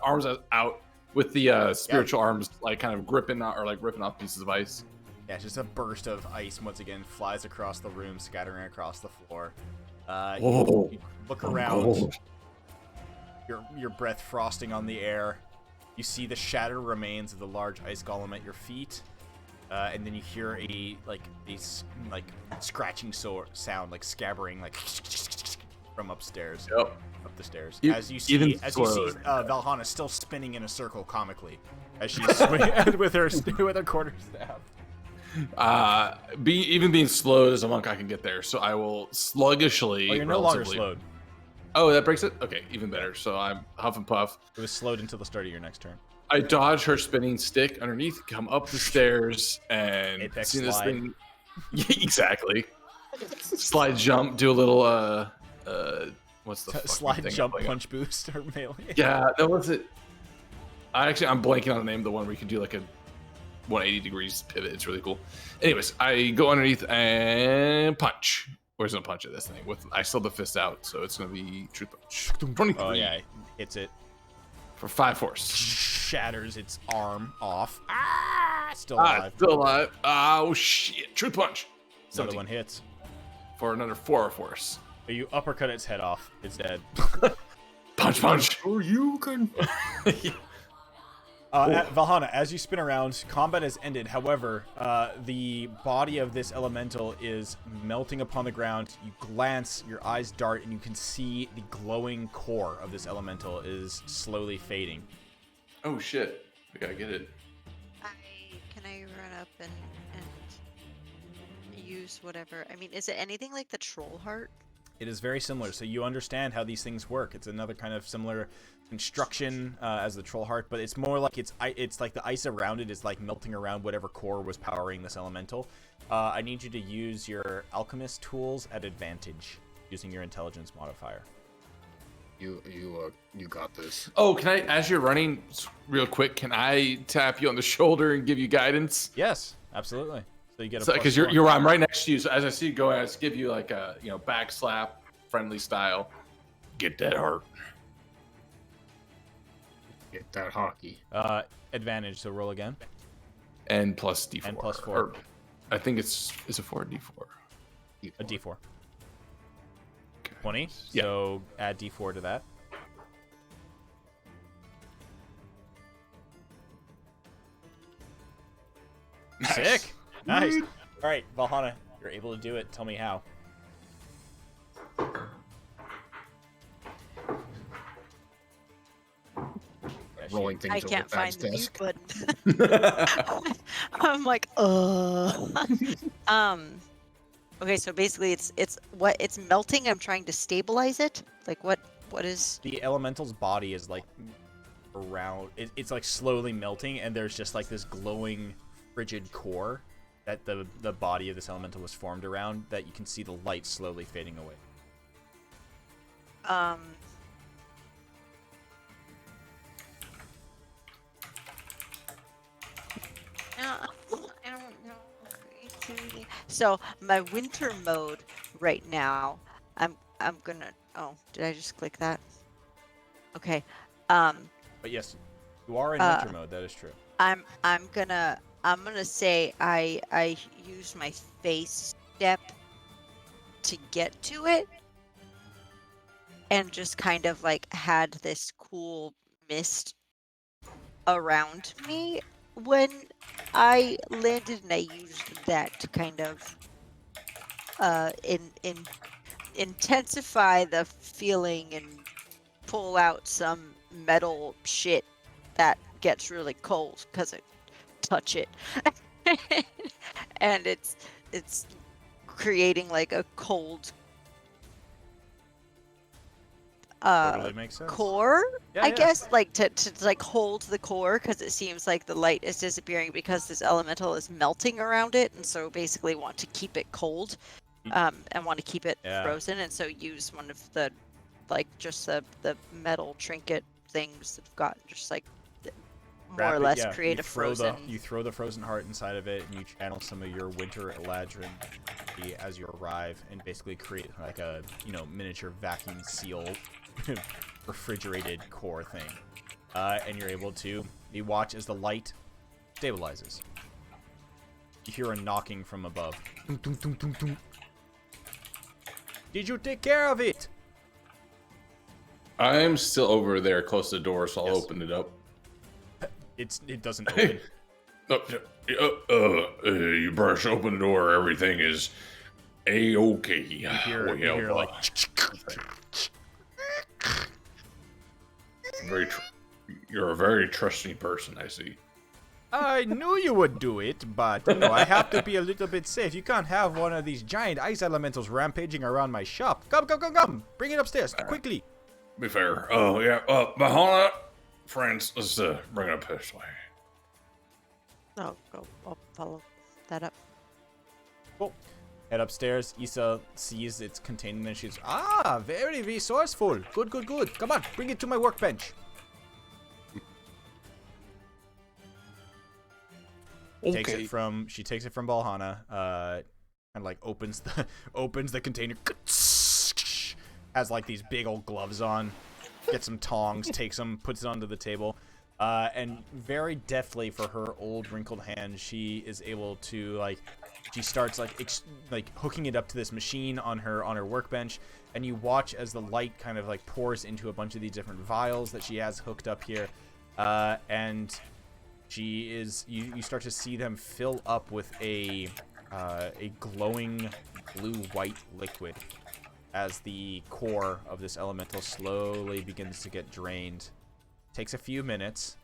arms out with the spiritual arms kind of gripping out or ripping off pieces of ice. Yeah, just a burst of ice once again flies across the room, scattering across the floor. You look around. Your breath frosting on the air. You see the shattered remains of the large ice golem at your feet, and then you hear a scratching sound, scabbering, from upstairs. Yep. Up the stairs. E- As you see, even Valhalla still spinning in a circle comically, as she's swinging with her quarterstaff. Even being slowed as a monk, I can get there. So I will sluggishly. Oh, you're no longer slowed. Oh, that breaks it. Okay, even better. So I'm huff and puff. It was slowed until the start of your next turn. I dodge her spinning stick underneath, come up the stairs, and Apex see this slide. thing. Yeah, exactly. Slide jump, do a little what's the fucking Slide thing jump I'm playing? punch boost or melee? Yeah, that was it. I'm blanking on the name of the one where you can do like a 180 degrees pivot. It's really cool. Anyways, I go underneath and punch. Where's gonna punch at this thing? I still have the fist out, so it's gonna be truth punch. 23. Oh yeah, hits it. For 5 force. Shatters its arm off. Still alive. Still alive. Oh shit! Truth punch. Another one hits. For another 4 force. You uppercut its head off. It's dead. Punch. Or you can. Valhalla, as you spin around, combat has ended. However, the body of this elemental is melting upon the ground. You glance, your eyes dart, and you can see the glowing core of this elemental is slowly fading. Oh shit! We gotta get it. Can I run up and use whatever? I mean, is it anything like the troll heart? It is very similar, so you understand how these things work. It's another kind of similar construction as the troll heart, but it's more like it's like the ice around it is like melting around whatever core was powering this elemental. I need you to use your alchemist tools at advantage using your intelligence modifier. You got this. Oh, can I, as you're running, real quick, can I tap you on the shoulder and give you guidance? Yes, absolutely. So you get a because I'm right next to you. So as I see you going, I just give you like a back slap, friendly style. Get that heart. Get that hockey. Advantage. So roll again. And plus D4. And plus 4. Or, I think it's a 4 D4. A D4. Okay. 20. Yeah. So add D4 to that. Nice. Sick. Nice. All right, Valhalla, you're able to do it. Tell me how. Rolling things I over can't find Bab's the mute desk. button. I'm like, Okay, so basically, it's melting. I'm trying to stabilize it. Like, what is? The elemental's body is like around. It's like slowly melting, and there's just like this glowing, frigid core that the body of this elemental was formed around. That you can see the light slowly fading away. I don't know. So my winter mode right now, I'm gonna. Oh, did I just click that? Okay. But yes, you are in winter mode. That is true. I'm gonna say I use my face step to get to it, and just kind of like had this cool mist around me when I landed, and I used that to kind of intensify the feeling and pull out some metal shit that gets really cold because I touch it. And it's creating like a cold Totally makes sense. core, Yeah, I yeah. guess, like to like hold the core, because it seems like the light is disappearing because this elemental is melting around it, and so basically want to keep it cold, and want to keep it Yeah. frozen, and so use one of the like just the metal trinket things that have got just like more Wrap or it- less yeah, create a you throw frozen. You throw the frozen heart inside of it, and you channel some of your winter eladrin as you arrive, and basically create like a miniature vacuum sealed refrigerated core thing, and you're able to watch as the light stabilizes. You hear a knocking from above. Tung, tung, tung, tung, tung. Did you take care of it? I'm still over there close to the door, so I'll Yes. open it up. It doesn't open. You brush open the door, everything is A-okay. You hear like You're a very trusting person, I see. I knew you would do it, but I have to be a little bit safe. You can't have one of these giant ice elementals rampaging around my shop. Come! Bring it upstairs quickly. Be fair. Oh yeah. But hold on, friends. Let's bring it up this way. I'll follow that up. Cool. Head upstairs. Issa sees it's contained and she's very resourceful. Good. Come on, bring it to my workbench. Okay. She takes it from Balhana, and like opens the container. Has like these big old gloves on. Gets some tongs, takes them, puts it onto the table, and very deftly for her old wrinkled hand, she is able to she starts hooking it up to this machine on her workbench, and you watch as the light kind of like pours into a bunch of these different vials that she has hooked up here, and you start to see them fill up with a glowing blue-white liquid as the core of this elemental slowly begins to get drained. Takes a few minutes,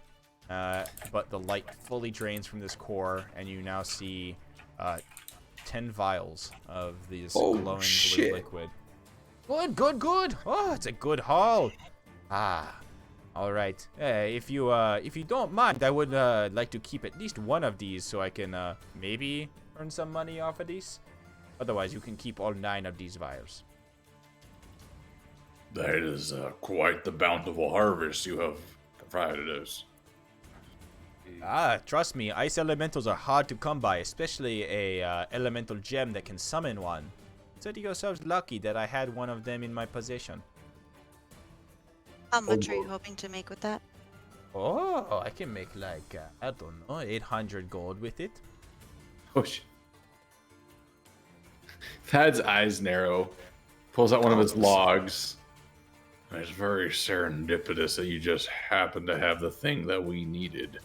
but the light fully drains from this core, and you now see 10 vials of this glowing blue liquid. Good. Oh, it's a good haul. All right. If you don't mind, I would like to keep at least one of these so I can maybe earn some money off of these. Otherwise, you can keep all 9 of these vials. That is quite the bountiful harvest you have provided us. Trust me, ice elementals are hard to come by, especially a elemental gem that can summon one. Consider yourselves lucky that I had one of them in my possession. How much are you hoping to make with that? Oh, I can make I don't know, 800 gold with it. Oh shit. Thad's eyes narrow, pulls out one of his logs. It's very serendipitous that you just happen to have the thing that we needed.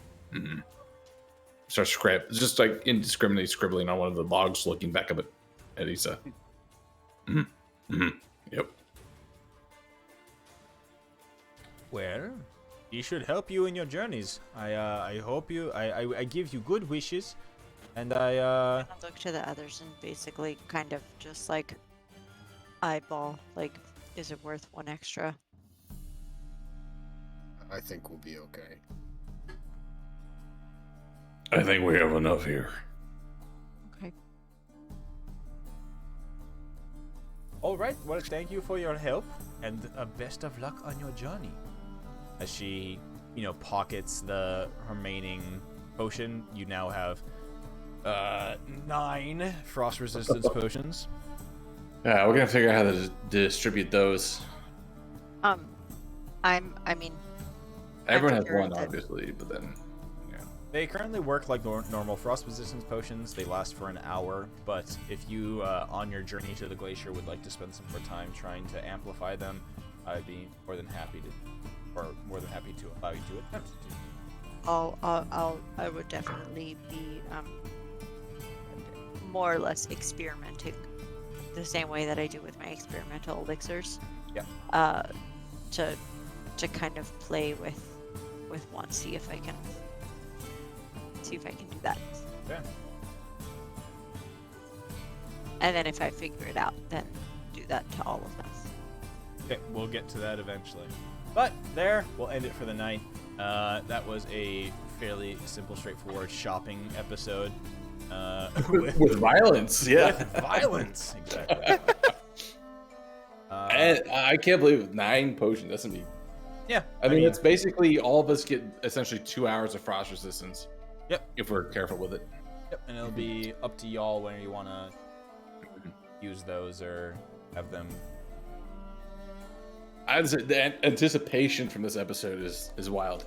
Starts just like indiscriminately scribbling on one of the logs, looking back up at Issa. Yep. Well, he should help you in your journeys. I hope you. I give you good wishes, and I'll look to the others and basically kind of just like eyeball, like, is it worth 1 extra? I think we'll be okay. I think we have enough here. Okay. All right. Well, thank you for your help, and best of luck on your journey. As she, pockets the remaining potion, you now have 9 frost resistance potions. Yeah, we're gonna figure out how to distribute those. I'm Everyone has figuring one, that- obviously, but then, They currently work like normal frost resistance potions. They last for an hour, but if you, on your journey to the glacier, would like to spend some more time trying to amplify them, I'd be more than happy to allow you to attempt to. I would definitely be more or less experimenting the same way that I do with my experimental elixirs. Yeah. To kind of play with one, see if I can do that. Yeah. And then if I figure it out, then do that to all of them. Okay, we'll get to that eventually. But there, we'll end it for the night. That was a fairly simple, straightforward shopping episode. with violence, yeah. With violence, exactly. And I can't believe 9 potions. That's gonna be. Yeah. I mean, it's basically all of us get essentially 2 hours of frost resistance. Yep. If we're careful with it. Yep, and it'll be up to y'all when you want to use those or have them. The anticipation from this episode is wild.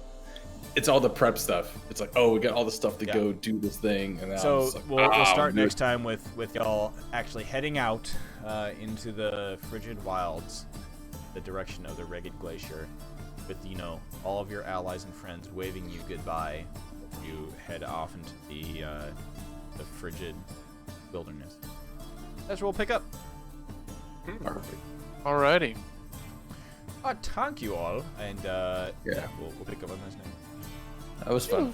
It's all the prep stuff. It's like, oh, we got all the stuff to go do this thing, and then So I'm just like, we'll start dude. next time with y'all actually heading out into the frigid wilds, the direction of the Ragged Glacier, with all of your allies and friends waving you goodbye. You head off into the frigid wilderness. That's where we'll pick up. Alrighty. Thank you all, and we'll pick up on this name. That was fun.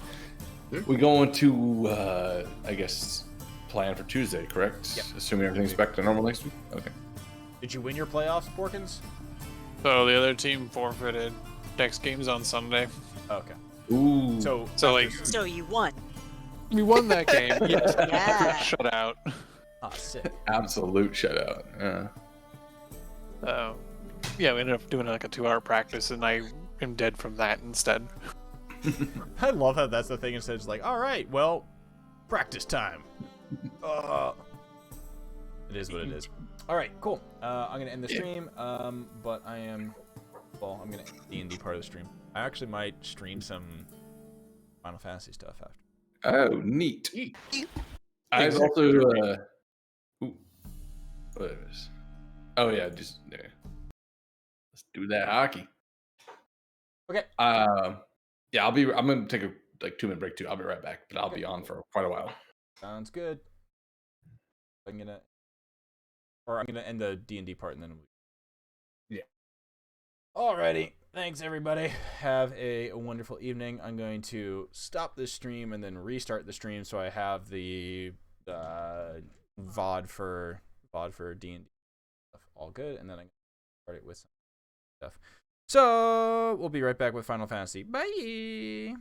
We going to, I guess, plan for Tuesday, correct? Yep. Assuming everything's back to normal next week. Okay. Did you win your playoffs, Porkins? So the other team forfeited. Next game's on Sunday. Okay. Ooh. So So you won. we won that game. Yes. Yeah. Shut out. Ah, sick. Absolute shutout. Yeah, we ended up doing like a 2-hour practice, and I am dead from that instead. I love how that's the thing. Instead, it's like, all right, well, practice time. It is what it is. All right, cool. I'm gonna end the stream. But I'm gonna end the D&D part of the stream. I actually might stream some Final Fantasy stuff after. Oh, neat. I was also, ooh, what is? Oh yeah, just there. Let's do that hockey. Okay. Yeah, I'm gonna take a 2-minute break too. I'll be right back, but I'll be on for quite a while. Sounds good. I'm gonna end the D&D part and then. Yeah. Alrighty. Thanks everybody. Have a wonderful evening. I'm going to stop this stream and then restart the stream so I have the VOD for D&D stuff all good, and then I can start it with some stuff. So we'll be right back with Final Fantasy. Bye.